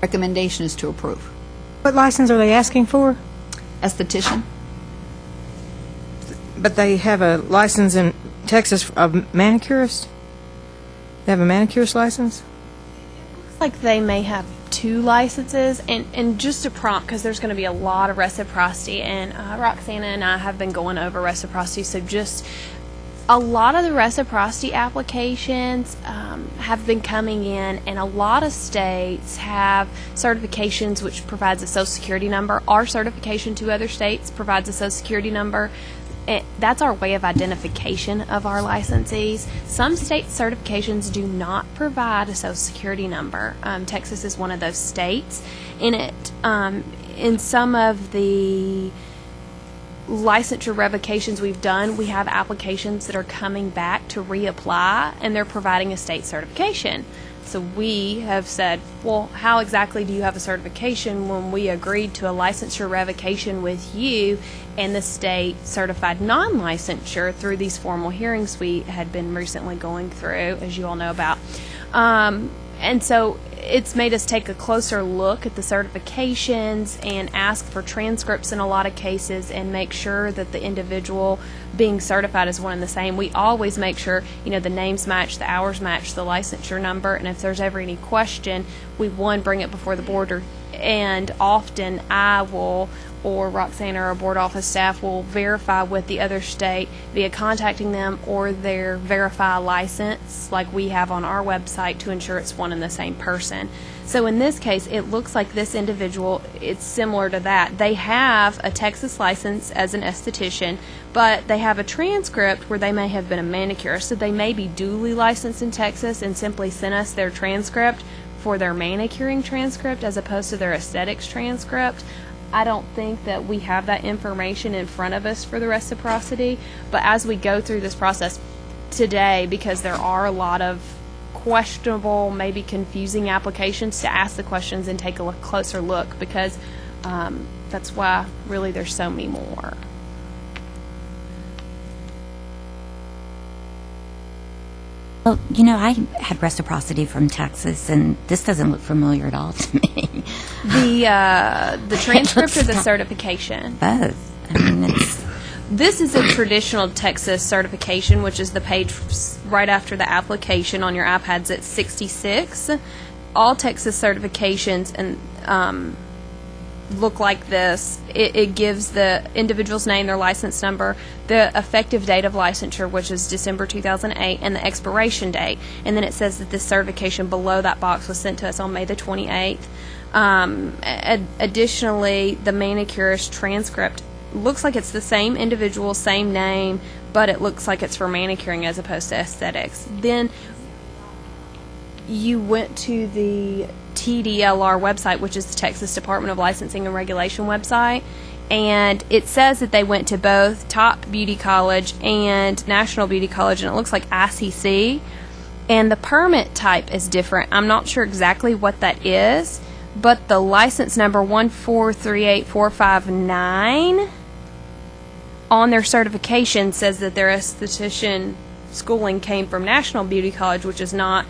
Recommendation is to approve. What license are they asking for? Esthetician. But they have a license in Texas of manicurist? They have a manicurist license? Looks like they may have two licenses, and just to prompt, because there's going to be a lot of reciprocity, and Roxana and I have been going over reciprocity, so just a lot of the reciprocity applications have been coming in, and a lot of states have certifications which provides a Social Security number. Our certification to other states provides a Social Security number. That's our way of identification of our licensees. Some state certifications do not provide a Social Security number. Texas is one of those states. In some of the licensure revocations we've done, we have applications that are coming back to reapply, and they're providing a state certification. So we have said, well, how exactly do you have a certification when we agreed to a licensure revocation with you and the state certified non-licensure through these formal hearings we had been recently going through, as you all know about. And so it's made us take a closer look at the certifications and ask for transcripts in a lot of cases and make sure that the individual being certified is one and the same. We always make sure, the names match, the hours match, the licensure number, and if there's ever any question, we, bring it before the board, and often I will, or Roxana or our board office staff will verify with the other state via contacting them or their Verify license like we have on our website to ensure it's one and the same person. So in this case, it looks like this individual, it's similar to that. They have a Texas license as an esthetician, but they have a transcript where they may have been a manicurist. So they may be duly licensed in Texas and simply sent us their transcript for their manicuring transcript as opposed to their aesthetics transcript. I don't think that we have that information in front of us for the reciprocity, but as we go through this process today, because there are a lot of questionable, maybe confusing applications, to ask the questions and take a closer look, because that's why really there's so many more. Well, you know, I had reciprocity from Texas, and this doesn't look familiar at all to me. The transcript or the certification? Both. I mean, it's... This is a traditional Texas certification, which is the page right after the application on your iPads at 66. All Texas certifications and look like this. It gives the individual's name, their license number, the effective date of licensure, which is December 2008, and the expiration date. And then it says that this certification below that box was sent to us on May the 28th. Additionally, the manicurist transcript looks like it's the same individual, same name, but it looks like it's for manicuring as opposed to aesthetics. Then you went to the TDLR website, which is the Texas Department of Licensing and Regulation website, and it says that they went to both Top Beauty College and National Beauty College, and it looks like ICC, and the permit type is different. I'm not sure exactly what that is, but the license number 1438459 on their certification says that their esthetician schooling came from National Beauty College, which is not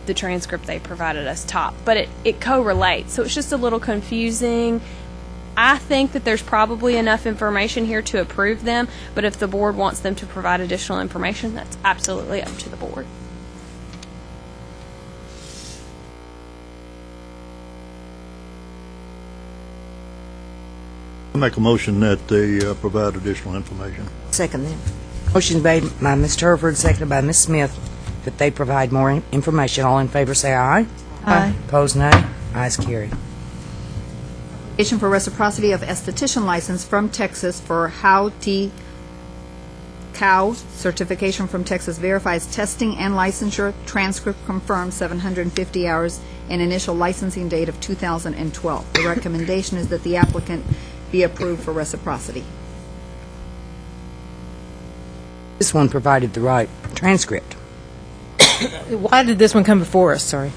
the transcript they provided us top, but it correlates, so it's just a little confusing. I think that there's probably enough information here to approve them, but if the board wants them to provide additional information, that's absolutely up to the board. I make a motion that they provide additional information. Second then. Motion made by Mr. Hereford, seconded by Ms. Smith, that they provide more information. All in favor say aye. Aye. Opposed, nay. Ayes carried. Application for reciprocity of esthetician license from Texas for How T. Cow. Certification from Texas verifies testing and licensure. Transcript confirmed 750 hours and initial licensing date of 2012. The recommendation is that the applicant be approved for reciprocity. This one provided the right transcript. Why did this one come before us? Sorry.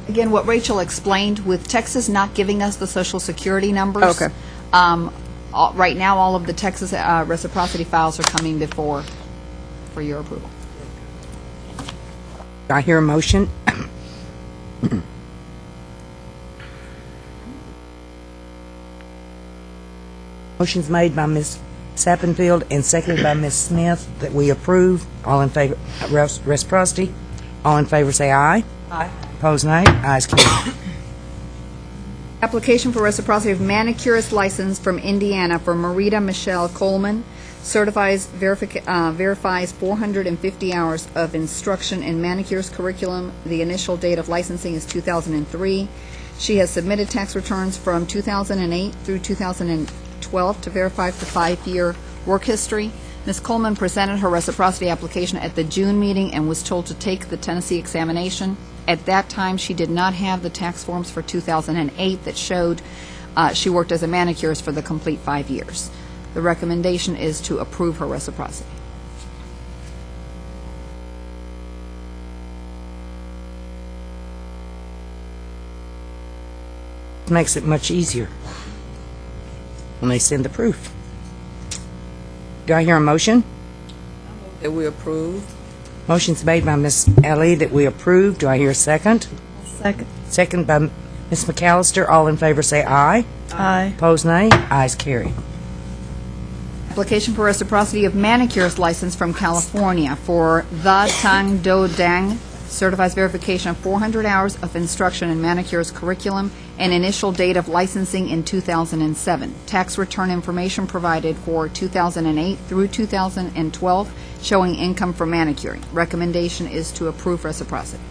Again, what Rachel explained, with Texas not giving us the Social Security numbers. Okay. Right now, all of the Texas reciprocity files are coming before for your approval. Do I hear a motion? Motion's made by Ms. Sappenfield and seconded by Ms. Smith that we approve. All in favor, reciprocity. All in favor say aye. Aye. Opposed, nay. Ayes carried. Application for reciprocity of manicurist license from Indiana for Marita Michelle Coleman. Verifies 450 hours of instruction in manicurist curriculum. The initial date of licensing is 2003. She has submitted tax returns from 2008 through 2012 to verify the 5-year work history. Ms. Coleman presented her reciprocity application at the June meeting and was told to take the Tennessee examination. At that time, she did not have the tax forms for 2008 that showed she worked as a manicurist for the complete 5 years. The recommendation is to approve her reciprocity. Makes it much easier when they send the proof. Do I hear a motion? That we approve. Motion's made by Ms. Ellie that we approve. Do I hear a second? Second. Second by Ms. McAllister. All in favor say aye. Aye. Opposed, nay. Ayes carried. Application for reciprocity of manicurist license from California for The Tang Do Dang. Certifies verification of 400 hours of instruction in manicurist curriculum and initial date of licensing in 2007. Tax return information provided for 2008 through 2012 showing income from manicuring. Recommendation is to approve reciprocity.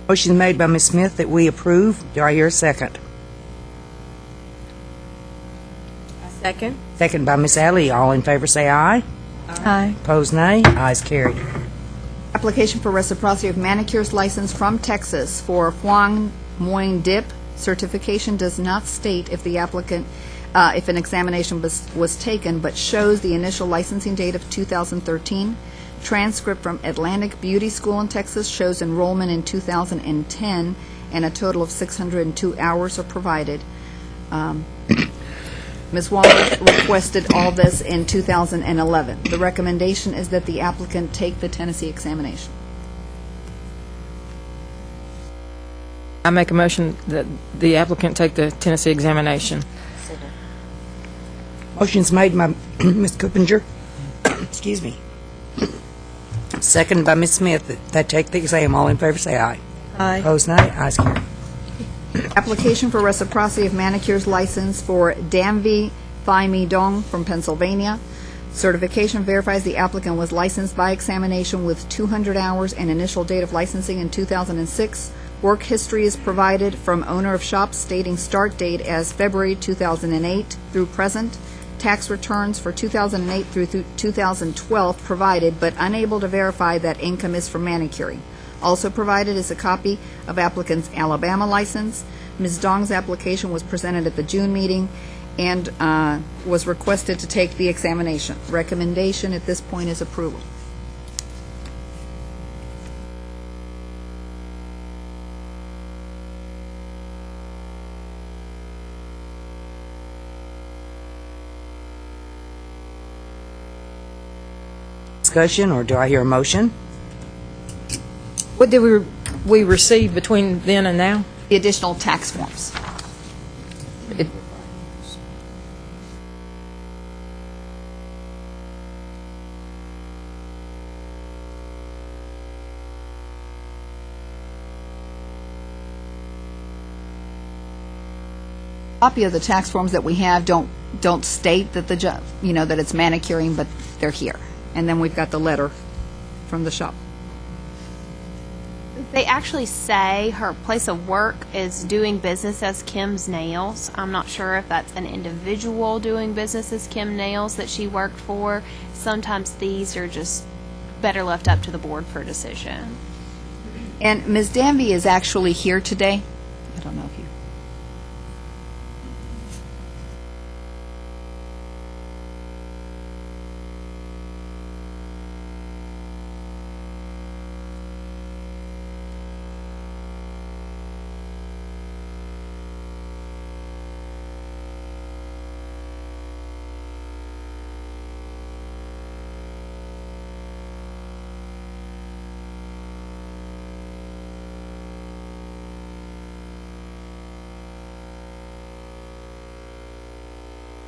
Motion made by Ms. Smith that we approve. Do I hear a second? Second. Second by Ms. Ellie. All in favor say aye. Aye. Opposed, nay. Ayes carried. Application for reciprocity of manicures license from Texas for Huang Muang Dip. Certification does not state if the applicant, if an examination was taken, but shows the initial licensing date of 2013. Transcript from Atlantic Beauty School in Texas shows enrollment in 2010, and a total of 602 hours are provided. Ms. Waller requested all this in 2011. The recommendation is that the applicant take the Tennessee examination. I make a motion that the applicant take the Tennessee examination. Motion's made by Ms. Coopinger. Excuse me. Seconded by Ms. Smith that they take the exam. All in favor say aye. Aye. Opposed, nay. Ayes carried. Application for reciprocity of manicures license for Danvi Thai Mi Dong from Pennsylvania. Certification verifies the applicant was licensed by examination with 200 hours and initial date of licensing in 2006. Work history is provided from owner of shop stating start date as February 2008 through present. Tax returns for 2008 through 2012 provided, but unable to verify that income is from manicuring. Also provided is a copy of applicant's Alabama license. Ms. Dong's application was presented at the June meeting and was requested to take the examination. Recommendation at this point is approval. Discussion, or do I hear a motion? What did we receive between then and now? The additional tax forms. Copy of the tax forms that we have don't state that that it's manicuring, but they're here. And then we've got the letter from the shop. They actually say her place of work is doing business as Kim's Nails. I'm not sure if that's an individual doing business as Kim Nails that she worked for. Sometimes these are just better left up to the board for a decision. And Ms. Danby is actually here today. I don't know if you...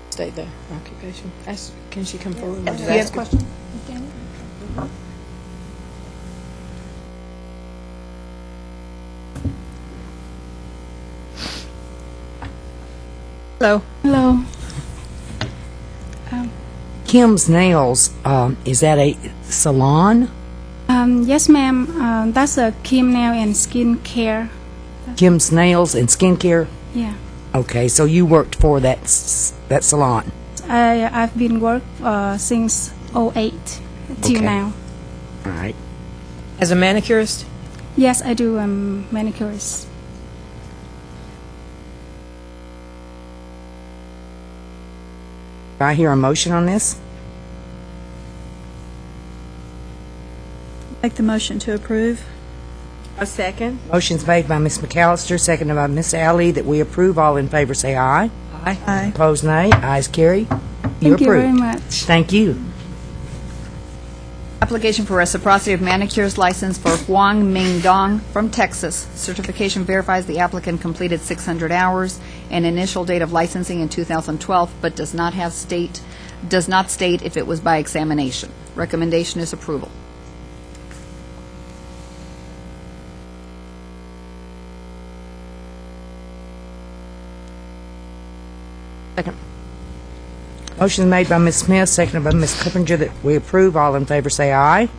State the occupation. Can she come forward? Do you have a question? Hello. Hello. Kim's Nails, is that a salon? Yes, ma'am. That's a Kim Nail and Skin Care. Kim's Nails and Skincare? Yeah. Okay, so you worked for that salon? I've been work since '08 till Okay. now. All right. As a manicurist? Yes, I do manicurist. Do I hear a motion on this? Make the motion to approve. A second. Motion's made by Ms. McAllister, seconded by Ms. Alley, that we approve. All in favor say aye. Aye. Aye. Opposed, nay. Ayes carry. Thank you very approved. much. Thank you. Application for reciprocity of manicures license for Huang Ming Dong from Texas. Certification verifies the applicant completed 600 hours and initial date of licensing in 2012, but does not state if it was by examination. Recommendation is approval. Second. Motion made by Ms. Smith, seconded by Ms. Coopinger, that we approve. All in favor say aye.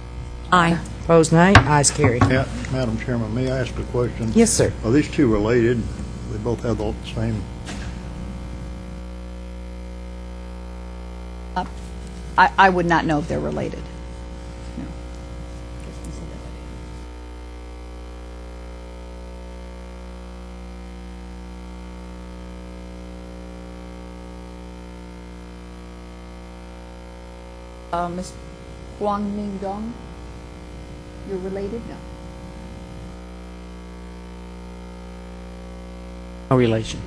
Aye. Opposed, nay. Ayes carry. Yeah, Madam Chairman, may I ask a question? Yes, sir. Are these two related? They both have the same? I would not know if they're related. No. Ms. Huang Ning Dong, you're related? No. No relation.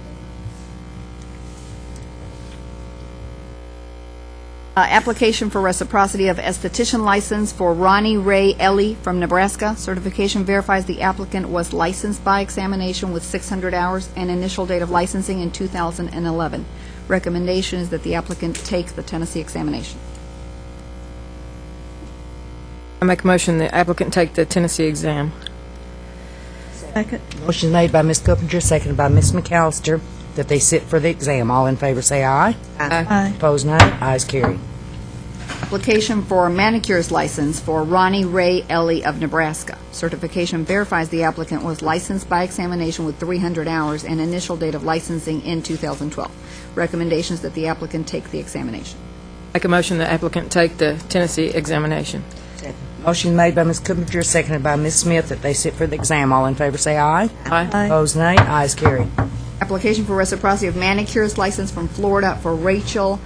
Application for reciprocity of esthetician license for Ronnie Ray Ellie from Nebraska. Certification verifies the applicant was licensed by examination with 600 hours and initial date of licensing in 2011. Recommendation is that the applicant take the Tennessee examination. I make a motion the applicant take the Tennessee exam. Second. Motion made by Ms. Coopinger, seconded by Ms. McAllister, that they sit for the exam. All in favor say aye. Aye. Opposed, nay. Ayes carried. Application for manicurist license for Ronnie Ray Ellie of Nebraska. Certification verifies the applicant was licensed by examination with 300 hours and initial date of licensing in 2012. Recommendations that the applicant take the examination. Make a motion the applicant take the Tennessee examination. Motion made by Ms. Coopinger, seconded by Ms. Smith, that they sit for the exam. All in favor say aye. Aye. Opposed, nay. Ayes carried. Application for reciprocity of manicurist license from Florida for Rachel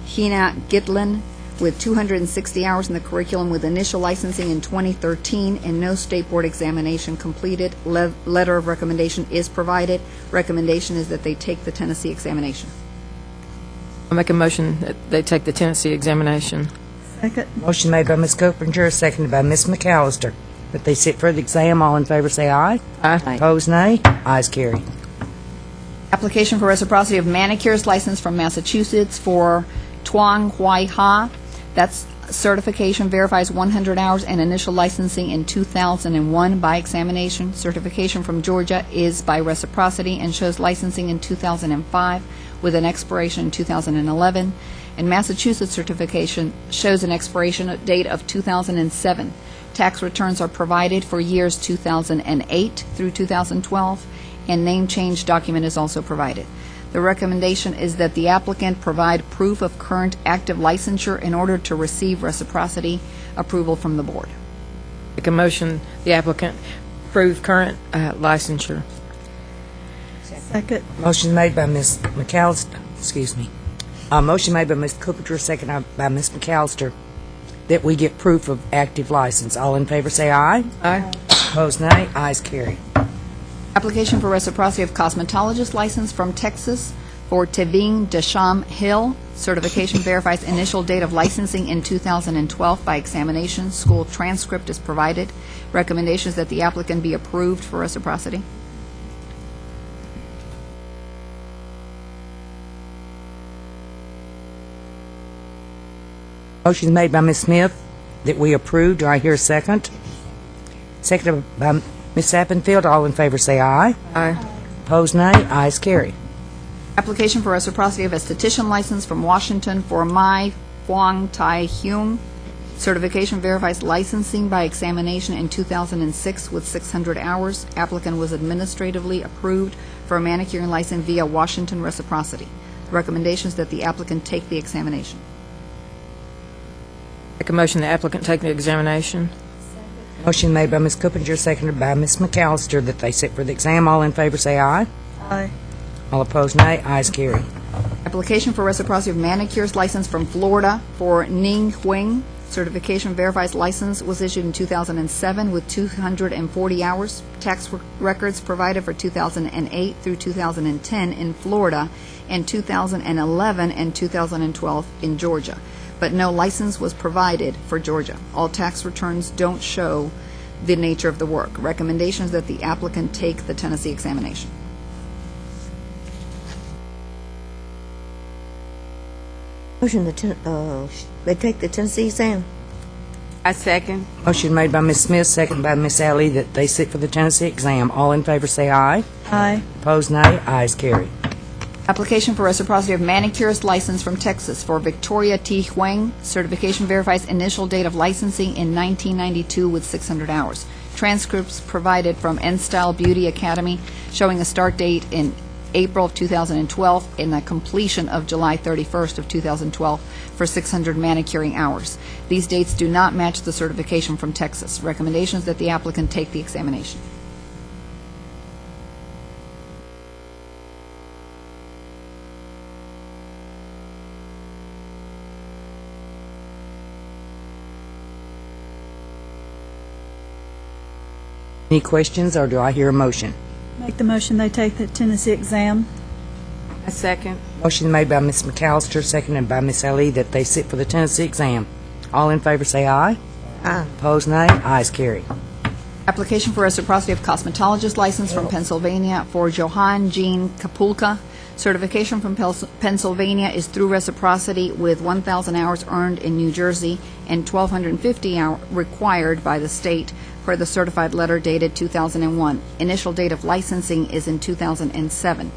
Hina Gitlin with 260 hours in the curriculum with initial licensing in 2013 and no state board examination completed. Letter of recommendation is provided. Recommendation is that they take the Tennessee examination. I make a motion that they take the Tennessee examination. Second. Motion made by Ms. Coopinger, seconded by Ms. McAllister, that they sit for the exam. All in favor say aye. Aye. Opposed, nay. Ayes carried. Application for reciprocity of manicurist license from Massachusetts for Tuang Huai Ha. That's certification verifies 100 hours and initial licensing in 2001 by examination. Certification from Georgia is by reciprocity and shows licensing in 2005 with an expiration in 2011. And Massachusetts certification shows an expiration date of 2007. Tax returns are provided for years 2008 through 2012, and name change document is also provided. The recommendation is that the applicant provide proof of current active licensure in order to receive reciprocity approval from the board. Make a motion the applicant prove current licensure. Second. Motion made by Ms. McAllister, excuse me. Motion made by Ms. Coopinger, seconded by Ms. McAllister, that we get proof of active license. All in favor say aye. Aye. Opposed, nay. Ayes carried. Application for reciprocity of cosmetologist license from Texas for Tevin Desham Hill. Certification verifies initial date of licensing in 2012 by examination. School transcript is provided. Recommendations that the applicant be approved for reciprocity. Motion made by Ms. Smith that we approve. Do I hear a second? Seconded by Ms. Sappenfield. All in favor say aye. Aye. Opposed, nay. Ayes carried. Application for reciprocity of esthetician license from Washington for Mai Huang Tai Hyung. Certification verifies licensing by examination in 2006 with 600 hours. Applicant was administratively approved for a manicuring license via Washington reciprocity. The recommendation is that the applicant take the examination. Make a motion the applicant take the examination. Motion made by Ms. Coopinger, seconded by Ms. McAllister, that they sit for the exam. All in favor say aye. Aye. All opposed, nay. Ayes carried. Application for reciprocity of manicurist license from Florida for Ning Huang. Certification verifies license was issued in 2007 with 240 hours. Tax records provided for 2008 through 2010 in Florida and 2011 and 2012 in Georgia. But no license was provided for Georgia. All tax returns don't show the nature of the work. Recommendations that the applicant take the Tennessee examination. Motion they take the Tennessee exam. I second. Motion made by Ms. Smith, seconded by Ms. Alley, that they sit for the Tennessee exam. All in favor say aye. Aye. Opposed, nay. Ayes carried. Application for reciprocity of manicurist license from Texas for Victoria T. Huang. Certification verifies initial date of licensing in 1992 with 600 hours. Transcripts provided from N Style Beauty Academy showing a start date in April of 2012 and the completion of July 31st of 2012 for 600 manicuring hours. These dates do not match the certification from Texas. Recommendation is that the applicant take the examination. Any questions, or do I hear a motion? Make the motion they take the Tennessee exam. A second. Motion made by Ms. McAllister, seconded by Ms. Ali, that they sit for the Tennessee exam. All in favor say aye. Aye. Opposed, nay. Ayes carried. Application for reciprocity of cosmetologist license from Pennsylvania for Johann Jean Kapulka. Certification from Pennsylvania is through reciprocity with 1,000 hours earned in New Jersey and 1,250 hours required by the state per the certified letter dated 2001. Initial date of licensing is in 2007.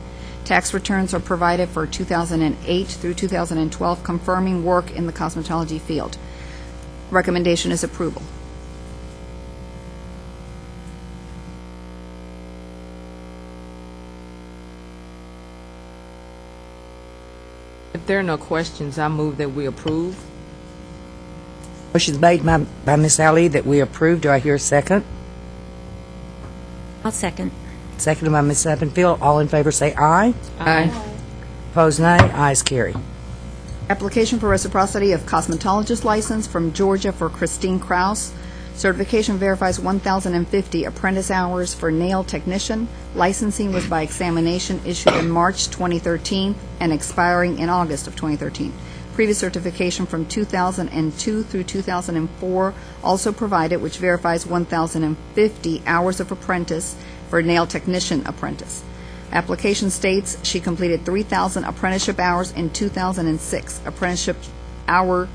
Tax returns are provided for 2008 through 2012, confirming work in the cosmetology field. Recommendation is approval. If there are no questions, I move that we approve. Motion's made by Ms. Ali that we approve. Do I hear a second? I'll second. Seconded by Ms. Sappenfield. All in favor say aye. Aye. Opposed, nay. Ayes carry. Application for reciprocity of cosmetologist license from Georgia for Christine Kraus. Certification verifies 1,050 apprentice hours for nail technician. Licensing was by examination issued in March 2013 and expiring in August of 2013. Previous certification from 2002 through 2004 also provided, which verifies 1,050 hours of apprentice for nail technician apprentice. Application states she completed 3,000 apprenticeship hours in 2006. Apprenticeship hour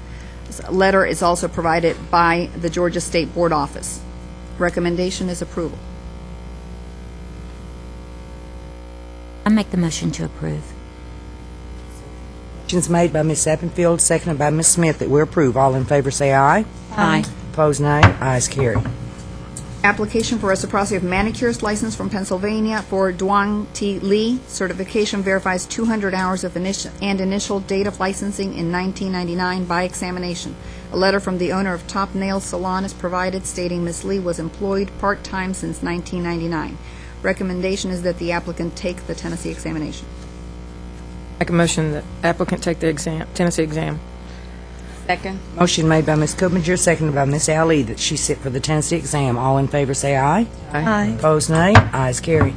letter is also provided by the Georgia State Board Office. Recommendation is approval. I make the motion to approve. Motion's made by Ms. Sappenfield, seconded by Ms. Smith, that we approve. All in favor say aye. Aye. Opposed, nay. Ayes carry. Application for reciprocity of manicurist license from Pennsylvania for Duong T. Lee. Certification verifies 200 hours of initial date of licensing in 1999 by examination. A letter from the owner of Top Nail Salon is provided stating Ms. Lee was employed part-time since 1999. Recommendation is that the applicant take the Tennessee examination. Make a motion that applicant take the exam, Tennessee exam. Second. Motion made by Ms. Coopinger, seconded by Ms. Ali, that she sit for the Tennessee exam. All in favor say aye. Aye. Opposed, nay. Ayes carry.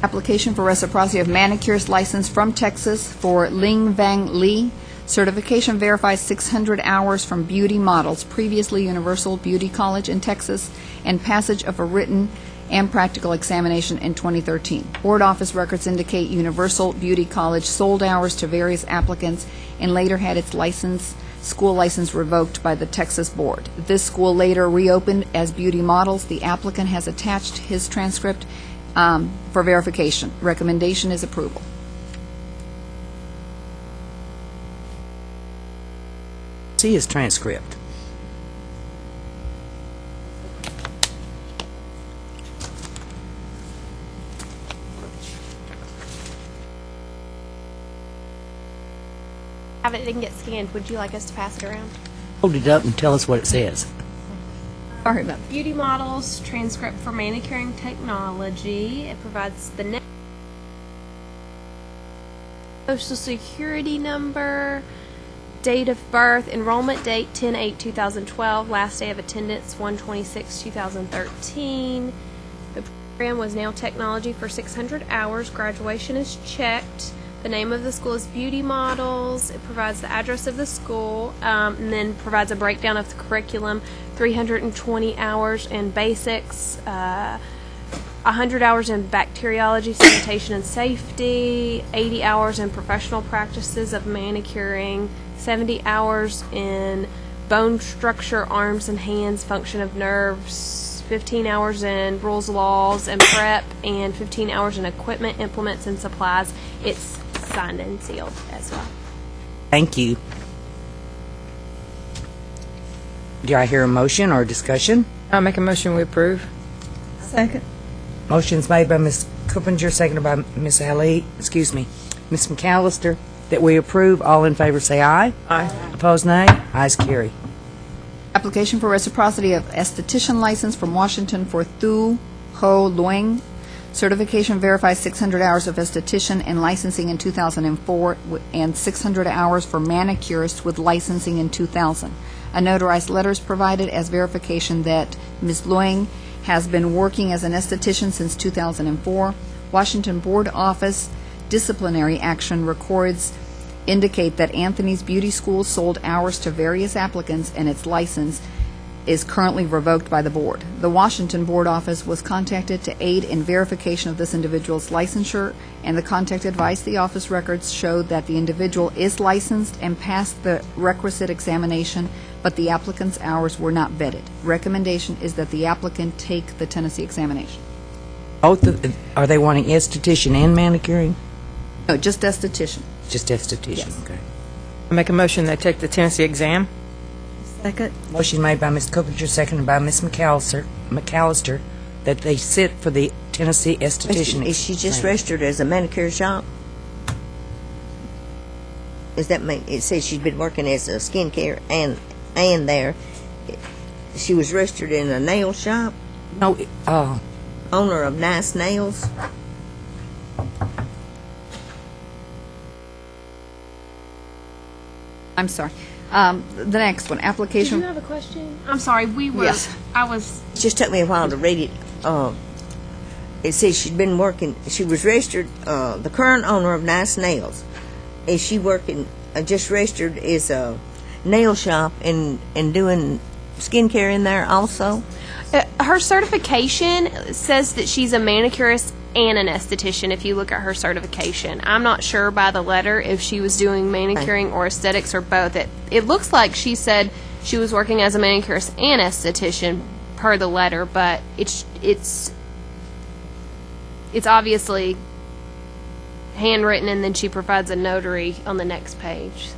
Application for reciprocity of manicurist license from Texas for Ling Vang Lee. Certification verifies 600 hours from Beauty Models, previously Universal Beauty College in Texas, and passage of a written and practical examination in 2013. Board office records indicate Universal Beauty College sold hours to various applicants and later had its school license revoked by the Texas Board. This school later reopened as Beauty Models. The applicant has attached his transcript for verification. Recommendation is approval. See his transcript. It didn't get scanned. Would you like us to pass it around? Hold it up and tell us what it says. Sorry about that. Beauty Models, transcript for manicuring technology. It provides the Social Security number, date of birth, enrollment date 10/8/2012, last day of attendance 1/26/2013. The program was nail technology for 600 hours. Graduation is checked. The name of the school is Beauty Models. It provides the address of the school, and then provides a breakdown of the curriculum: 320 hours in basics, 100 hours in bacteriology, sanitation, and safety, 80 hours in professional practices of manicuring, 70 hours in bone structure, arms and hands, function of nerves, 15 hours in rules, laws, and prep, and 15 hours in equipment, implements, and supplies. It's signed and sealed as well. Thank you. Do I hear a motion or discussion? I'll make a motion we approve. Second. Motion's made by Ms. Coopinger, seconded by Ms. Ali, Ms. McAllister, that we approve. All in favor say aye. Aye. Opposed, nay. Ayes carry. Application for reciprocity of esthetician license from Washington for Thu Ho Lueng. Certification verifies 600 hours of esthetician and licensing in 2004 and 600 hours for manicurist with licensing in 2000. A notarized letter is provided as verification that Ms. Lueng has been working as an esthetician since 2004. Washington Board Office disciplinary action records indicate that Anthony's Beauty School sold hours to various applicants and its license is currently revoked by the board. The Washington Board Office was contacted to aid in verification of this individual's licensure, and the contact advised the office records showed that the individual is licensed and passed the requisite examination, but the applicant's hours were not vetted. Recommendation is that the applicant take the Tennessee examination. Are they wanting esthetician and manicuring? No, just esthetician. Just esthetician, Yes. okay. I make a motion they take the Tennessee exam. Second. Motion made by Ms. Coopinger, seconded by Ms. McAllister, that they sit for the Tennessee esthetician. Is she just exam. registered as a manicure shop? Is that it says she's been working as a skincare and there. She was registered in a nail shop? No, Owner of Nice Nails? I'm sorry. The next one, Did application. you have a question? I'm sorry, Yes. I was, It just took me a while to read it. It says she'd been working, she was registered, the current owner of Nice Nails. Is she working, just registered as a nail shop and doing skincare in there also? her certification says that she's a manicurist and an esthetician if you look at her certification. I'm not sure by the letter if she was doing manicuring or aesthetics or both. It looks like she said she was working as a manicurist and esthetician per the letter, but it's obviously handwritten, and then she provides a notary on the next page.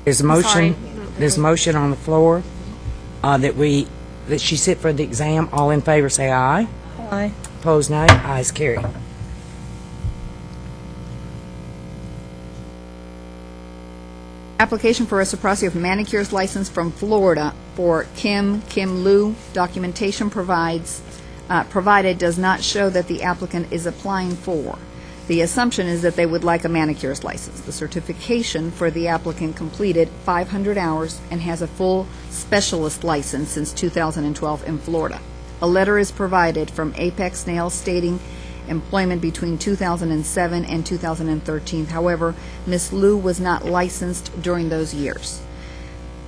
There's a motion. There's a motion on the floor that she sit for the exam. All in favor say aye. Aye. Opposed, nay. Ayes carry. Application for reciprocity of manicurist license from Florida for Kim Lu. Documentation provided does not show that the applicant is applying for. The assumption is that they would like a manicurist license. The certification for the applicant completed 500 hours and has a full specialist license since 2012 in Florida. A letter is provided from Apex Nails stating employment between 2007 and 2013. However, Ms. Liu was not licensed during those years.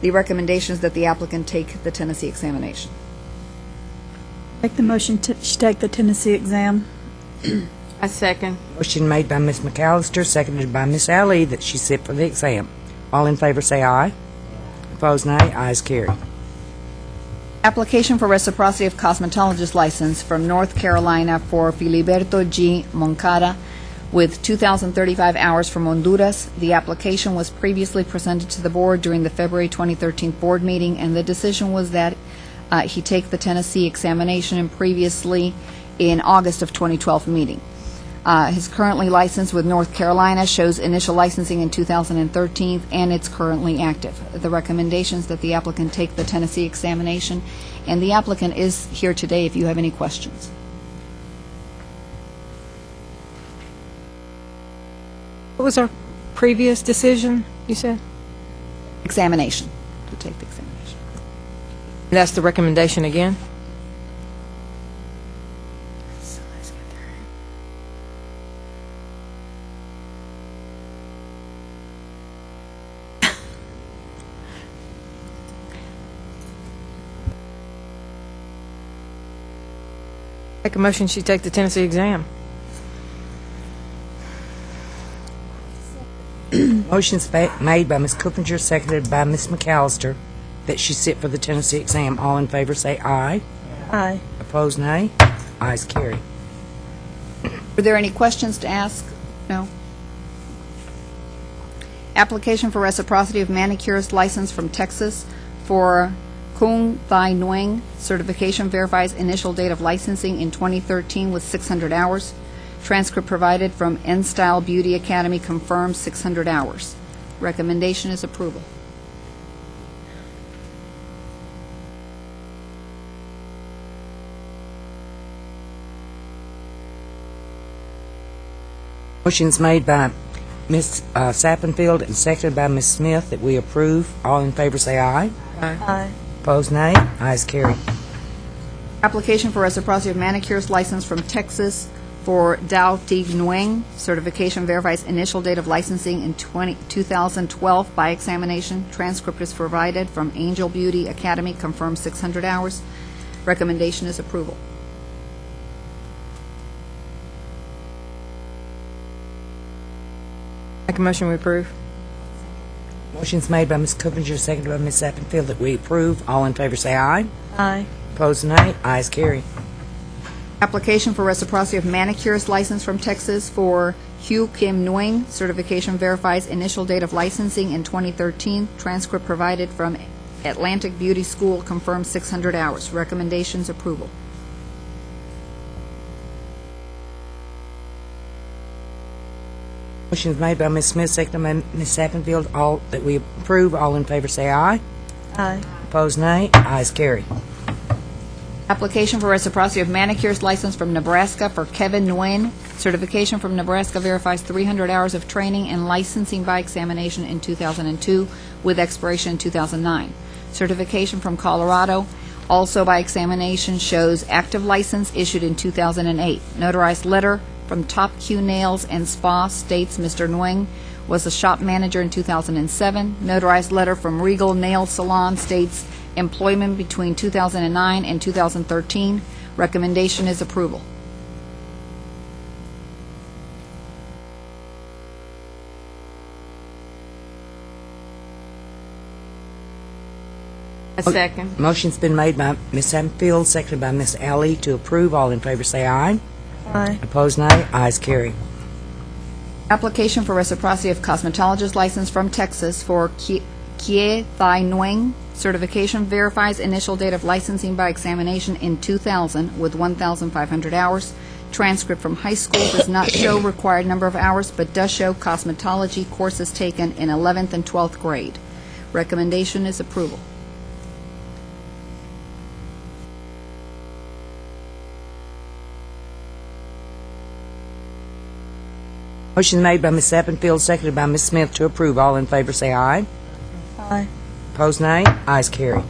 The recommendation is that the applicant take the Tennessee examination. Make the motion to take the Tennessee exam. I second. Motion made by Ms. McAllister, seconded by Ms. Ali, that she sit for the exam. All in favor say aye. Opposed, nay. Ayes carry. Application for reciprocity of cosmetologist license from North Carolina for Filiberto G. Moncada with 2,035 hours from Honduras. The application was previously presented to the board during the February 2013 board meeting, and the decision was that he take the Tennessee examination and previously in August of 2012 meeting. His currently licensed with North Carolina, shows initial licensing in 2013, and it's currently active. The recommendation is that the applicant take the Tennessee examination, and the applicant is here today if you have any questions. What was our previous decision, you said? Examination, to take the examination. That's the recommendation again? Make a motion she take the Tennessee exam. Motion's made by Ms. Coopinger, seconded by Ms. McAllister, that she sit for the Tennessee exam. All in favor say aye. Aye. Opposed, nay. Ayes carry. Were there any questions to ask? No? Application for reciprocity of manicurist license from Texas for Kung Thai Nguyen, certification verifies initial date of licensing in 2013 with 600 hours. Transcript provided from N-Style Beauty Academy confirms 600 hours. Recommendation is approval. Motion's made by Ms. Sappenfield and seconded by Ms. Smith that we approve. All in favor say aye. Aye. Opposed, nay. Ayes carried. Application for reciprocity of manicures license from Texas for Dao Tig Nguyen. Certification verifies initial date of licensing in 2012 by examination. Transcript is provided from Angel Beauty Academy, confirms 600 hours. Recommendation is approval. Make a motion we approve. Motion's made by Ms. Coopinger, seconded by Ms. Sappenfield that we approve. All in favor say aye. Aye. Opposed, nay. Ayes carried. Application for reciprocity of manicures license from Texas for Hugh Kim Nguyen. Certification verifies initial date of licensing in 2013. Transcript provided from Atlantic Beauty School, confirms 600 hours. Recommendations approval. Motion is made by Ms. Smith, seconded by Ms. Sappenfield. All that we approve. All in favor say aye. Aye. Opposed, nay. Ayes carried. Application for reciprocity of manicures license from Nebraska for Kevin Nguyen. Certification from Nebraska verifies 300 hours of training and licensing by examination in 2002 with expiration in 2009. Certification from Colorado, also by examination, shows active license issued in 2008. Notarized letter from Top Q Nails and Spa states Mr. Nguyen was a shop manager in 2007. Notarized letter from Regal Nail Salon states employment between 2009 and 2013. Recommendation is approval. A second. Motion's been made by Ms. Sappenfield, seconded by Ms. Alley to approve. All in favor say aye. Aye. Opposed, nay. Ayes carried. Application for reciprocity of cosmetologist license from Texas for Kie Thai Nguyen. Certification verifies initial date of licensing by examination in 2000 with 1,500 hours. Transcript from high school does not show required number of hours, but does show cosmetology courses taken in 11th and 12th grade. Recommendation is approval. Motion made by Ms. Sappenfield, seconded by Ms. Smith to approve. All in favor say aye. Aye. Opposed, nay. Ayes carried.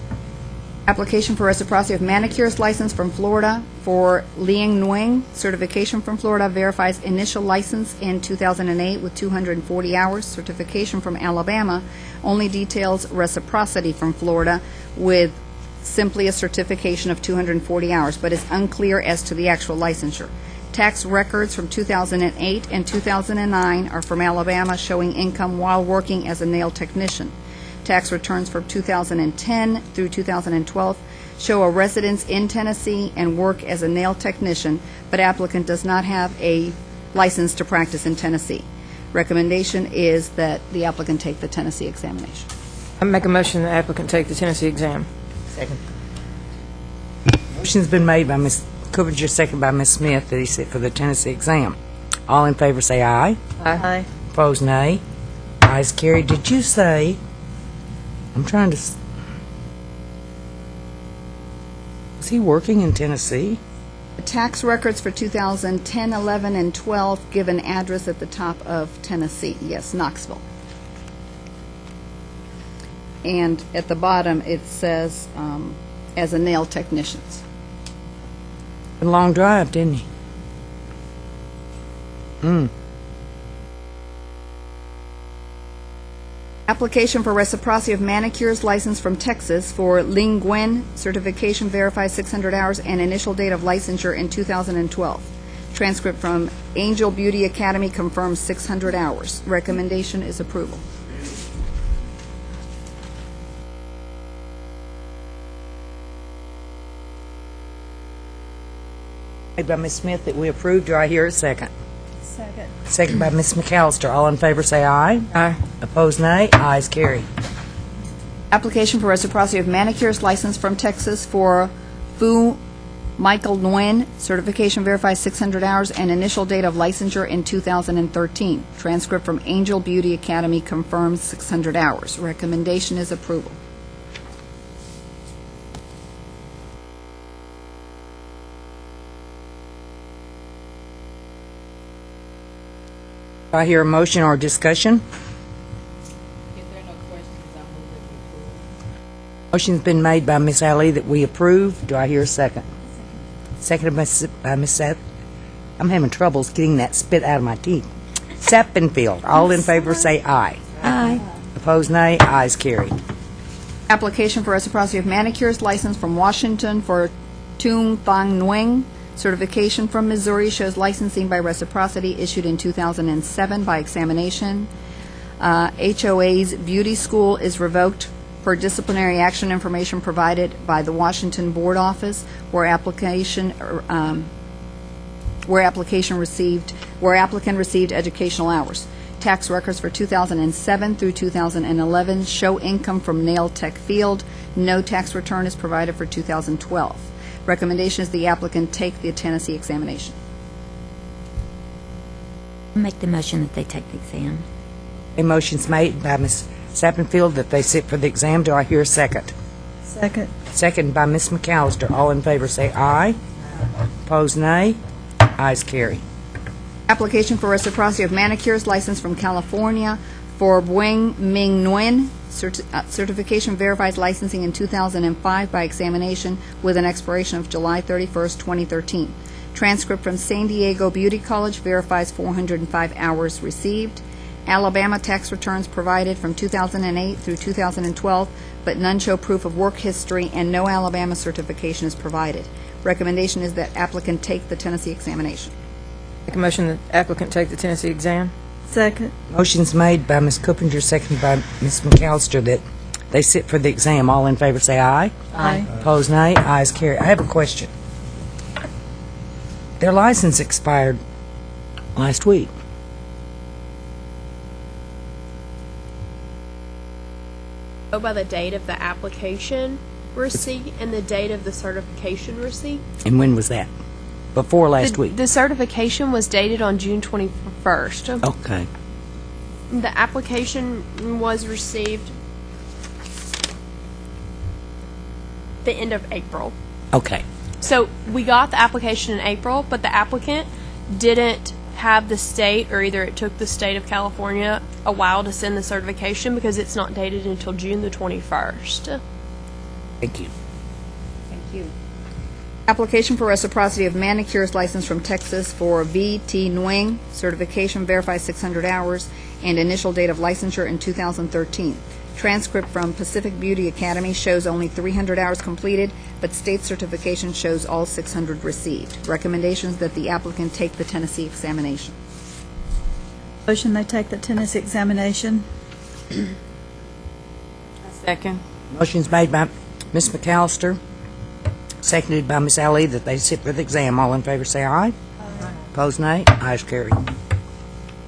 Application for reciprocity of manicures license from Florida for Liang Nguyen. Certification from Florida verifies initial license in 2008 with 240 hours. Certification from Alabama only details reciprocity from Florida with simply a certification of 240 hours, but is unclear as to the actual licensure. Tax records from 2008 and 2009 are from Alabama showing income while working as a nail technician. Tax returns for 2010 through 2012 show a residence in Tennessee and work as a nail technician, but applicant does not have a license to practice in Tennessee. Recommendation is that the applicant take the Tennessee examination. I make a motion the applicant take the Tennessee exam. Second. Motion's been made by Ms. Coopinger, seconded by Ms. Smith that he sit for the Tennessee exam. All in favor say aye. Aye. Opposed, nay. Ayes carried. Did you say, I'm trying to, was he working in Tennessee? The tax records for 2010, 11, and 12 give an address at the top of Tennessee. Yes, Knoxville. And at the bottom, it says as a nail technician. A long drive, didn't he? Application for reciprocity of manicures license from Texas for Ling Nguyen. Certification verifies 600 hours and initial date of licensure in 2012. Transcript from Angel Beauty Academy confirms 600 hours. Recommendation is approval. Made by Ms. Smith that we approve. Do I hear a second? Second. Second by Ms. McAllister. All in favor say aye. Aye. Opposed, nay. Ayes carried. Application for reciprocity of manicurist license from Texas for Fu Michael Nguyen. Certification verifies 600 hours and initial date of licensure in 2013. Transcript from Angel Beauty Academy confirms 600 hours. Recommendation is approval. Do I hear a motion or discussion? Motion's been made by Ms. Ali that we approve. Do I hear a second? Seconded by Ms. I'm having troubles getting that spit out of my teeth. Sappenfield. All in favor say aye. Aye. Opposed, nay. Ayes carried. Application for reciprocity of manicurist license from Washington for Tung Thang Nguyen. Certification from Missouri shows licensing by reciprocity issued in 2007 by examination. HOA's beauty school is revoked for disciplinary action information provided by the Washington Board Office where applicant received educational hours. Tax records for 2007 through 2011 show income from Nail Tech Field. No tax return is provided for 2012. Recommendation is the applicant take the Tennessee examination. I'll make the motion that they take the exam. A motion's made by Ms. Sappenfield that they sit for the exam. Do I hear a second? Second. Second by Ms. McAllister. All in favor say aye. Opposed, nay. Ayes carry. Application for reciprocity of manicurist license from California for Bueng Ming Nguyen. Certification verifies licensing in 2005 by examination with an expiration of July 31st, 2013. Transcript from San Diego Beauty College verifies 405 hours received. Alabama tax returns provided from 2008 through 2012, but none show proof of work history and no Alabama certification is provided. Recommendation is that applicant take the Tennessee examination. Make a motion that applicant take the Tennessee exam. Second. Motion's made by Ms. Coopinger, seconded by Ms. McAllister that they sit for the exam. All in favor say aye. Aye. Opposed, nay. Ayes carry. I have a question. Their license expired last week. Go by the date of the application receipt and the date of the certification receipt. And when was that? Before last week? The certification was dated on June 21st. Okay. The application was received the end of April. Okay. So we got the application in April, but the applicant didn't have the state, or either it took the state of California a while to send the certification because it's not dated until June the 21st. Thank you. Thank you. Application for reciprocity of manicurist license from Texas for V.T. Nguyen. Certification verifies 600 hours and initial date of licensure in 2013. Transcript from Pacific Beauty Academy shows only 300 hours completed, but state certification shows all 600 received. Recommendations that the applicant take the Tennessee examination. Motion they take the Tennessee examination. Second. Motion's made by Ms. McAllister, seconded by Ms. Ali that they sit for the exam. All in favor say aye. Aye. Opposed, nay. Ayes carry.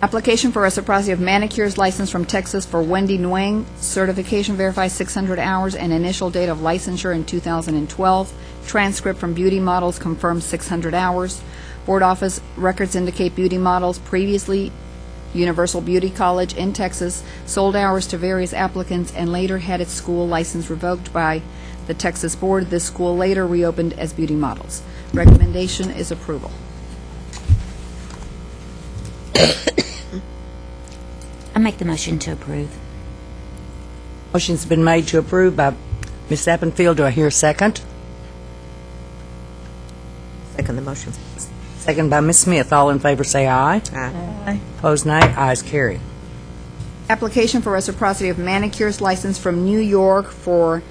Application for reciprocity of manicurist license from Texas for Wendy Nguyen. Certification verifies 600 hours and initial date of licensure in 2012. Transcript from Beauty Models confirms 600 hours. Board office records indicate Beauty Models previously Universal Beauty College in Texas sold hours to various applicants and later had its school license revoked by the Texas Board. This school later reopened as Beauty Models. Recommendation is approval. I make the motion to approve. Motion's been made to approve by Ms. Sappenfield. Do I hear a second? Second the motion. Second by Ms. Smith. All in favor say aye. Aye. Opposed, nay. Ayes carry. Application for reciprocity of manicurist license from New York for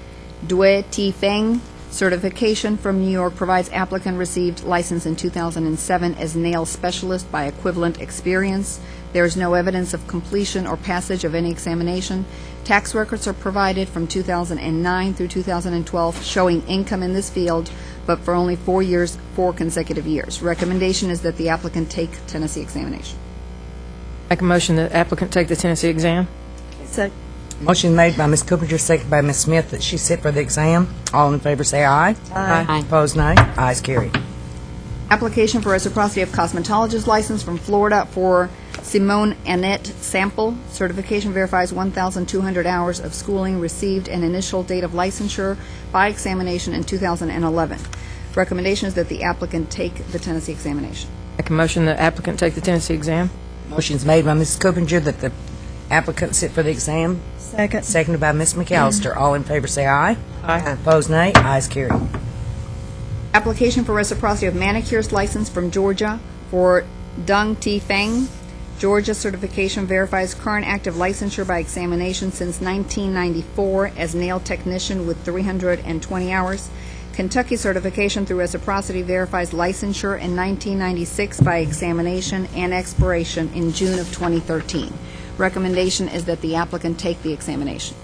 Due T. Feng. Certification from New York provides applicant received license in 2007 as nail specialist by equivalent experience. There is no evidence of completion or passage of any examination. Tax records are provided from 2009 through 2012 showing income in this field, but for only 4 years, 4 consecutive years. Recommendation is that the applicant take Tennessee examination. Make a motion that applicant take the Tennessee exam. Second. Motion made by Ms. Coopinger, seconded by Ms. Smith, that she sit for the exam. All in favor say aye. Aye. Opposed, nay. Ayes carried. Application for reciprocity of cosmetologist license from Florida for Simone Annette Sample. Certification verifies 1,200 hours of schooling received and initial date of licensure by examination in 2011. Recommendation is that the applicant take the Tennessee examination. Make a motion the applicant take the Tennessee exam. Motion's made by Mrs. Coopinger that the applicant sit for the exam. Second. Seconded by Ms. McAllister. All in favor say aye. Aye. Opposed, nay. Ayes carried. Application for reciprocity of manicurist license from Georgia for Dung T. Feng. Georgia certification verifies current active licensure by examination since 1994 as nail technician with 320 hours. Kentucky certification through reciprocity verifies licensure in 1996 by examination and expiration in June of 2013. Recommendation is that the applicant take the examination.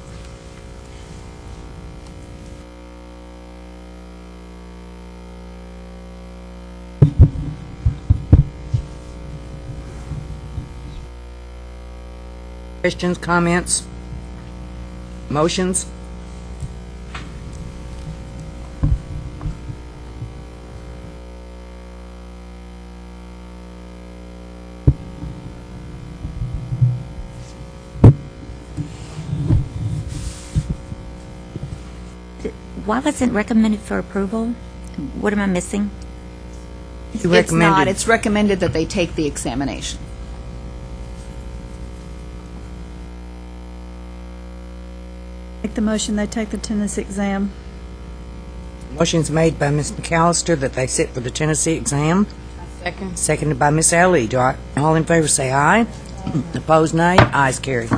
Questions, comments, motions? Why wasn't recommended for approval? What am I missing? You It's not. recommended- It's recommended that they take the examination. Make the motion they take the Tennessee exam. Motion's made by Ms. McAllister that they sit for the Tennessee exam. Second. Seconded by Ms. Ali. All in favor say aye. Opposed, nay. Ayes carried.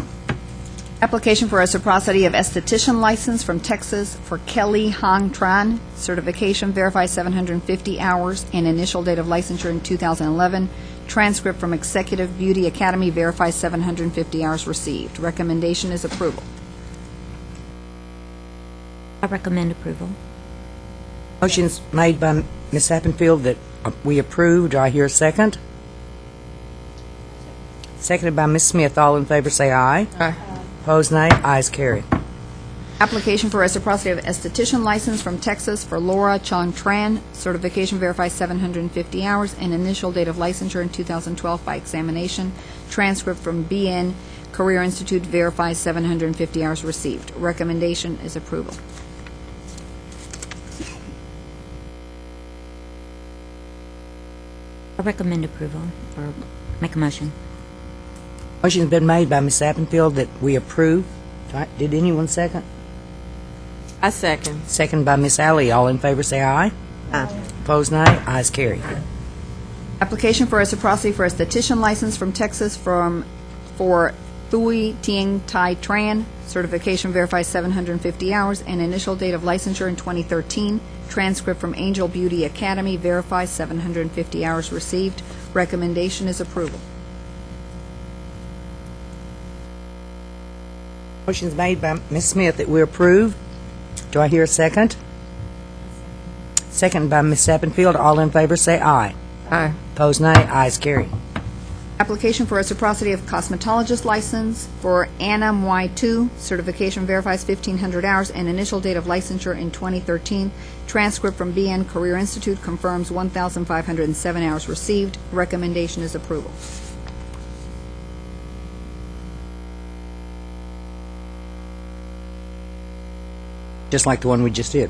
Application for reciprocity of esthetician license from Texas for Kelly Hong Tran. Certification verifies 750 hours and initial date of licensure in 2011. Transcript from Executive Beauty Academy verifies 750 hours received. Recommendation is approval. I recommend approval. Motion's made by Ms. Appenfield that we approve. Do I hear a second? Seconded by Ms. Smith. All in favor say aye. Aye. Opposed, nay. Ayes carried. Application for reciprocity of esthetician license from Texas for Laura Chong Tran. Certification verifies 750 hours and initial date of licensure in 2012 by examination. Transcript from BN Career Institute verifies 750 hours received. Recommendation is approval. I recommend approval, or make a motion. Motion's been made by Ms. Appenfield that we approve. Did anyone second? I second. Second by Ms. Ali. All in favor say aye. Aye. Opposed, nay. Ayes carried. Application for reciprocity for esthetician license from Texas for Thuy Tieng Tai Tran. Certification verifies 750 hours and initial date of licensure in 2013. Transcript from Angel Beauty Academy verifies 750 hours received. Recommendation is approval. Motion's made by Ms. Smith that we approve. Do I hear a second? Second by Ms. Appenfield. All in favor say aye. Aye. Opposed, nay. Ayes carried. Application for reciprocity of cosmetologist license for Anna Mwai 2. Certification verifies 1,500 hours and initial date of licensure in 2013. Transcript from BN Career Institute confirms 1,507 hours received. Recommendation is approval. Just like the one we just did.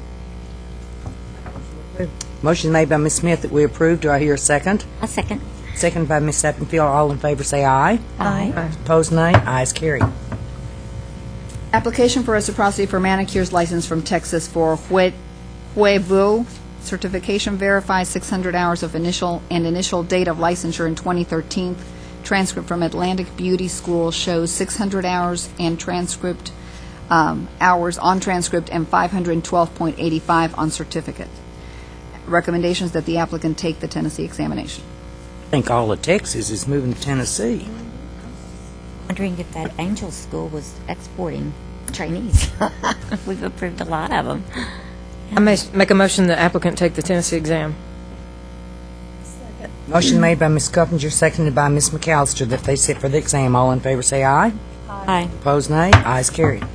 Motion made by Ms. Smith that we approve. Do I hear a second? A second. Second by Ms. Appenfield. All in favor say aye. Aye. Opposed, nay. Ayes carried. Application for reciprocity for manicures license from Texas for Huevo. Certification verifies 600 hours of initial date of licensure in 2013. Transcript from Atlantic Beauty School shows 600 hours and transcript hours on transcript and 512.85 on certificate. Recommendations that the applicant take the Tennessee examination. I think all of Texas is moving to Tennessee. Wondering if that Angel School was exporting trainees. We've approved a lot of them. I make a motion the applicant take the Tennessee exam. Motion made by Ms. Cuppinger, seconded by Ms. McAllister that they sit for the exam. All in favor say aye. Aye. Opposed, nay. Ayes carried.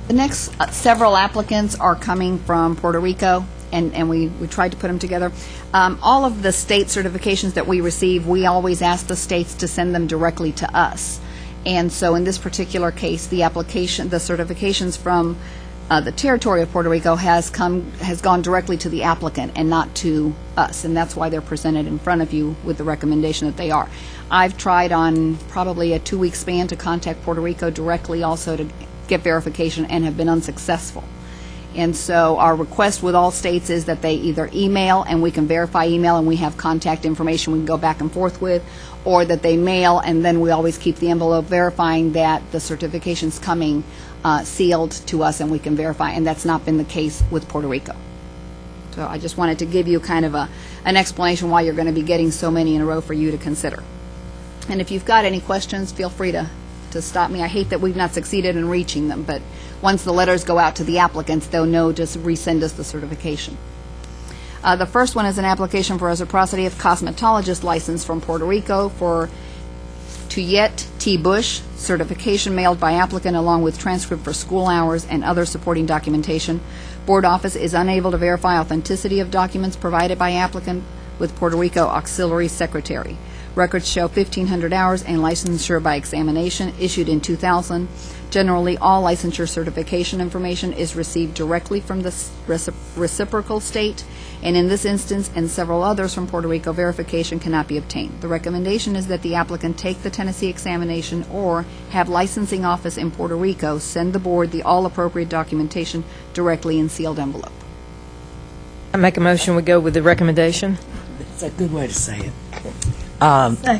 The next several applicants are coming from Puerto Rico, and we tried to put them together. All of the state certifications that we receive, we always ask the states to send them directly to us. And so in this particular case, the certifications from the territory of Puerto Rico has gone directly to the applicant and not to us, and that's why they're presented in front of you with the recommendation that they are. I've tried on probably a 2-week span to contact Puerto Rico directly also to get verification and have been unsuccessful. And so our request with all states is that they either email and we can verify email and we have contact information we can go back and forth with, or that they mail and then we always keep the envelope verifying that the certification's coming sealed to us and we can verify, and that's not been the case with Puerto Rico. So I just wanted to give you kind of an explanation why you're going to be getting so many in a row for you to consider. And if you've got any questions, feel free to stop me. I hate that we've not succeeded in reaching them, but once the letters go out to the applicants, they'll know just resend us the certification. The first one is an application for reciprocity of cosmetologist license from Puerto Rico for Tuyet T. Bush, certification mailed by applicant along with transcript for school hours and other supporting documentation. Board office is unable to verify authenticity of documents provided by applicant with Puerto Rico Auxiliary Secretary. Records show 1,500 hours and licensure by examination issued in 2000. Generally, all licensure certification information is received directly from the reciprocal state, and in this instance and several others from Puerto Rico, verification cannot be obtained. The recommendation is that the applicant take the Tennessee examination or have licensing office in Puerto Rico send the board the all appropriate documentation directly in sealed envelope. I make a motion we go with the recommendation. That's a good way to say it.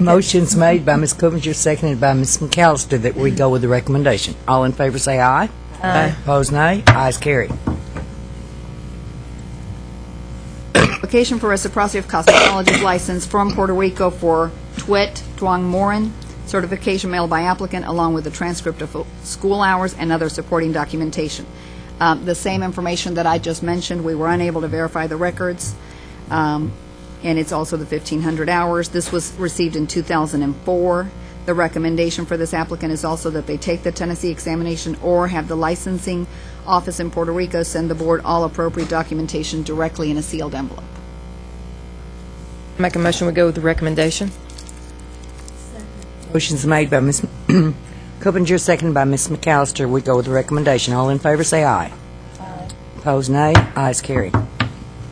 Motion's made by Ms. Coopinger, seconded by Ms. McAllister, that we go with the recommendation. All in favor say aye. Aye. Opposed, nay. Ayes carried. Application for reciprocity of cosmetologist license from Puerto Rico for Tuet Tuang Morin, certification mailed by applicant along with the transcript of school hours and other supporting documentation. The same information that I just mentioned, we were unable to verify the records. And it's also the 1,500 hours. This was received in 2004. The recommendation for this applicant is also that they take the Tennessee examination or have the licensing office in Puerto Rico send the board all appropriate documentation directly in a sealed envelope. Make a motion we go with the recommendation. Motion's made by Ms. Coopinger, seconded by Ms. McAllister. We go with the recommendation. All in favor say aye. Aye. Opposed, nay. Ayes carried.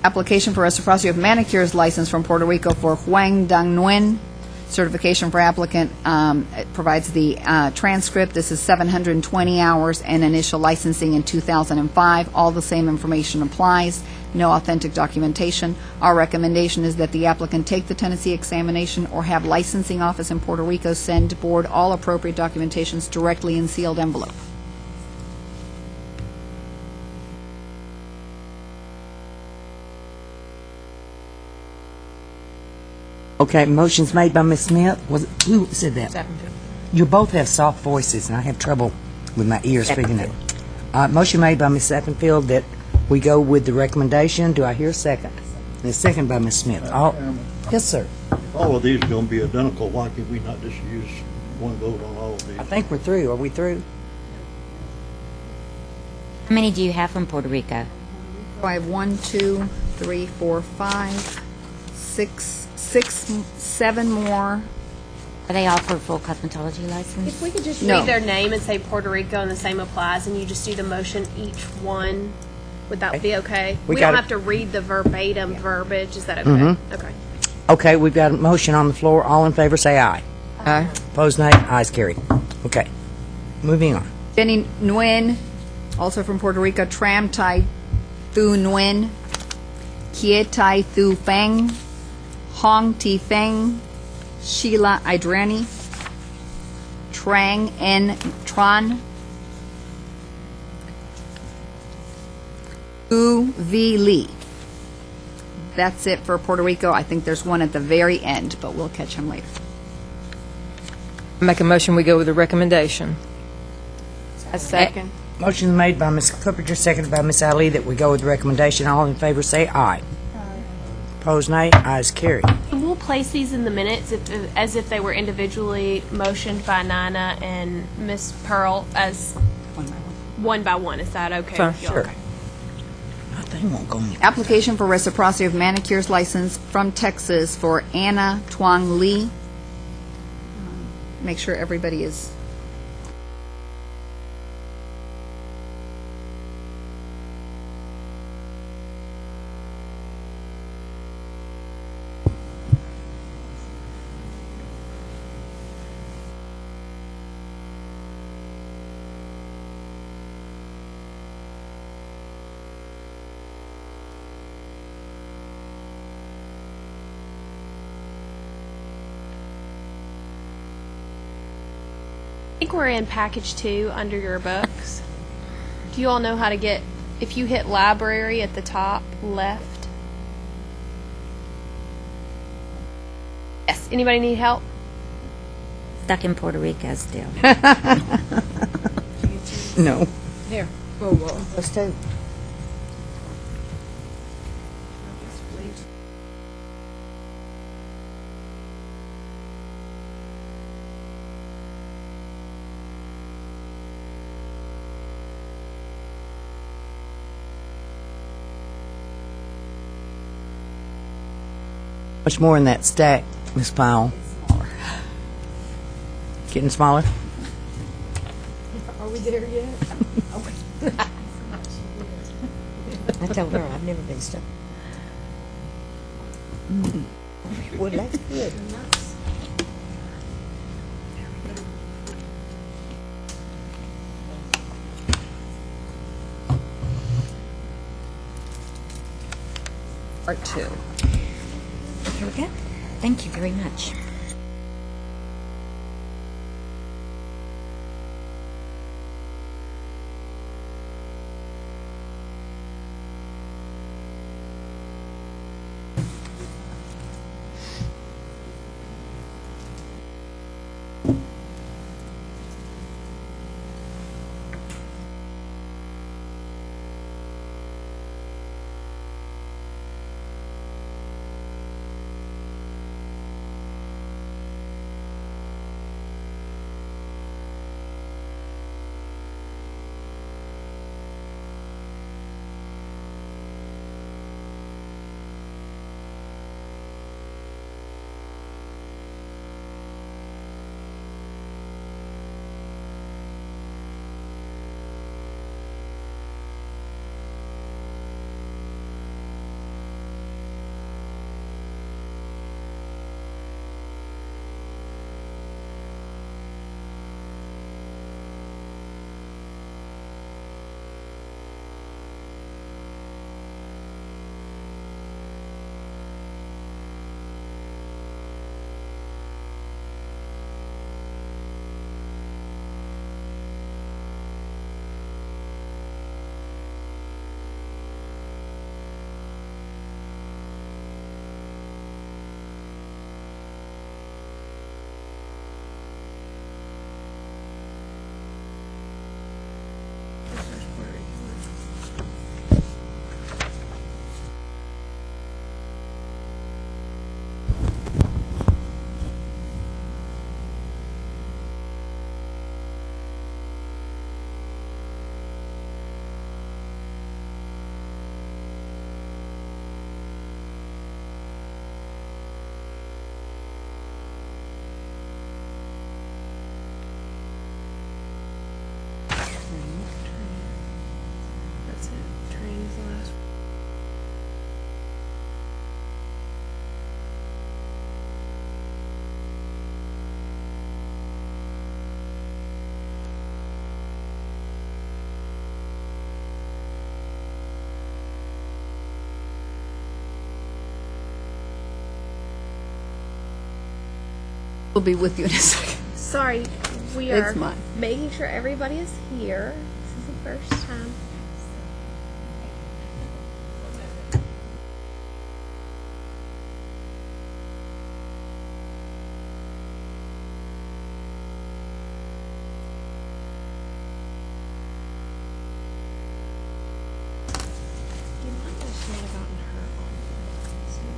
Application for reciprocity of manicures license from Puerto Rico for Huang Dang Nguyen, certification for applicant. It provides the transcript. This is 720 hours and initial licensing in 2005. All the same information applies. No authentic documentation. Our recommendation is that the applicant take the Tennessee examination or have licensing office in Puerto Rico send board all appropriate documentations directly in sealed envelope. Okay, motion's made by Ms. Smith. Who said that? You both have soft voices, and I have trouble with my ears figuring it. Motion made by Ms. Sappenfield that we go with the recommendation. Do I hear a second? A second by Ms. Smith. Yes, sir. All of these are going to be identical. Why can't we not just use one vote on all of these? I think we're through. Are we through? How many do you have from Puerto Rico? I have 1, 2, 3, 4, 5, 6, 7 more. Are they all for full cosmetology license? If we could just No. read their name and say Puerto Rico and the same applies, and you just do the motion each one, would that be okay? We We got don't it. have to read the verbatim verbiage. Is that okay? Mm-hmm. Okay. Okay, we've got a motion on the floor. All in favor say aye. Aye. Opposed, nay. Ayes carried. Okay, moving on. Jenny Nguyen, also from Puerto Rico, Tram Tai Thu Nguyen, Kie Tai Thu Feng, Hong Ti Feng, Sheila Idrani, Trang N. Tran, U V Lee. That's it for Puerto Rico. I think there's one at the very end, but we'll catch him later. Make a motion we go with the recommendation. A second. Motion made by Ms. Coopinger, seconded by Ms. Ali, that we go with the recommendation. All in favor say aye. Opposed, nay. Ayes carried. And will place these in the minutes as if they were individually motioned by Nina and Miss Pearl as one by one. Is that okay Sure. with you? Sure. Okay. They won't go in. Application for reciprocity of manicures license from Texas for Anna Tuang Lee. Make sure everybody is. I think we're in package 2 under your books. Do you all know how to get, if you hit library at the top left? Yes. Anybody need help? Stuck in Puerto Rico still. No. Here. Let's do. Much more in that stack, Miss Powell. Getting smaller? Are we there yet? I told her I've never been stuck. Well, that's good. Part 2. Here we go. Thank you very much. That's it. Train's the last. We'll be with you in a second. Sorry, we It's are mine. making sure everybody is here. This is the first time. You might have should have gotten her on.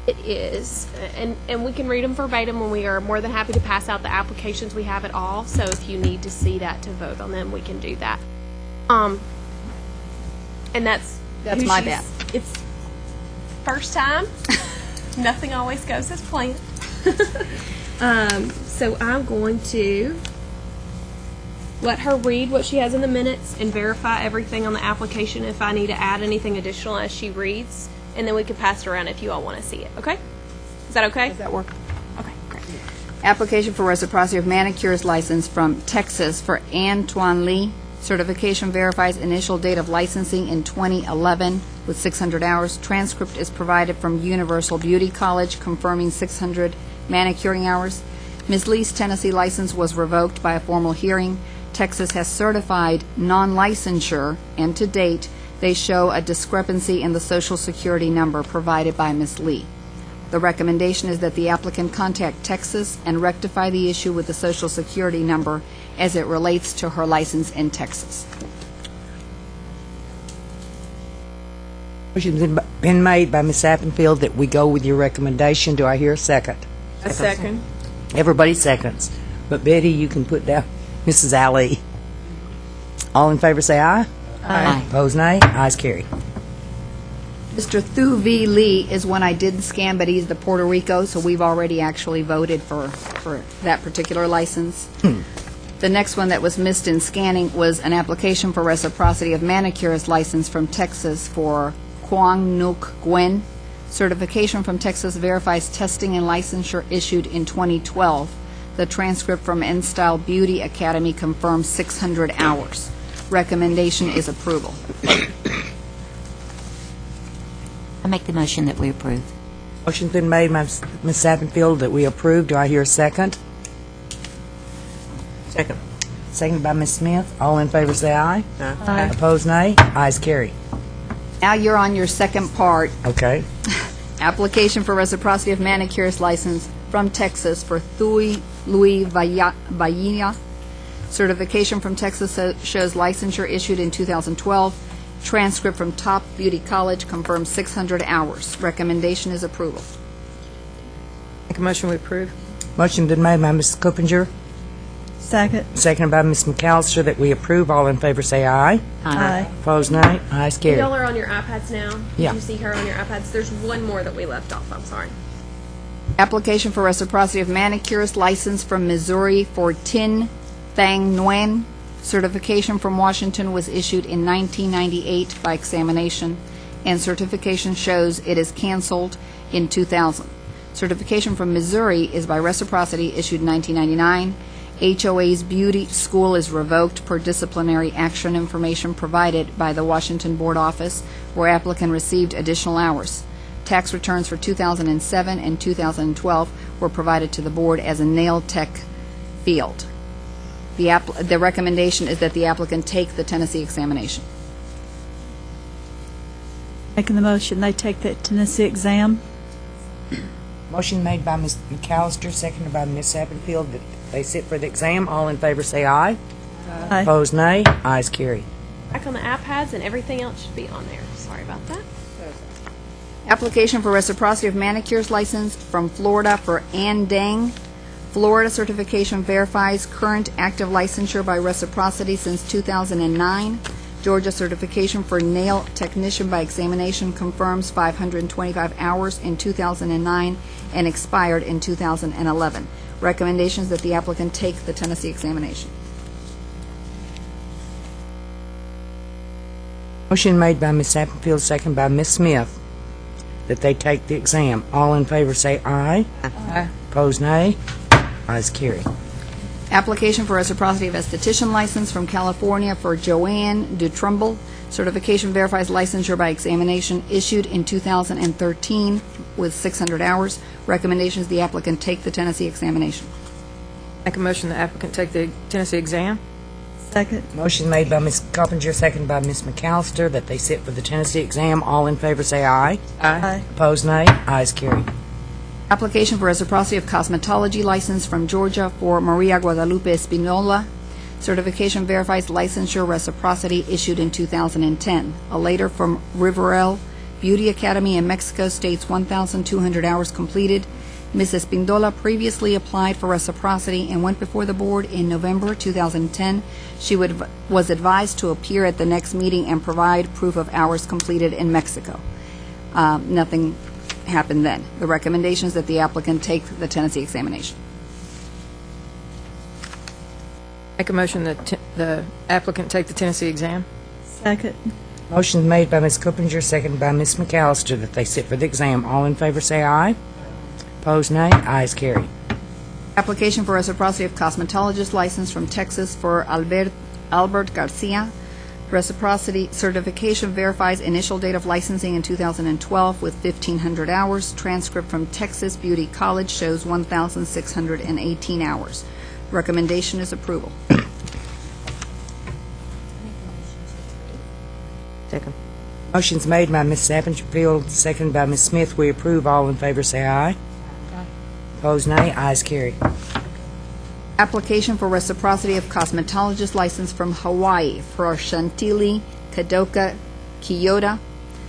It is, and we can read them verbatim, and we are more than happy to pass out the applications. We have it all, so if you need to see that to vote on them, we can do that. And that's who my she's- bad. It's first time. Nothing always goes as planned. So I'm going to let her read what she has in the minutes and verify everything on the application if I need to add anything additional as she reads, and then we can pass it around if you all want to see it, okay? Is that okay? Does that work? Okay, great. Application for reciprocity of manicures license from Texas for Antoine Lee. Certification verifies initial date of licensing in 2011 with 600 hours. Transcript is provided from Universal Beauty College confirming 600 manicuring hours. Ms. Lee's Tennessee license was revoked by a formal hearing. Texas has certified non-licensure, and to date, they show a discrepancy in the Social Security number provided by Ms. Lee. The recommendation is that the applicant contact Texas and rectify the issue with the Social Security number as it relates to her license in Texas. Motion's been made by Ms. Appenfield that we go with your recommendation. Do I hear a second? A second. Everybody seconds. But Betty, you can put down Mrs. Ali. All in favor say aye. Aye. Opposed, nay. Ayes carry. Mr. Thu V. Lee is one I didn't scan, but he's the Puerto Rico, so we've already actually voted for that particular license. The next one that was missed in scanning was an application for reciprocity of manicurist license from Texas for Quang Nuc Gwen. Certification from Texas verifies testing and licensure issued in 2012. The transcript from N-Style Beauty Academy confirms 600 hours. Recommendation is approval. I make the motion that we approve. Motion's been made by Ms. Appenfield that we approve. Do I hear a second? Second. Seconded by Ms. Smith. All in favor say aye. Aye. Opposed, nay. Ayes carry. Now you're on your second part. Okay. Application for reciprocity of manicurist license from Texas for Thuy Louis Vallina. Certification from Texas shows licensure issued in 2012. Transcript from Top Beauty College confirms 600 hours. Recommendation is approval. Make a motion we approve. Motion been made by Ms. Coppinger, Second. seconded by Ms. McAllister that we approve. All in favor say aye. Aye. Opposed, nay. Ayes carry. Y'all are on your iPads now. Yeah. Did you see her on your iPads? There's one more that we left off. I'm sorry. Application for reciprocity of manicurist license from Missouri for Tin Thang Nguyen. Certification from Washington was issued in 1998 by examination, and certification shows it is canceled in 2000. Certification from Missouri is by reciprocity issued in 1999. HOA's beauty school is revoked per disciplinary action information provided by the Washington Board Office, where applicant received additional hours. Tax returns for 2007 and 2012 were provided to the board as a nail tech field. The recommendation is that the applicant take the Tennessee examination. Making the motion, they take the Tennessee exam. Motion made by Ms. McAllister, seconded by Ms. Appenfield that they sit for the exam. All in favor say aye. Aye. Opposed, nay. Ayes carry. Back on the iPads, and everything else should be on there. Sorry about that. Application for reciprocity of manicures license from Florida for Ann Dang. Florida certification verifies current active licensure by reciprocity since 2009. Georgia certification for nail technician by examination confirms 525 hours in 2009 and expired in 2011. Recommendations that the applicant take the Tennessee examination. Motion made by Ms. Appenfield, seconded by Ms. Smith that they take the exam. All in favor say aye. Aye. Opposed, nay. Ayes carry. Application for reciprocity of esthetician license from California for Joanne Dutrumble. Certification verifies licensure by examination issued in 2013 with 600 hours. Recommendations the applicant take the Tennessee examination. Make a motion the applicant take the Tennessee exam. Second. Motion made by Ms. Coppinger, seconded by Ms. McAllister that they sit for the Tennessee exam. All in favor say aye. Aye. Opposed, nay. Ayes carry. Application for reciprocity of cosmetology license from Georgia for Maria Guadalupe Espinola. Certification verifies licensure reciprocity issued in 2010. A letter from Riverell Beauty Academy in Mexico states 1,200 hours completed. Ms. Espindola previously applied for reciprocity and went before the board in November 2010. She was advised to appear at the next meeting and provide proof of hours completed in Mexico. Nothing happened then. The recommendation is that the applicant take the Tennessee examination. Make a motion that the applicant take the Tennessee exam. Second. Motion made by Ms. Coopinger, seconded by Ms. McAllister, that they sit for the exam. All in favor say aye. Opposed, nay. Ayes carried. Application for reciprocity of cosmetologist license from Texas for Albert Garcia. Reciprocity certification verifies initial date of licensing in 2012 with 1,500 hours. Transcript from Texas Beauty College shows 1,618 hours. Recommendation is approval. Second. Motion's made by Ms. Sapperfield, seconded by Ms. Smith. We approve. All in favor say aye. Opposed, nay. Ayes carried. Application for reciprocity of cosmetologist license from Hawaii for Chantilly Kadoka Kyoto.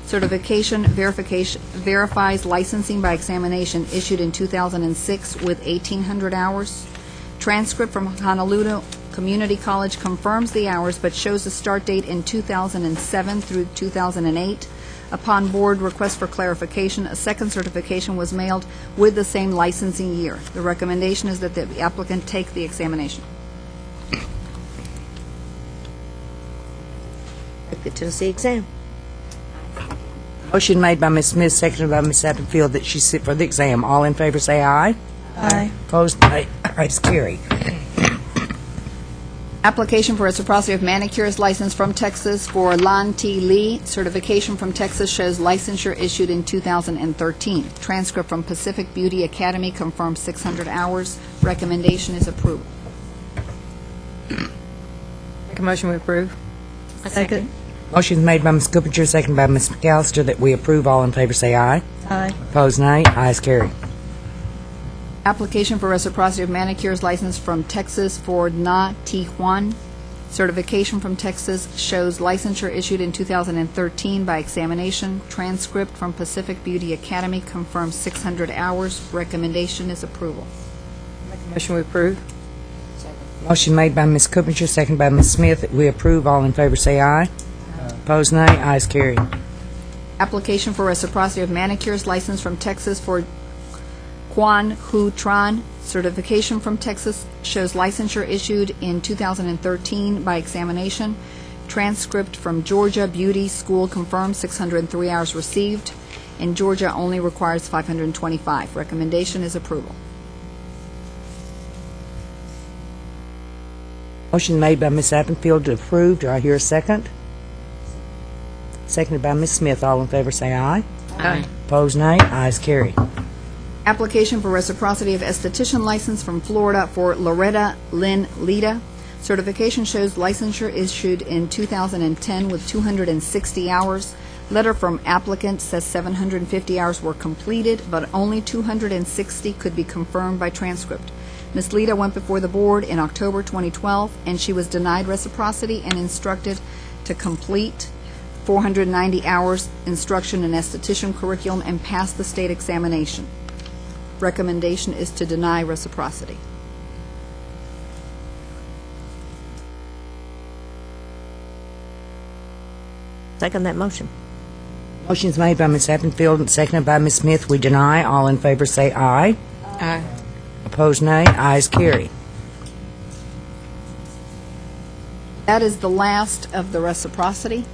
Certification verification verifies licensing by examination issued in 2006 with 1,800 hours. Transcript from Honolulu Community College confirms the hours but shows a start date in 2007 through 2008. Upon board request for clarification, a second certification was mailed with the same licensing year. The recommendation is that the applicant take the examination. Take the Tennessee exam. Motion made by Ms. Smith, seconded by Ms. Sapperfield, that she sit for the exam. All in favor say aye. Aye. Opposed, nay. Ayes carried. Application for reciprocity of manicurist license from Texas for Lan T. Lee. Certification from Texas shows licensure issued in 2013. Transcript from Pacific Beauty Academy confirms 600 hours. Recommendation is approval. Make a motion we approve. Second. Motion made by Ms. Coopinger, seconded by Ms. McAllister, that we approve. All in favor say aye. Aye. Opposed, nay. Ayes carried. Application for reciprocity of manicurist license from Texas for Na Tijuan. Certification from Texas shows licensure issued in 2013 by examination. Transcript from Pacific Beauty Academy confirms 600 hours. Recommendation is approval. Make a motion we approve. Motion made by Ms. Coopinger, seconded by Ms. Smith, that we approve. All in favor say aye. Opposed, nay. Ayes carried. Application for reciprocity of manicurist license from Texas for Quan Hu Tran. Certification from Texas shows licensure issued in 2013 by examination. Transcript from Georgia Beauty School confirms 603 hours received. In Georgia only requires 525. Recommendation is approval. Motion made by Ms. Appenfield to approve. Do I hear a second? Seconded by Ms. Smith. All in favor say aye. Aye. Opposed, nay. Ayes carried. Application for reciprocity of esthetician license from Florida for Loretta Lynn Lita. Certification shows licensure issued in 2010 with 260 hours. Letter from applicant says 750 hours were completed, but only 260 could be confirmed by transcript. Ms. Lita went before the board in October 2012, and she was denied reciprocity and instructed to complete 490 hours instruction in esthetician curriculum and pass the state examination. Recommendation is to deny reciprocity. Second that motion. Motion's made by Ms. Appenfield and seconded by Ms. Smith. We deny. All in favor say aye. Aye. Opposed, nay. Ayes carried. That is the last of the reciprocity.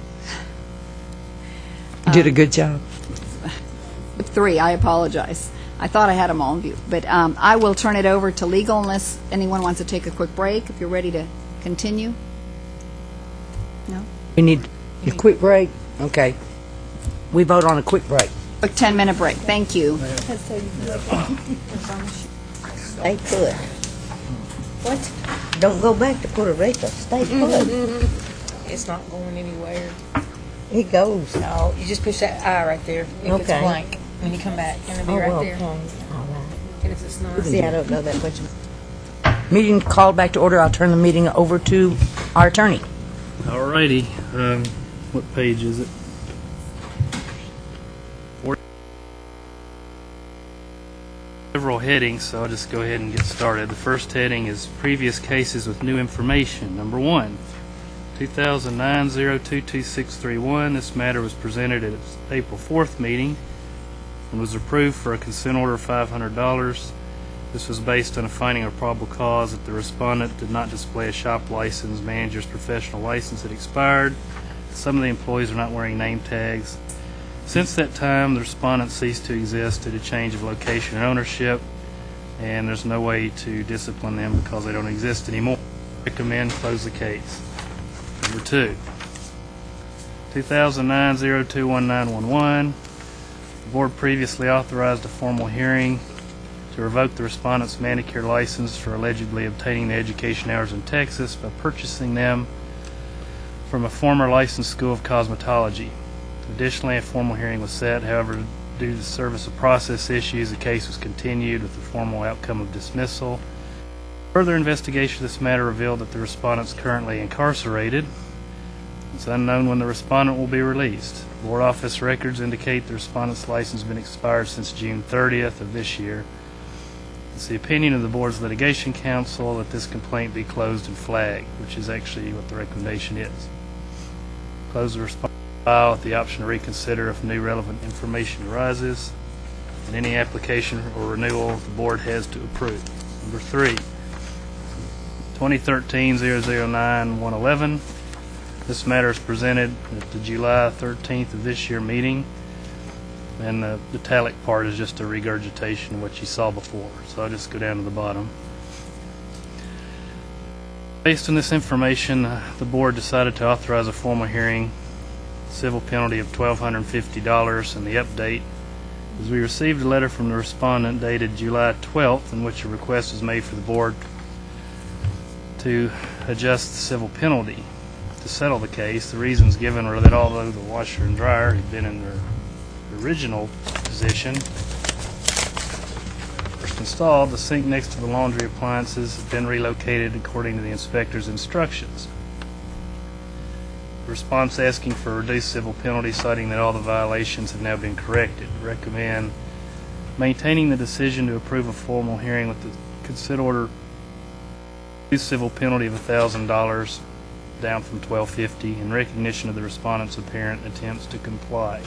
You did a good job. 3, I apologize. I thought I had them all in view. But I will turn it over to legal unless anyone wants to take a quick break, if you're ready to continue. No? We need a quick break. Okay. We vote on a quick break. Quick 10-minute break. Thank you. Stay put. What? Don't go back to Puerto Rico. Stay put. It's not going anywhere. It goes. No, you just push that I right there. If it's Okay. blank, when you come back, and it'll be right there. Okay. All right. And if it's not, See, I don't know that much. Meeting called back to order. I'll turn the meeting over to our attorney. All righty. What page is it? headings, so I'll just go ahead and get started. The first heading is previous cases with new information. Number 1, 2009-022631. This matter was presented at its April 4th meeting and was approved for a consent order of $500. This was based on a finding of probable cause that the respondent did not display a shop license. Manager's professional license had expired. Some of the employees are not wearing name tags. Since that time, the respondent ceased to exist due to change of location and ownership, and there's no way to discipline them because they don't exist anymore. Recommend close the case. Number 2, 2009-021911. The board previously authorized a formal hearing to revoke the respondent's manicure license for allegedly obtaining the education hours in Texas by purchasing them from a former licensed school of cosmetology. Additionally, a formal hearing was set. However, due to service of process issues, the case was continued with the formal outcome of dismissal. Further investigation of this matter revealed that the respondent is currently incarcerated. It's unknown when the respondent will be released. Board office records indicate the respondent's license has been expired since June 30th of this year. It's the opinion of the board's litigation counsel that this complaint be closed and flagged, which is actually what the recommendation is. Close the respondent file with the option to reconsider if new relevant information arises, and any application or renewal the board has to approve. Number 3, 2013-009-111. This matter is presented at the July 13th of this year meeting, and the italic part is just a regurgitation of what you saw before, so I'll just go down to the bottom. Based on this information, the board decided to authorize a formal hearing, civil penalty of $1,250, and the update is we received a letter from the respondent dated July 12th in which a request was made for the board to adjust the civil penalty to settle the case. The reasons given were that although the washer and dryer had been in their original position first installed, the sink next to the laundry appliances had been relocated according to the inspector's instructions. The response asking for a reduced civil penalty, citing that all the violations have now been corrected. Recommend maintaining the decision to approve a formal hearing with the consent order reduced civil penalty of $1,000 down from $1,250 in recognition of the respondent's apparent attempts to comply.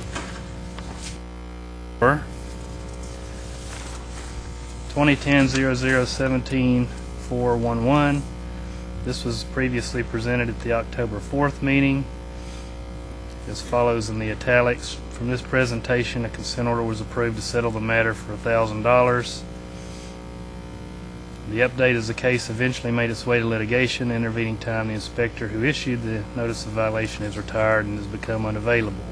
2010-00-17-411. This was previously presented at the October 4th meeting. As follows in the italics. From this presentation, a consent order was approved to settle the matter for $1,000. The update is the case eventually made its way to litigation. In intervening time, the inspector who issued the notice of violation is retired and has become unavailable.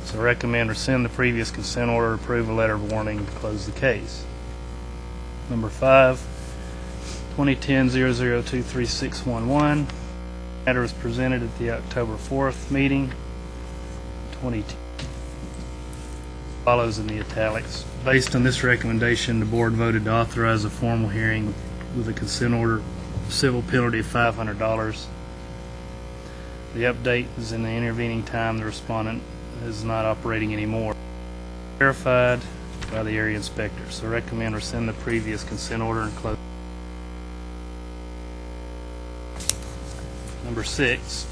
So I recommend rescind the previous consent order, approve a letter of warning to close the case. Number 5, 2010-00-23611. Matter was presented at the October 4th meeting. 2010 follows in the italics. Based on this recommendation, the board voted to authorize a formal hearing with a consent order civil penalty of $500. The update is in the intervening time the respondent is not operating anymore. Verified by the area inspector. So recommend rescind the previous consent order and close. Number 6,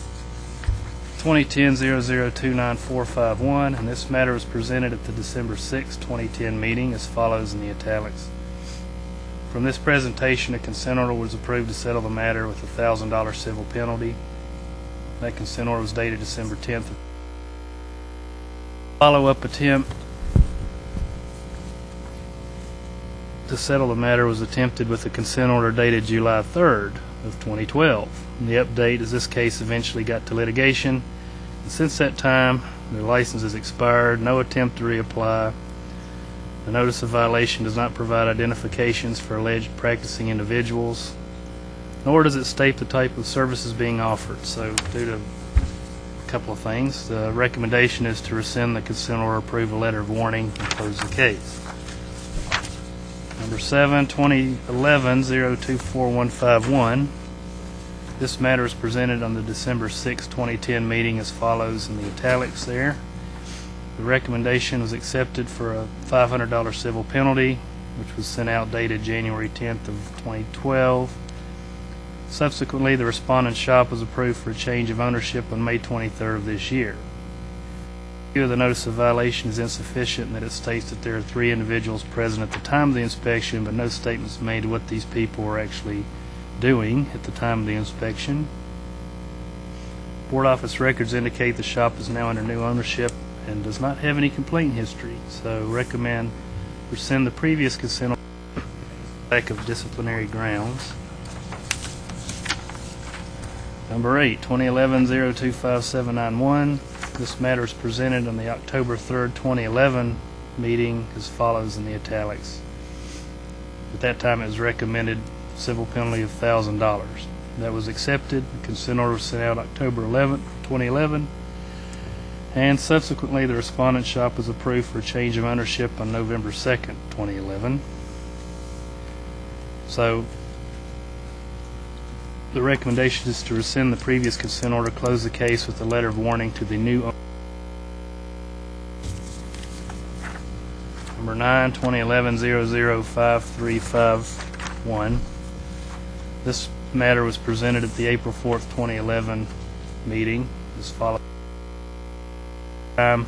2010-00-29-451, and this matter was presented at the December 6, 2010 meeting as follows in the italics. From this presentation, a consent order was approved to settle the matter with a $1,000 civil penalty. That consent order was dated December 10th. Follow-up attempt to settle the matter was attempted with a consent order dated July 3rd of 2012. And the update is this case eventually got to litigation. And since that time, their license has expired, no attempt to reapply. The notice of violation does not provide identifications for alleged practicing individuals, nor does it state the type of services being offered. So due to a couple of things, the recommendation is to rescind the consent order, approve a letter of warning, and close the case. Number 7, 2011-024151. This matter is presented on the December 6, 2010 meeting as follows in the italics there. The recommendation was accepted for a $500 civil penalty which was sent out dated January 10th of 2012. Subsequently, the respondent's shop was approved for a change of ownership on May 23rd of this year. Review of the notice of violation is insufficient in that it states that there are 3 individuals present at the time of the inspection, but no statements made what these people were actually doing at the time of the inspection. Board office records indicate the shop is now under new ownership and does not have any complaint history, so recommend rescind the previous consent order on lack of disciplinary grounds. Number 8, 2011-025791. This matter is presented on the October 3rd, 2011 meeting as follows in the italics. At that time, it was recommended civil penalty of $1,000. That was accepted. The consent order was sent out October 11th, 2011. And subsequently, the respondent shop was approved for a change of ownership on November 2nd, 2011. So, the recommendation is to rescind the previous consent order, close the case with a letter of warning to the new owner. Number 9, 2011-005351. This matter was presented at the April 4th, 2011 meeting as follows. The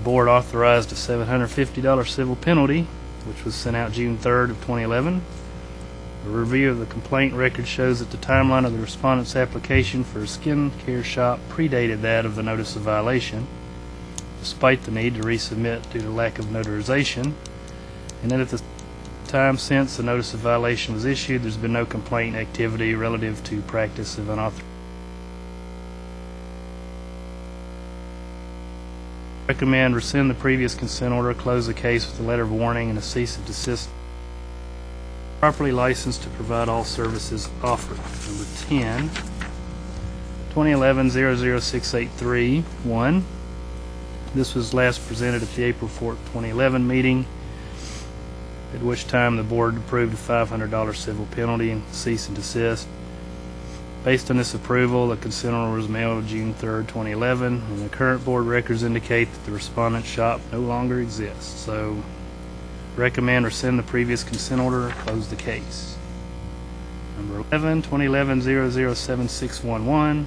board authorized a $750 civil penalty, which was sent out June 3rd of 2011. A review of the complaint record shows that the timeline of the respondent's application for a skin care shop predated that of the notice of violation, despite the need to resubmit due to lack of notarization, and that at the time since the notice of violation was issued, there's been no complaint activity relative to practice of unauthorized. Recommend rescind the previous consent order, close the case with a letter of warning and a cease and desist. Properly licensed to provide all services offered. Number 10, 2011-006831. This was last presented at the April 4th, 2011 meeting, at which time the board approved a $500 civil penalty and cease and desist. Based on this approval, the consent order was mailed June 3rd, 2011, and the current board records indicate that the respondent shop no longer exists. So, recommend rescind the previous consent order, close the case. Number 11, 2011-007611.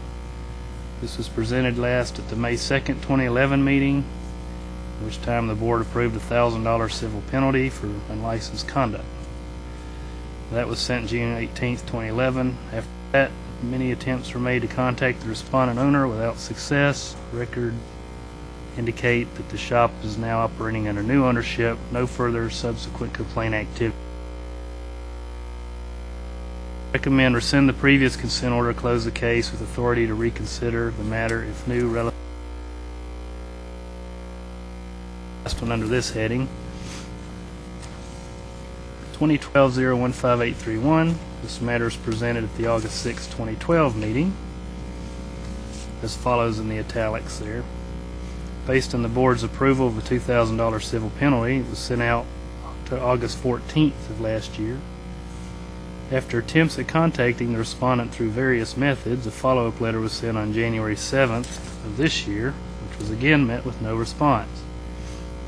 This was presented last at the May 2nd, 2011 meeting, at which time the board approved a $1,000 civil penalty for unlicensed conduct. That was sent June 18th, 2011. After that, many attempts were made to contact the respondent owner without success. Record indicate that the shop is now operating under new ownership. No further subsequent complaint activity. Recommend rescind the previous consent order, close the case with authority to reconsider the matter if new relevant. Last one under this heading. 2012-015831. This matter is presented at the August 6, 2012 meeting as follows in the italics there. Based on the board's approval of a $2,000 civil penalty, it was sent out to August 14th of last year. After attempts at contacting the respondent through various methods, a follow-up letter was sent on January 7th of this year, which was again met with no response.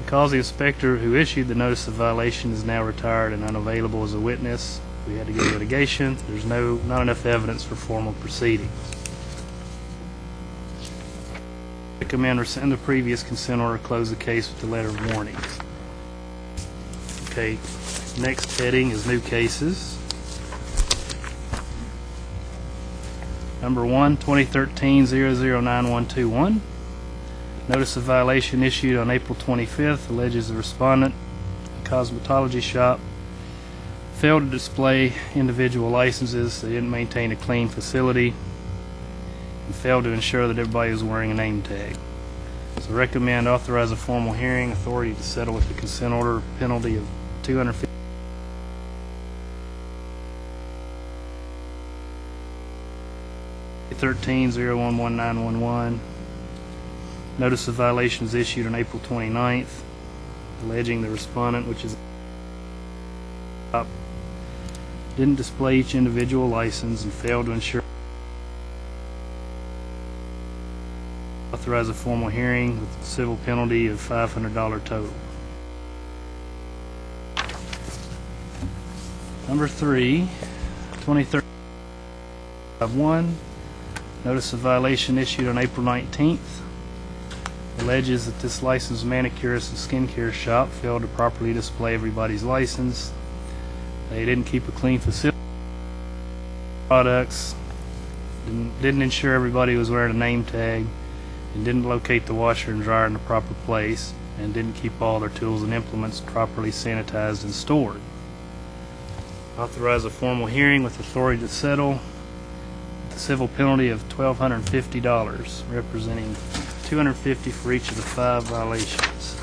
Because the inspector who issued the notice of violation is now retired and unavailable as a witness, we had to go to litigation. There's not enough evidence for formal proceedings. Recommend rescind the previous consent order, close the case with the letter of warning. Okay, next heading is new cases. Number 1, 2013-009121. Notice of violation issued on April 25th alleges the respondent, a cosmetology shop, failed to display individual licenses, they didn't maintain a clean facility, and failed to ensure that everybody was wearing a name tag. So recommend authorize a formal hearing, authority to settle with the consent order, penalty of $250. $13-011911. Notice of violation is issued on April 29th, alleging the respondent, which is didn't display each individual license and failed to ensure. Authorize a formal hearing with a civil penalty of $500 total. Number 3, 2013 1, notice of violation issued on April 19th. Alleges that this licensed manicurist and skincare shop failed to properly display everybody's license. They didn't keep a clean facility. Products. Didn't ensure everybody was wearing a name tag. And didn't locate the washer and dryer in the proper place. And didn't keep all their tools and implements properly sanitized and stored. Authorize a formal hearing with authority to settle the civil penalty of $1,250, representing $250 for each of the 5 violations.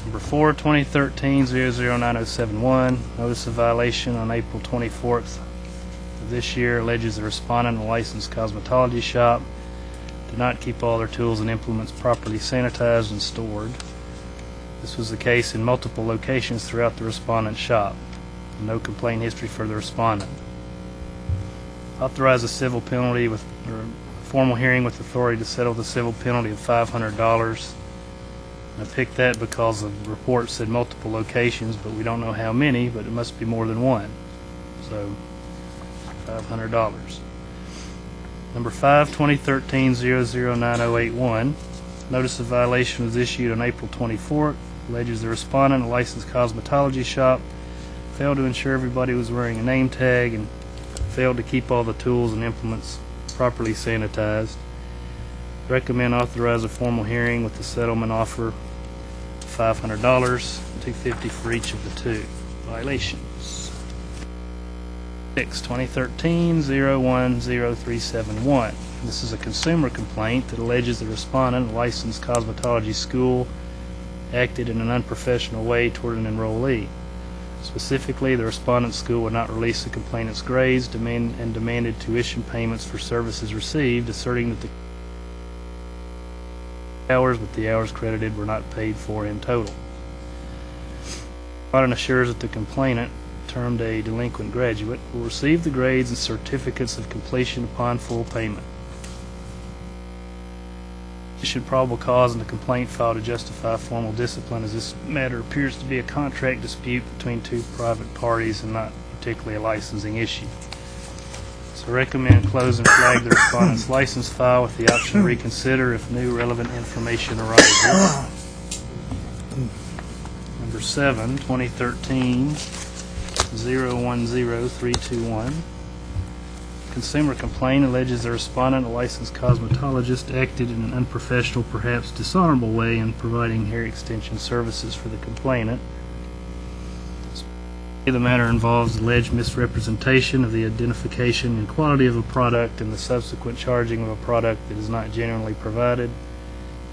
Number 4, 2013-009071, notice of violation on April 24th of this year, alleges the respondent, a licensed cosmetology shop, did not keep all their tools and implements properly sanitized and stored. This was the case in multiple locations throughout the respondent's shop. No complaint history for the respondent. Authorize a civil penalty with formal hearing with authority to settle the civil penalty of $500. I picked that because the report said multiple locations, but we don't know how many, but it must be more than one. So, $500. Number 5, 2013-009081. Notice of violation was issued on April 24th. Alleges the respondent, a licensed cosmetology shop, failed to ensure everybody was wearing a name tag and failed to keep all the tools and implements properly sanitized. Recommend authorize a formal hearing with the settlement offer of $500, $250 for each of the 2 violations. 6, 2013-010371. This is a consumer complaint that alleges the respondent, a licensed cosmetology school, acted in an unprofessional way toward an enrollee. Specifically, the respondent school would not release the complainant's grades and demanded tuition payments for services received, asserting that the hours, but the hours credited were not paid for in total. The respondent assures that the complainant, termed a delinquent graduate, will receive the grades and certificates of completion upon full payment. Sufficient probable cause in the complaint filed to justify formal discipline, as this matter appears to be a contract dispute between 2 private parties and not particularly a licensing issue. So recommend close and flag the respondent's license file with the option to reconsider if new relevant information arises. Number 7, 2013-010321. Consumer complaint alleges the respondent, a licensed cosmetologist, acted in an unprofessional, perhaps dishonorable way in providing hair extension services for the complainant. The matter involves alleged misrepresentation of the identification and quality of a product and the subsequent charging of a product that is not genuinely provided,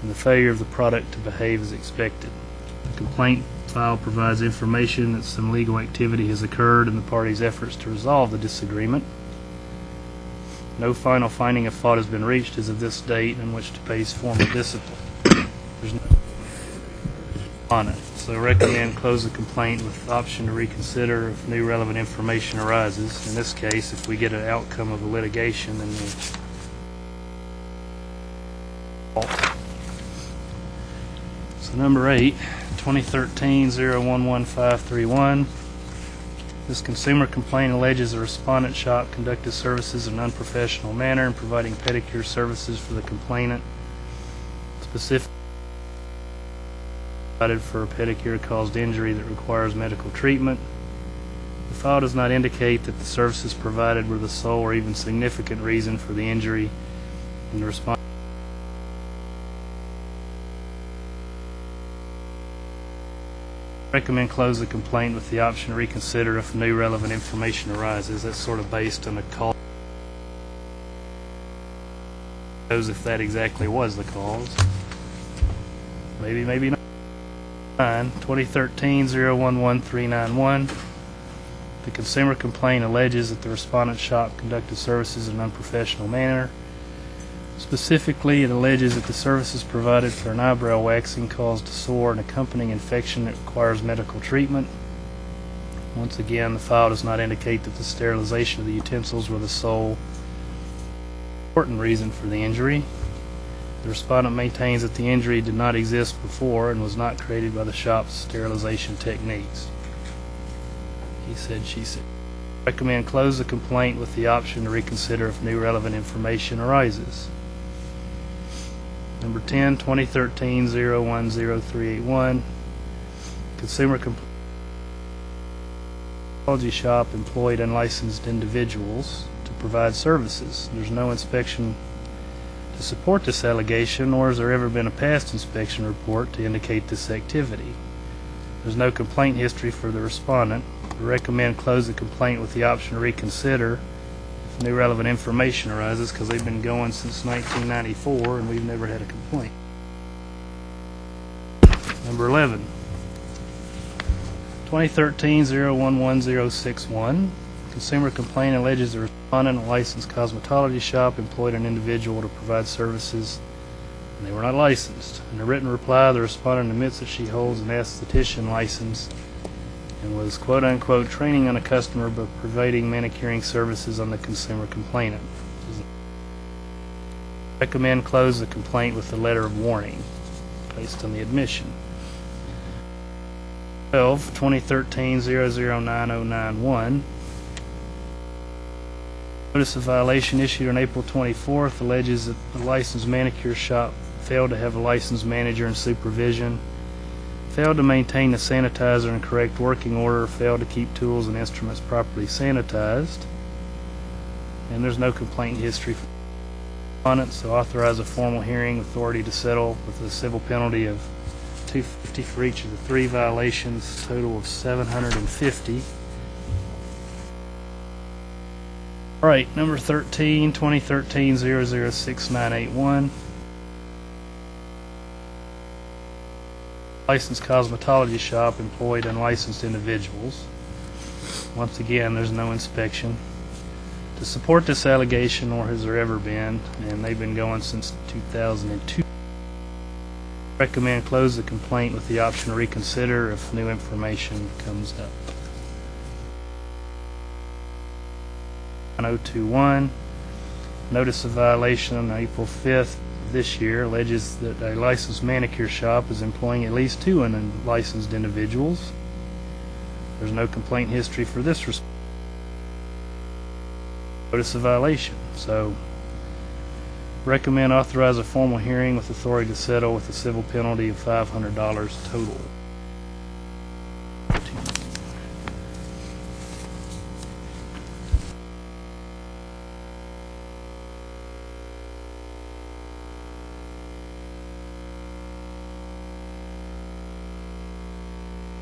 and the failure of the product to behave as expected. The complaint file provides information that some legal activity has occurred in the parties' efforts to resolve the disagreement. No final finding of fault has been reached as of this date in which to face formal discipline. There's no on it. So recommend close the complaint with option to reconsider if new relevant information arises. In this case, if we get an outcome of the litigation, then so number 8, 2013-011531. This consumer complaint alleges the respondent shop conducted services in an unprofessional manner in providing pedicure services for the complainant. Specifically, provided for a pedicure caused injury that requires medical treatment. The file does not indicate that the services provided were the sole or even significant reason for the injury, and the respondent recommend close the complaint with the option to reconsider if new relevant information arises. That's sort of based on a cause. Knows if that exactly was the cause. Maybe, maybe not. 2013-011391. The consumer complaint alleges that the respondent shop conducted services in an unprofessional manner. Specifically, it alleges that the services provided for an eyebrow waxing caused a sore and accompanying infection that requires medical treatment. Once again, the file does not indicate that the sterilization of the utensils were the sole important reason for the injury. The respondent maintains that the injury did not exist before and was not created by the shop's sterilization techniques. He said, she said. Recommend close the complaint with the option to reconsider if new relevant information arises. Number 10, 2013-010381, consumer cosmetology shop employed unlicensed individuals to provide services. There's no inspection to support this allegation, nor has there ever been a past inspection report to indicate this activity. There's no complaint history for the respondent. We recommend close the complaint with the option to reconsider if new relevant information arises, because they've been going since 1994 and we've never had a complaint. Number 11, 2013-011061, consumer complaint alleges the respondent, a licensed cosmetology shop, employed an individual to provide services and they were not licensed. In a written reply, the respondent admits that she holds an esthetician license and was quote-unquote training on a customer but providing manicuring services on the consumer complainant. Recommend close the complaint with a letter of warning based on the admission. 12, 2013-009091, notice of violation issued on April 24th alleges that the licensed manicure shop failed to have a licensed manager and supervision, failed to maintain the sanitizer in correct working order, failed to keep tools and instruments properly sanitized, and there's no complaint history on it, so authorize a formal hearing, authority to settle with a civil penalty of $250 for each of the 3 violations, total of $750. All right, number 13, 2013-006981. Licensed cosmetology shop employed unlicensed individuals. Once again, there's no inspection to support this allegation, nor has there ever been, and they've been going since 2002. Recommend close the complaint with the option to reconsider if new information comes up. 1021, notice of violation on April 5th this year alleges that a licensed manicure shop is employing at least 2 unlicensed individuals. There's no complaint history for this notice of violation. So recommend authorize a formal hearing with authority to settle with a civil penalty of $500 total.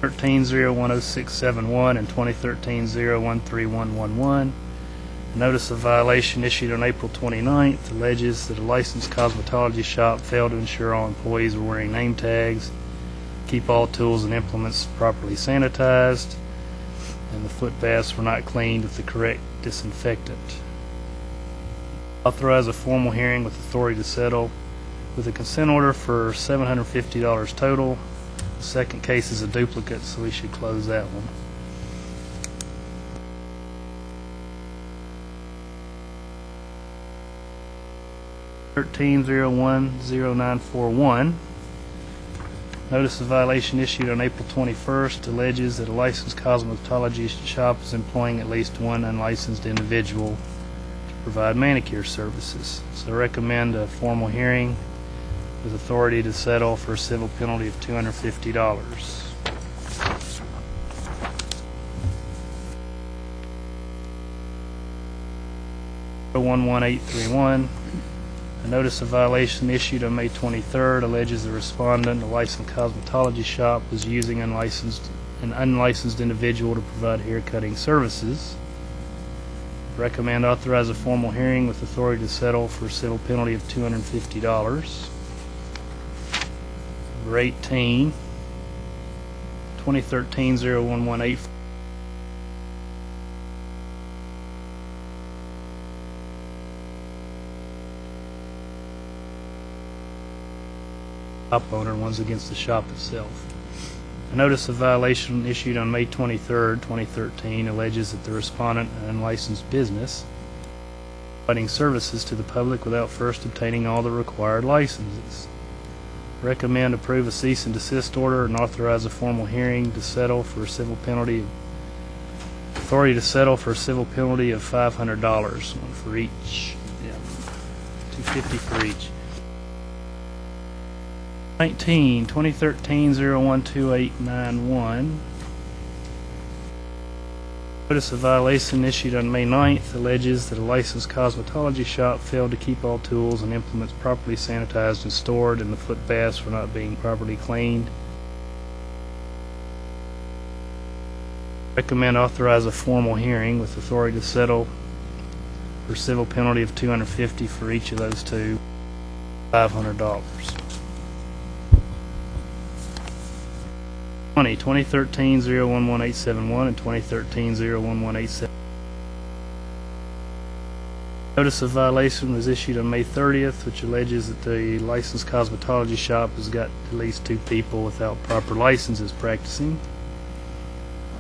(13-010671) and 2013-013111. A notice of violation issued on April 29th alleges that a licensed cosmetology shop failed to ensure all employees were wearing name tags, keep all tools and implements properly sanitized, and the foot baths were not cleaned with the correct disinfectant. Authorize a formal hearing with authority to settle with a consent order for $750 total. The second case is a duplicate, so we should close that one. (13-010941). Notice of violation issued on April 21st alleges that a licensed cosmetology shop is employing at least 1 unlicensed individual to provide manicure services. So recommend a formal hearing with authority to settle for a civil penalty of $250. 11831. A notice of violation issued on May 23rd alleges the respondent, a licensed cosmetology shop, was using an unlicensed individual to provide hair cutting services. Recommend authorize a formal hearing with authority to settle for a civil penalty of $250. Number 18, 2013-0118. Shop owner, and one's against the shop itself. A notice of violation issued on May 23rd, 2013 alleges that the respondent, an unlicensed business, providing services to the public without first obtaining all the required licenses. Recommend approve a cease and desist order and authorize a formal hearing to settle for a civil penalty of Authority to settle for a civil penalty of $500, one for each. Yeah, $250 for each. 19, 2013-012891. Notice of violation issued on May 9th alleges that a licensed cosmetology shop failed to keep all tools and implements properly sanitized and stored, and the foot baths were not being properly cleaned. Recommend authorize a formal hearing with authority to settle for civil penalty of $250 for each of those two, $500. 2013-011871 and 2013-011877. Notice of violation was issued on May 30th, which alleges that the licensed cosmetology shop has got at least 2 people without proper licenses practicing.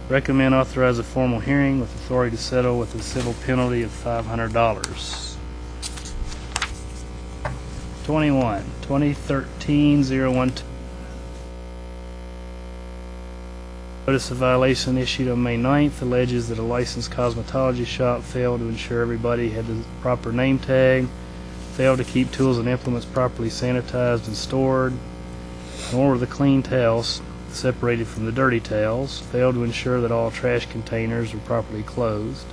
Recommend authorize a formal hearing with authority to settle with a civil penalty of $500. 21, 2013-01. Notice of violation issued on May 9th alleges that a licensed cosmetology shop failed to ensure everybody had the proper name tag, failed to keep tools and implements properly sanitized and stored, nor were the clean towels separated from the dirty towels, failed to ensure that all trash containers were properly closed.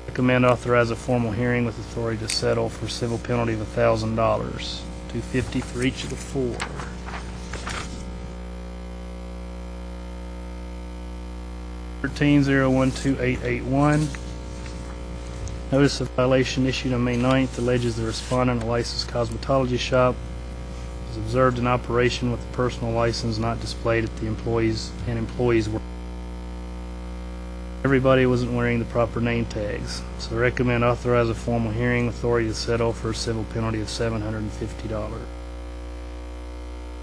Recommend authorize a formal hearing with authority to settle for civil penalty of $1,000, $250 for each of the 4. (13-012881). Notice of violation issued on May 9th alleges the respondent, a licensed cosmetology shop, was observed in operation with a personal license not displayed at the employees work. Everybody wasn't wearing the proper name tags, so recommend authorize a formal hearing, authority to settle for a civil penalty of $750.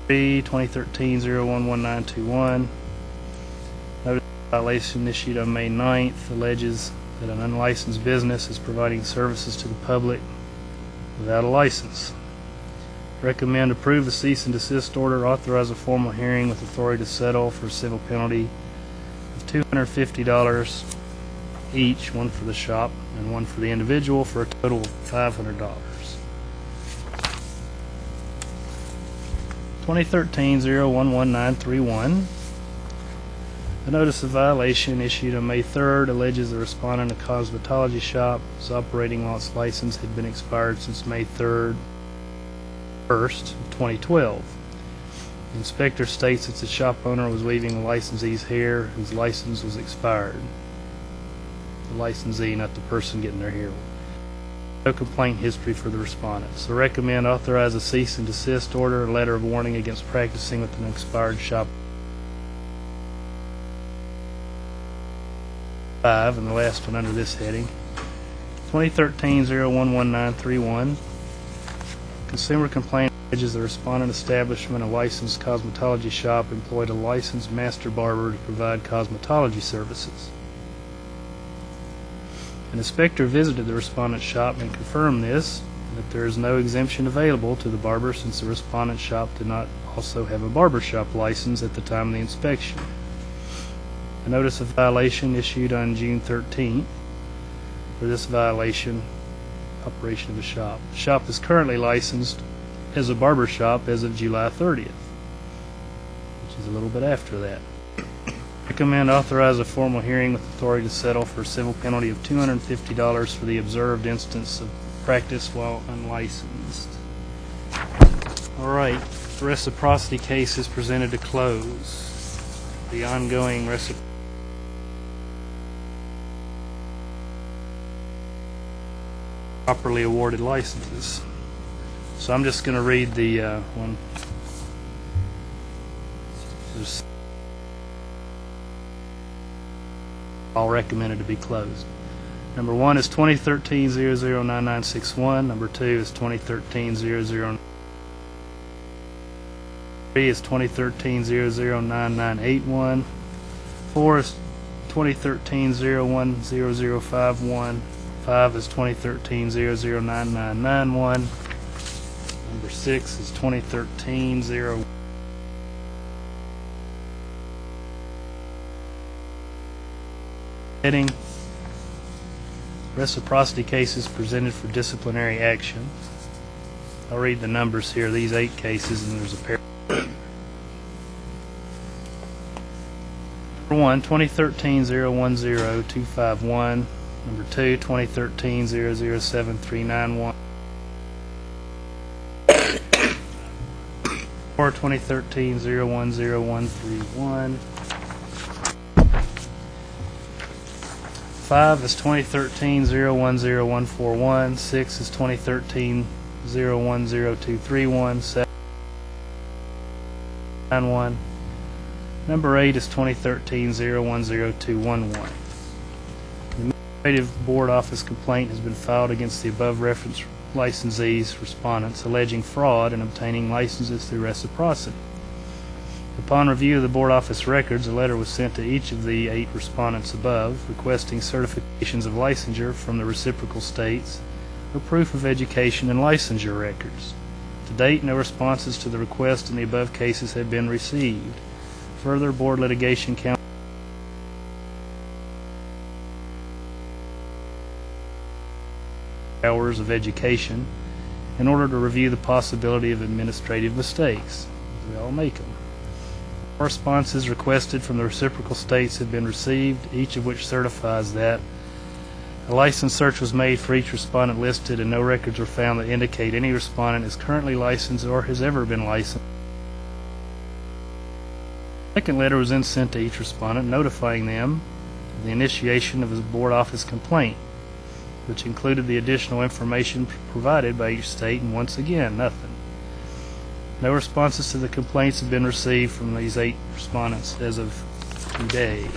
2013-011921. Notice of violation issued on May 9th alleges that an unlicensed business is providing services to the public without a license. Recommend approve the cease and desist order, authorize a formal hearing with authority to settle for a civil penalty of $250 each, one for the shop and one for the individual, for a total of $500. 2013-011931. A notice of violation issued on May 3rd alleges the respondent, a cosmetology shop, is operating while its license had been expired since May 1st, 2012. The inspector states that the shop owner was leaving the licensee's hair whose license was expired. The licensee, not the person getting their hair. No complaint history for the respondent. So recommend authorize a cease and desist order, a letter of warning against practicing with an expired shop. 5, and the last one under this heading. 2013-011931. Consumer complaint alleges the respondent establishment, a licensed cosmetology shop, employed a licensed master barber to provide cosmetology services. An inspector visited the respondent's shop and confirmed this, that there is no exemption available to the barber since the respondent's shop did not also have a barber shop license at the time of the inspection. A notice of violation issued on June 13th for this violation, operation of the shop. The shop is currently licensed as a barber shop as of July 30th, which is a little bit after that. Recommend authorize a formal hearing with authority to settle for a civil penalty of $250 for the observed instance of practice while unlicensed. All right, the reciprocity case is presented to close. The ongoing properly awarded licenses. So I'm just going to read the one. All recommended to be closed. Number 1 is 2013-009961. Number 2 is 2013-00. 3 is 2013-009981. 4 is 2013-010051. 5 is 2013-009991. Number 6 is 2013-0. Heading: Reciprocity cases presented for disciplinary action. I'll read the numbers here. These 8 cases, and there's a pair. Number 1, 2013-010-251. Number 2, 2013-007-391. 4, 2013-010-131. 5 is 2013-010-141. 6 is 2013-010-231. 7, 91. Number 8 is 2013-010-211. The Administrative Board Office complaint has been filed against the above referenced licensees, respondents, alleging fraud in obtaining licenses through reciprocity. Upon review of the Board Office records, a letter was sent to each of the 8 respondents above, requesting certifications of licensure from the reciprocal states or proof of education and licensure records. To date, no responses to the request in the above cases have been received. Further, Board Litigation Counsel hours of education in order to review the possibility of administrative mistakes. We all make them. Responses requested from the reciprocal states have been received, each of which certifies that a license search was made for each respondent listed and no records were found that indicate any respondent is currently licensed or has ever been licensed. A second letter was then sent to each respondent notifying them of the initiation of his Board Office complaint, which included the additional information provided by each state, and once again, nothing. No responses to the complaints have been received from these 8 respondents as of today.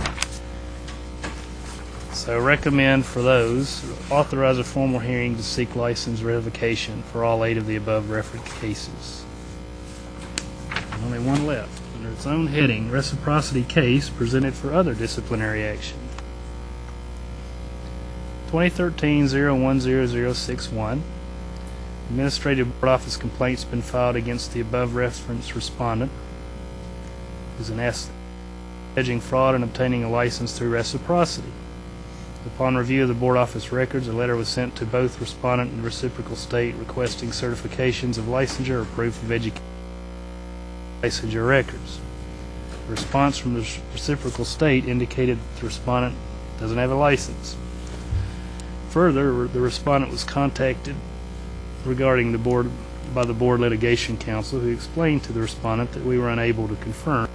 So recommend for those, authorize a formal hearing to seek license revocation for all 8 of the above referenced cases. Only one left. Under its own heading, reciprocity case presented for other disciplinary action. 2013-010-061. Administrative Board Office complaint's been filed against the above referenced respondent, who's an alleging fraud in obtaining a license through reciprocity. Upon review of the Board Office records, a letter was sent to both respondent and reciprocal state requesting certifications of licensure or proof of education licensure records. The response from the reciprocal state indicated that the respondent doesn't have a license. Further, the respondent was contacted regarding the board by the Board Litigation Counsel, who explained to the respondent that we were unable to confirm.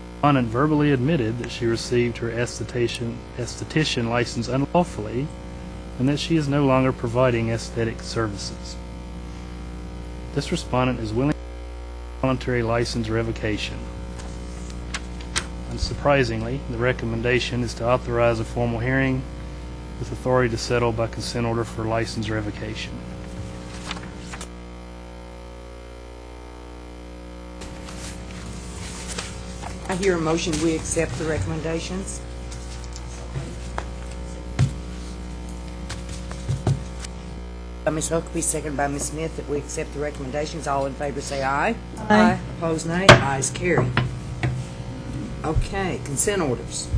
The respondent verbally admitted that she received her esthetician license unlawfully and that she is no longer providing aesthetic services. This respondent is willing to voluntary license revocation. Unsurprisingly, the recommendation is to authorize a formal hearing with authority to settle by consent order for license revocation. I hear a motion we accept the recommendations. By Ms. Huckabee, seconded by Ms. Smith, that we accept the recommendations. All in favor say aye. Aye. Opposed, nay. Ayes carry. Okay, consent orders.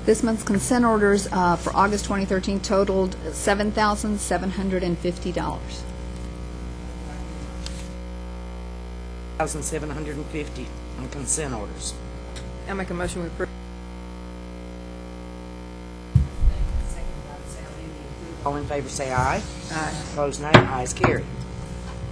This month's consent orders for August 2013 totaled $7,750. $1,750 on consent orders. I'll make a motion we approve. All in favor say aye. Aye. Opposed, nay. Ayes carry.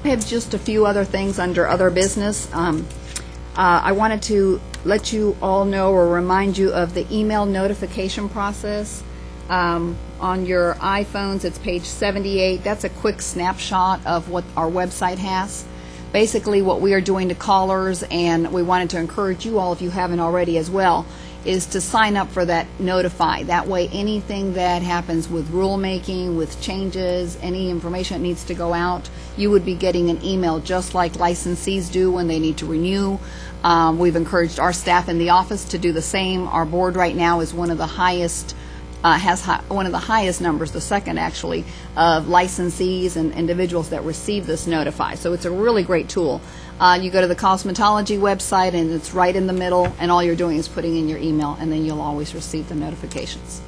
I have just a few other things under other business. I wanted to let you all know or remind you of the email notification process. On your iPhones, it's page 78. That's a quick snapshot of what our website has. Basically, what we are doing to callers, and we wanted to encourage you all, if you haven't already as well, is to sign up for that notify. That way, anything that happens with rulemaking, with changes, any information that needs to go out, you would be getting an email just like licensees do when they need to renew. We've encouraged our staff in the office to do the same. Our board right now is one of the highest has one of the highest numbers, the second actually, of licensees and individuals that receive this Notify. So it's a really great tool. You go to the Cosmetology website, and it's right in the middle, and all you're doing is putting in your email, and then you'll always receive the notifications.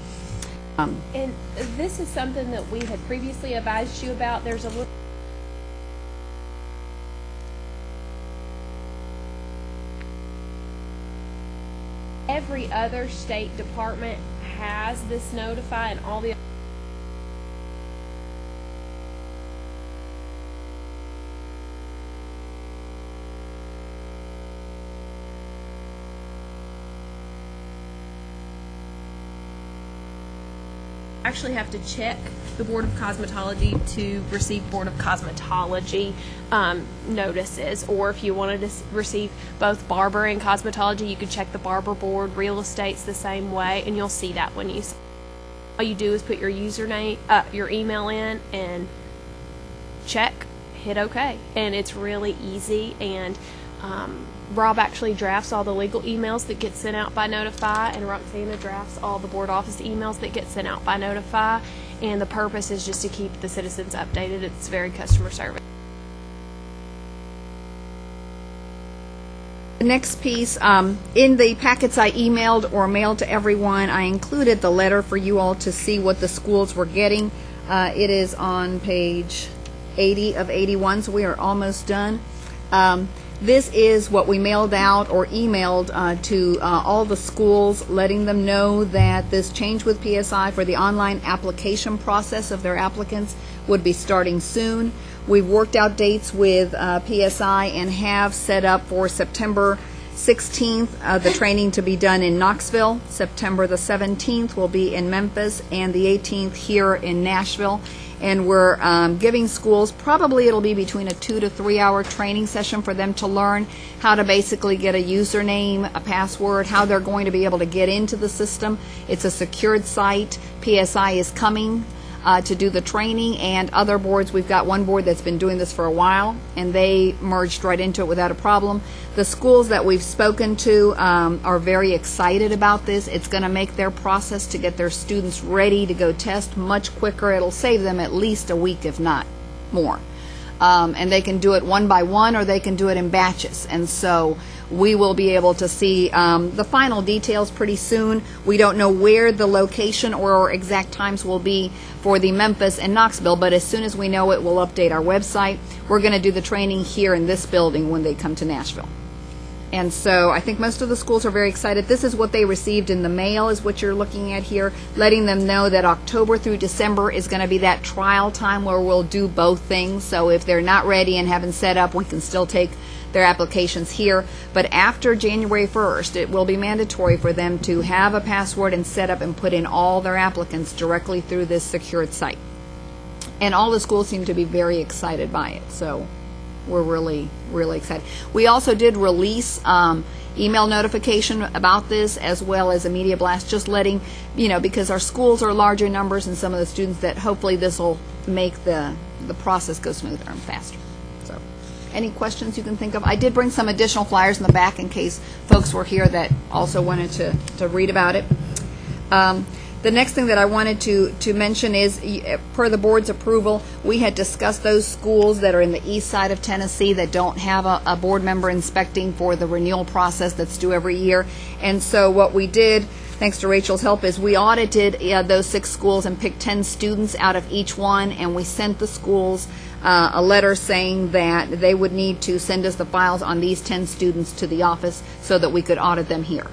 And this is something that we had previously advised you about. There's a little every other state department has this Notify, and all the actually have to check the Board of Cosmetology to receive Board of Cosmetology notices, or if you wanted to receive both barber and cosmetology, you could check the barber board. Real estate's the same way, and you'll see that when you all you do is put your username, your email in, and check, hit OK, and it's really easy. And Rob actually drafts all the legal emails that get sent out by Notify, and Roxana drafts all the board office emails that get sent out by Notify, and the purpose is just to keep the citizens updated. It's very customer service. The next piece, in the packets I emailed or mailed to everyone, I included the letter for you all to see what the schools were getting. It is on page 80 of 81, so we are almost done. This is what we mailed out or emailed to all the schools, letting them know that this change with PSI for the online application process of their applicants would be starting soon. We've worked out dates with PSI and have set up for September 16th the training to be done in Knoxville. September the 17th will be in Memphis, and the 18th here in Nashville. And we're giving schools, probably it'll be between a 2 to 3 hour training session for them to learn how to basically get a username, a password, how they're going to be able to get into the system. It's a secured site. PSI is coming to do the training, and other boards. We've got one board that's been doing this for a while, and they merged right into it without a problem. The schools that we've spoken to are very excited about this. It's going to make their process to get their students ready to go test much quicker. It'll save them at least a week, if not more. And they can do it one by one, or they can do it in batches. And so we will be able to see the final details pretty soon. We don't know where the location or exact times will be for the Memphis and Knoxville, but as soon as we know it, we'll update our website. We're going to do the training here in this building when they come to Nashville. And so I think most of the schools are very excited. This is what they received in the mail, is what you're looking at here, letting them know that October through December is going to be that trial time where we'll do both things. So if they're not ready and haven't set up, we can still take their applications here. But after January 1st, it will be mandatory for them to have a password and set up and put in all their applicants directly through this secured site. And all the schools seem to be very excited by it. So we're really, really excited. We also did release email notification about this, as well as a media blast, just letting, because our schools are larger numbers and some of the students, that hopefully this will make the process go smoother and faster. So any questions you can think of? I did bring some additional flyers in the back in case folks were here that also wanted to read about it. The next thing that I wanted to mention is, per the board's approval, we had discussed those schools that are in the east side of Tennessee that don't have a board member inspecting for the renewal process that's due every year. And so what we did, thanks to Rachel's help, is we audited those 6 schools and picked 10 students out of each one, and we sent the schools a letter saying that they would need to send us the files on these 10 students to the office so that we could audit them here.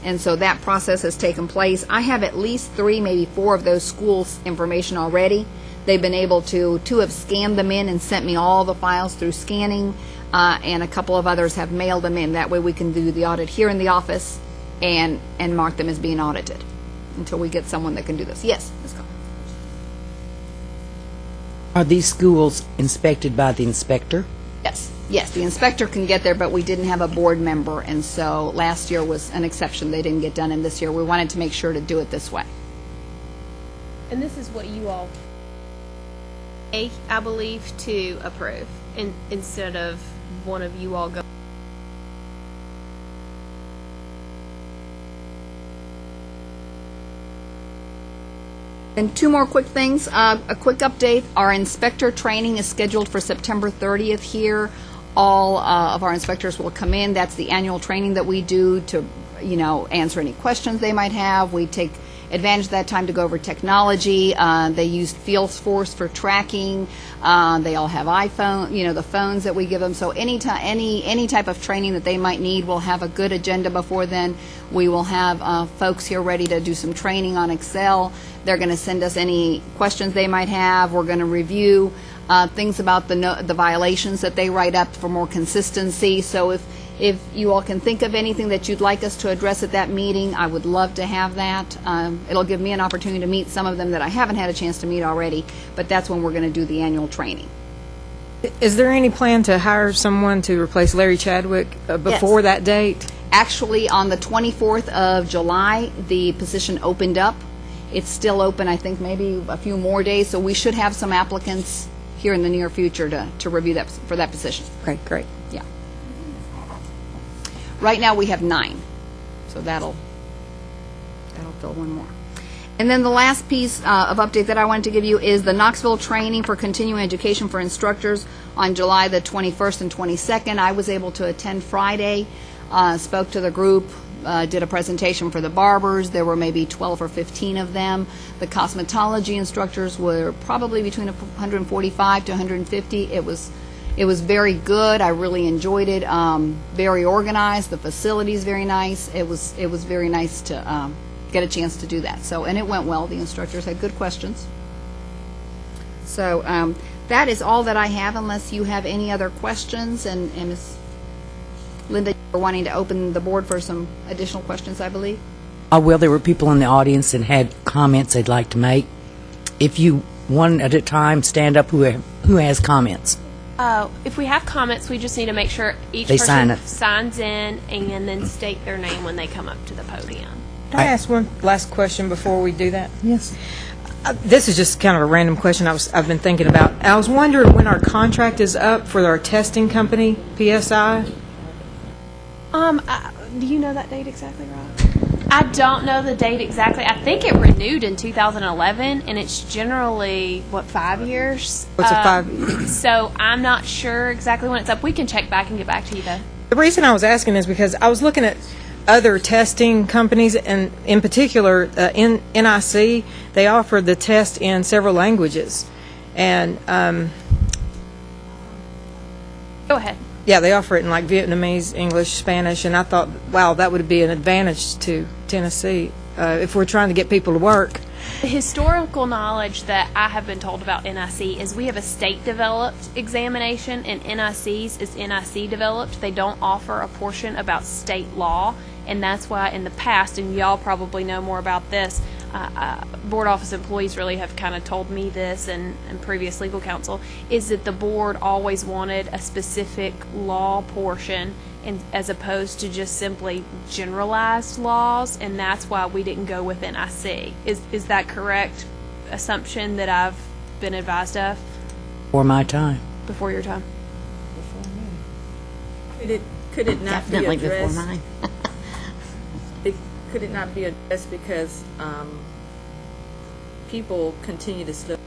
And so that process has taken place. I have at least 3, maybe 4 of those schools' information already. They've been able to have scanned them in and sent me all the files through scanning, and a couple of others have mailed them in. That way we can do the audit here in the office and mark them as being audited until we get someone that can do this. Yes, Ms. Collins. Are these schools inspected by the inspector? Yes, the inspector can get there, but we didn't have a board member, and so last year was an exception. They didn't get done, and this year we wanted to make sure to do it this way. And this is what you all, I believe, to approve, instead of one of you all going. And two more quick things. A quick update. Our inspector training is scheduled for September 30th here. All of our inspectors will come in. That's the annual training that we do to, answer any questions they might have. We take advantage of that time to go over technology. They use Salesforce for tracking. They all have iPhone, the phones that we give them. So any type of training that they might need, we'll have a good agenda before then. We will have folks here ready to do some training on Excel. They're going to send us any questions they might have. We're going to review things about the violations that they write up for more consistency. So if you all can think of anything that you'd like us to address at that meeting, I would love to have that. It'll give me an opportunity to meet some of them that I haven't had a chance to meet already, but that's when we're going to do the annual training. Is there any plan to hire someone to replace Larry Chadwick before that date? Actually, on the 24th of July, the position opened up. It's still open, I think, maybe a few more days, so we should have some applicants here in the near future to review that for that position. Okay, great. Yeah. Right now we have 9, so that'll fill one more. And then the last piece of update that I wanted to give you is the Knoxville training for continuing education for instructors on July the 21st and 22nd. I was able to attend Friday, spoke to the group, did a presentation for the barbers. There were maybe 12 or 15 of them. The cosmetology instructors were probably between 145 to 150. It was very good. I really enjoyed it. Very organized. The facility is very nice. It was very nice to get a chance to do that. So, and it went well. The instructors had good questions. So that is all that I have, unless you have any other questions. And Ms. Linda, you were wanting to open the board for some additional questions, I believe. Well, there were people in the audience that had comments they'd like to make. If you, one at a time, stand up who has comments. If we have comments, we just need to make sure each They person sign it. signs in and then state their name when they come up to the podium. Can I ask one last question before we do that? Yes. This is just kind of a random question I've been thinking about. I was wondering when our contract is up for our testing company, PSI. Do you know that date exactly, Rob? I don't know the date exactly. I think it renewed in 2011, and it's generally, 5 years? What's a 5? So I'm not sure exactly when it's up. We can check back and get back to you, though. The reason I was asking is because I was looking at other testing companies, and in particular, in NIC, they offer the test in several languages. And Go ahead. yeah, they offer it in like Vietnamese, English, Spanish, and I thought, wow, that would be an advantage to Tennessee if we're trying to get people to work. The historical knowledge that I have been told about NIC is we have a state-developed examination, and NIC's is NIC-developed. They don't offer a portion about state law, and that's why in the past, and y'all probably know more about this, board office employees really have kind of told me this, and previous legal counsel, is that the board always wanted a specific law portion as opposed to just simply generalized laws, and that's why we didn't go with NIC. Is that correct assumption that I've been advised of? For my time. Before your time? Could it not Definitely be before addressed? mine. Could it not be addressed because people continue to slip?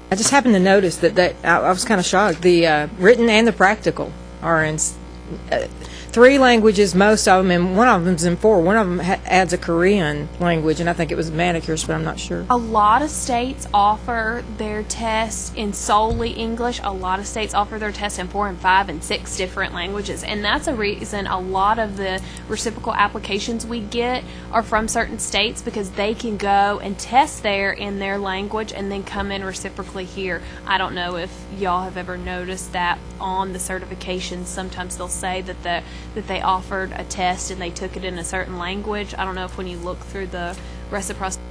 I just happened to notice that I was kind of shocked. The written and the practical are in 3 languages, most of them, and one of them's in 4. One of them adds a Korean language, and I think it was manicures, but I'm not sure. A lot of states offer their tests in solely English. A lot of states offer their tests in 4 and 5 and 6 different languages. And that's a reason a lot of the reciprocal applications we get are from certain states, because they can go and test there in their language and then come in reciprocally here. I don't know if y'all have ever noticed that on the certifications. Sometimes they'll say that they offered a test and they took it in a certain language. I don't know if when you look through the reciprocity,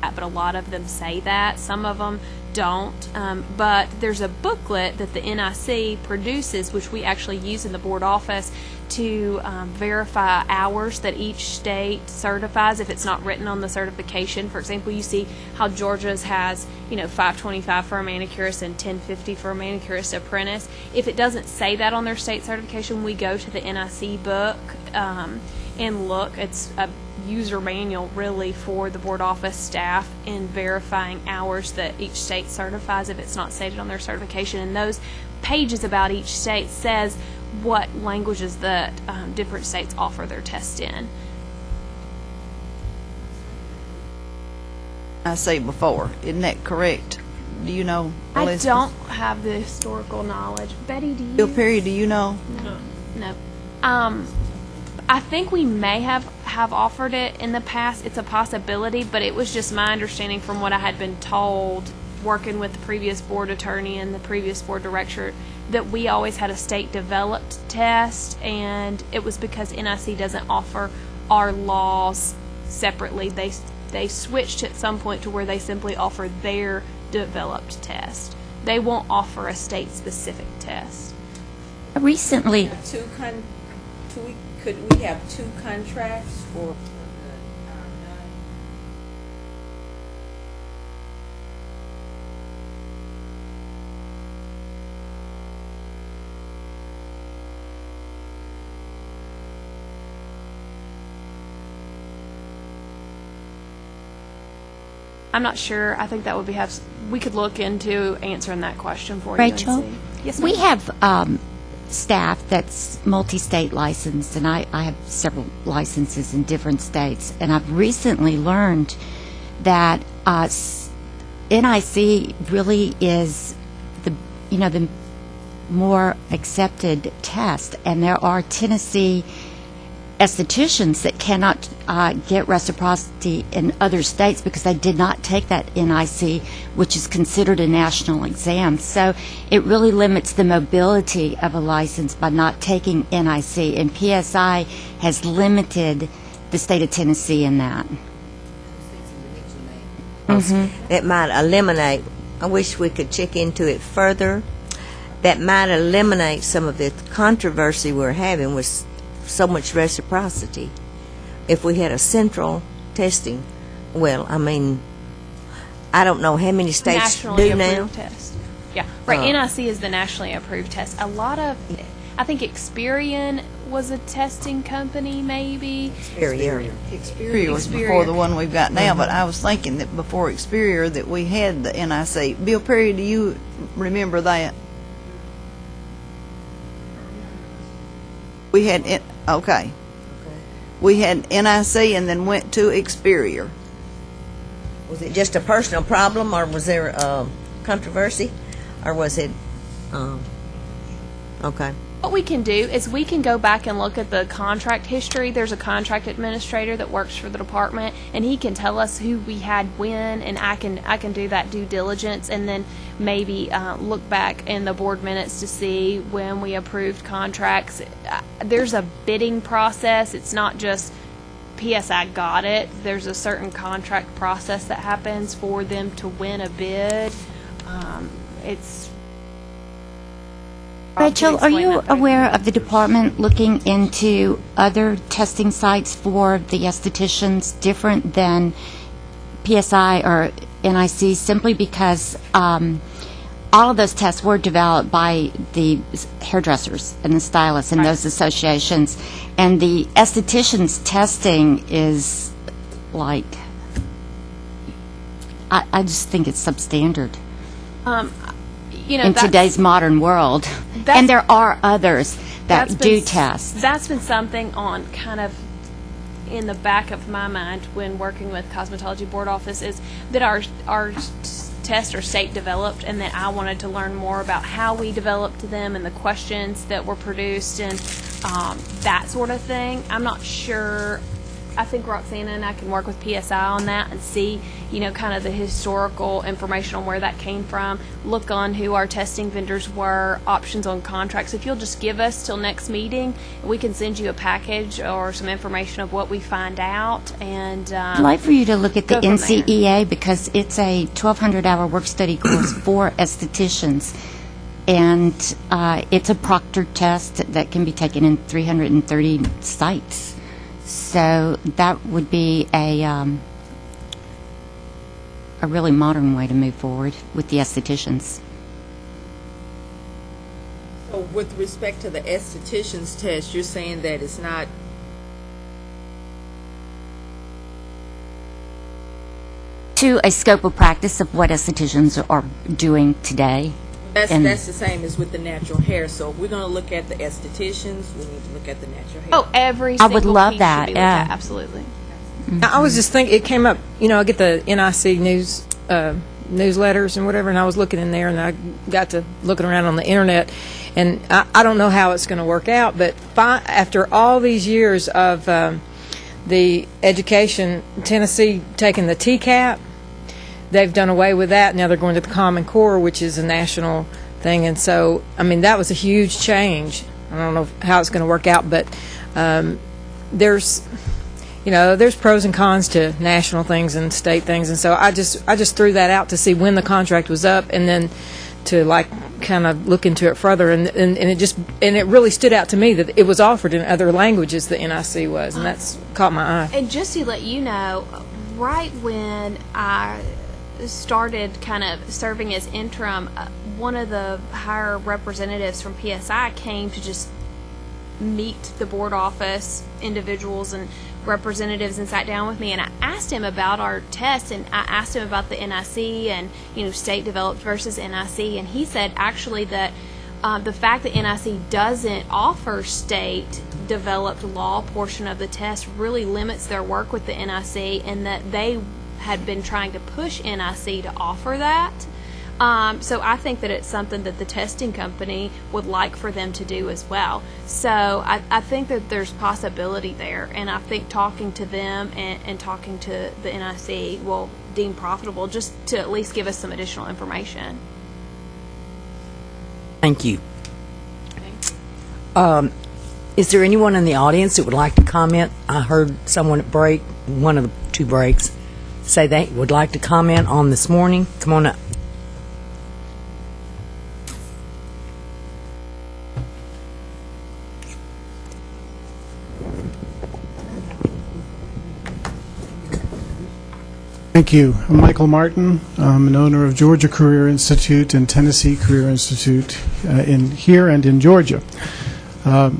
but a lot of them say that. Some of them don't, but there's a booklet that the NIC produces, which we actually use in the board office to verify hours that each state certifies if it's not written on the certification. For example, you see how Georgia's has, $5.25 for a manicurist and $10.50 for a manicurist apprentice. If it doesn't say that on their state certification, we go to the NIC book and look. It's a user manual really for the board office staff in verifying hours that each state certifies if it's not stated on their certification. And those pages about each state says what languages that different states offer their test in. I say before, isn't that correct? Do you know? I Elizabeth? don't have the historical knowledge. Betty, do you? Bill Perry, do you know? No. I think we may have offered it in the past. It's a possibility, but it was just my understanding from what I had been told working with the previous board attorney and the previous board director that we always had a state-developed test, and it was because NIC doesn't offer our laws separately. They switched at some point to where they simply offer their developed test. They won't offer a state-specific test. Recently, Could we have two contracts for I'm not sure. I think that would we could look into answering that question for Rachel, you. And see. Yes, we ma'am. have staff that's multi-state licensed, and I have several licenses in different states, and I've recently learned that NIC really is the more accepted test, and there are Tennessee estheticians that cannot get reciprocity in other states because they did not take that NIC, which is considered a national exam. So it really limits the mobility of a license by not taking NIC, and PSI has limited the state of Tennessee in that. It might eliminate, I wish we could check into it further, that might eliminate some of the controversy we're having with so much reciprocity. If we had a central testing, well, I mean, I don't know how many states nationally do now. approved test. Yeah, right. NIC is the nationally approved test. A lot of, I think Experian was a testing company, maybe. Experior was before the one we've got now, but I was thinking that before Experior that we had the NIC. Bill Perry, do you remember that? We had it. Okay. We had NIC and then went to Experior. Was it just a personal problem, or was there controversy, or was it? Okay. What we can do is we can go back and look at the contract history. There's a contract administrator that works for the department, and he can tell us who we had when, and I can do that due diligence, and then maybe look back in the board minutes to see when we approved contracts. There's a bidding process. It's not just PSI got it. There's a certain contract process that happens for them to win a bid. It's Rachel, are you aware of the department looking into other testing sites for the estheticians different than PSI or NIC, simply because all of those tests were developed by the hairdressers and the stylists and those associations, and the estheticians testing is like, I just think it's substandard in today's modern world. And there are others that do tests. That's been something on kind of in the back of my mind when working with Cosmetology Board Office, is that our tests are state developed, and that I wanted to learn more about how we developed them and the questions that were produced and that sort of thing. I'm not sure I think Roxana and I can work with PSI on that and see, kind of the historical information on where that came from, look on who our testing vendors were, options on contracts. If you'll just give us till next meeting, we can send you a package or some information of what we find out. And I'd like for you to look at the go from there. NCEA because it's a 1,200-hour work study course for estheticians. And it's a proctored test that can be taken in 330 sites. So that would be a really modern way to move forward with the estheticians. So with respect to the esthetician's test, you're saying that it's not To a scope of practice of what estheticians are doing today. That's the same as with the natural hair. So if we're going to look at the estheticians, we need to look at the natural hair. Oh, every I single would love piece that, should be looked yeah. at, absolutely. I was just thinking, it came up, I get the NIC news newsletters and whatever, and I was looking in there, and I got to looking around on the internet, and I don't know how it's going to work out, but after all these years of the education, Tennessee taking the TCAP, they've done away with that. Now they're going to the Common Core, which is a national thing, and so, that was a huge change. I don't know how it's going to work out, but there's pros and cons to national things and state things, and so I just threw that out to see when the contract was up, and then to kind of look into it further, and it really stood out to me that it was offered in other languages. The NIC was, and that's caught my eye. And just to let you know, right when I started kind of serving as interim, one of the higher representatives from PSI came to just meet the board office individuals and representatives and sat down with me, and I asked him about our test, and I asked him about the NIC and state developed versus NIC, and he said actually that the fact that NIC doesn't offer state developed law portion of the test really limits their work with the NIC, and that they had been trying to push NIC to offer that. So I think that it's something that the testing company would like for them to do as well. So I think that there's possibility there, and I think talking to them and talking to the NIC will deem profitable just to at least give us some additional information. Thank you. Is there anyone in the audience that would like to comment? I heard someone at one of the two breaks, say they would like to comment on this morning. Come on up. Thank you. I'm Michael Martin. I'm an owner of Georgia Career Institute and Tennessee Career Institute here and in Georgia. I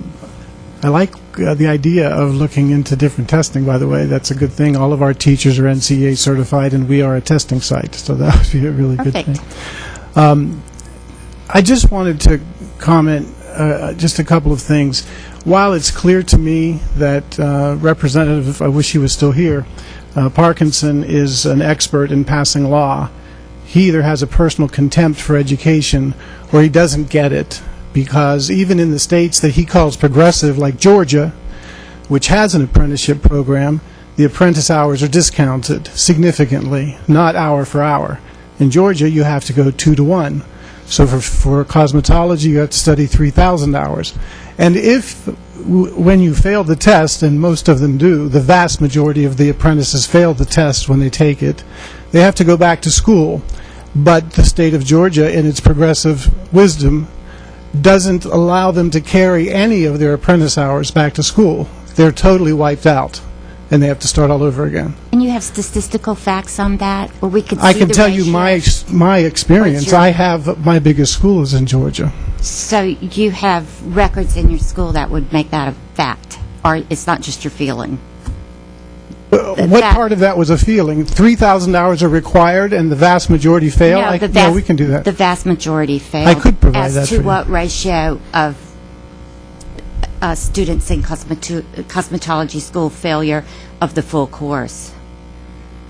like the idea of looking into different testing, by the way. That's a good thing. All of our teachers are NCEA certified, and we are a testing site, so that would be a really good thing. I just wanted to comment just a couple of things. While it's clear to me that Representative, I wish he was still here, Parkinson is an expert in passing law, he either has a personal contempt for education or he doesn't get it, because even in the states that he calls progressive, like Georgia, which has an apprenticeship program, the apprentice hours are discounted significantly, not hour for hour. In Georgia, you have to go 2 to 1. So for cosmetology, you have to study 3,000 hours. And when you fail the test, and most of them do, the vast majority of the apprentices fail the test when they take it, they have to go back to school. But the state of Georgia, in its progressive wisdom, doesn't allow them to carry any of their apprentice hours back to school. They're totally wiped out, and they have to start all over again. And you have statistical facts on that, where we could see I can the tell you ratio? my experience. I have my biggest school is in Georgia. So you have records in your school that would make that a fact, or it's not just your feeling? What part of that was a feeling? 3,000 hours are required, and the vast majority fail? No, we can do that. The vast majority fail. I could provide that for you. As to what ratio of students in cosmetology school failure of the full course?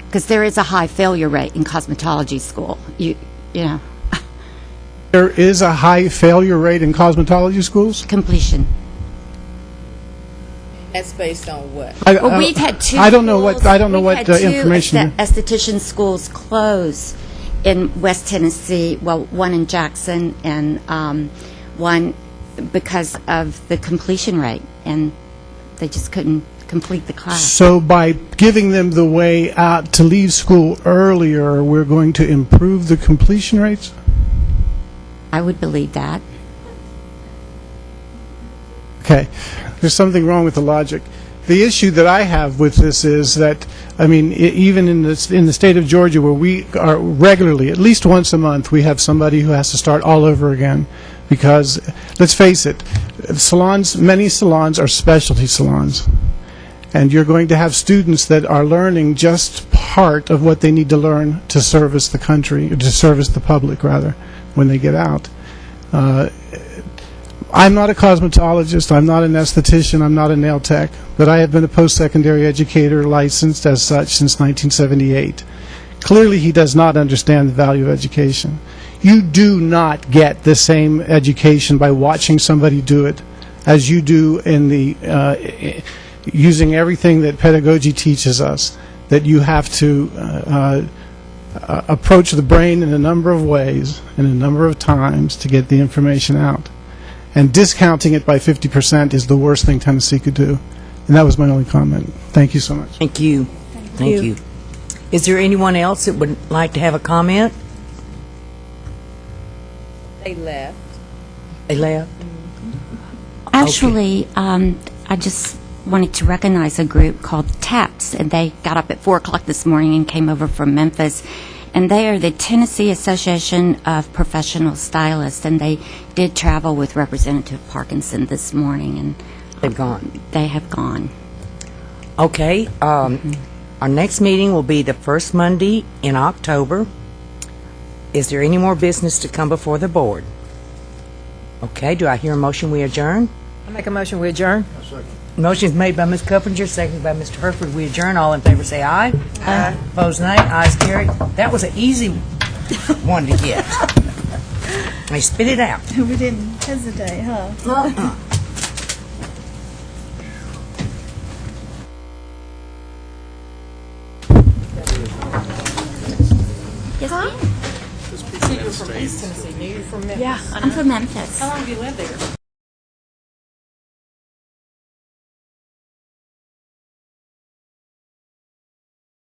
Because there is a high failure rate in cosmetology school. You know. There is a high failure rate in cosmetology schools? Completion. That's based on what? Well, we've had two. I don't know what schools- what we've had two information. esthetician schools close in West Tennessee. Well, one in Jackson and one because of the completion rate, and they just couldn't complete the class. So by giving them the way out to leave school earlier, we're going to improve the completion rates? I would believe that. Okay. There's something wrong with the logic. The issue that I have with this is that, I mean, even in the state of Georgia, where we are regularly, at least once a month, we have somebody who has to start all over again. Because, let's face it, salons, many salons are specialty salons. And you're going to have students that are learning just part of what they need to learn to service the country, or to service the public, rather, when they get out. I'm not a cosmetologist, I'm not an esthetician, I'm not a nail tech, but I have been a post-secondary educator licensed as such since 1978. Clearly, he does not understand the value of education. You do not get the same education by watching somebody do it as you do in the using everything that pedagogy teaches us, that you have to approach the brain in a number of ways and a number of times to get the information out. And discounting it by 50% is the worst thing Tennessee could do. And that was my only comment. Thank you so much. Thank you. Thank you. Is there anyone else that would like to have a comment? They left. They left? Actually, I just wanted to recognize a group called TAPS, and they got up at 4 o'clock this morning and came over from Memphis. And they are the Tennessee Association of Professional Stylists, and they did travel with Representative Parkinson this morning, and They've gone. they have gone. Okay. Our next meeting will be the first Monday in October. Is there any more business to come before the board? Okay. Do I hear a motion we adjourn? I make a motion, we adjourn. Motion is made by Ms. Cuppinger, seconded by Mr. Herford. We adjourn. All in favor say aye. Aye. Opposed, nay. Ayes carried. That was an easy one to get. They spit it out. We didn't hesitate, huh? Yes, ma'am. You're from East Tennessee, New York, from Memphis. Yeah, I'm from Memphis. How long have you lived there?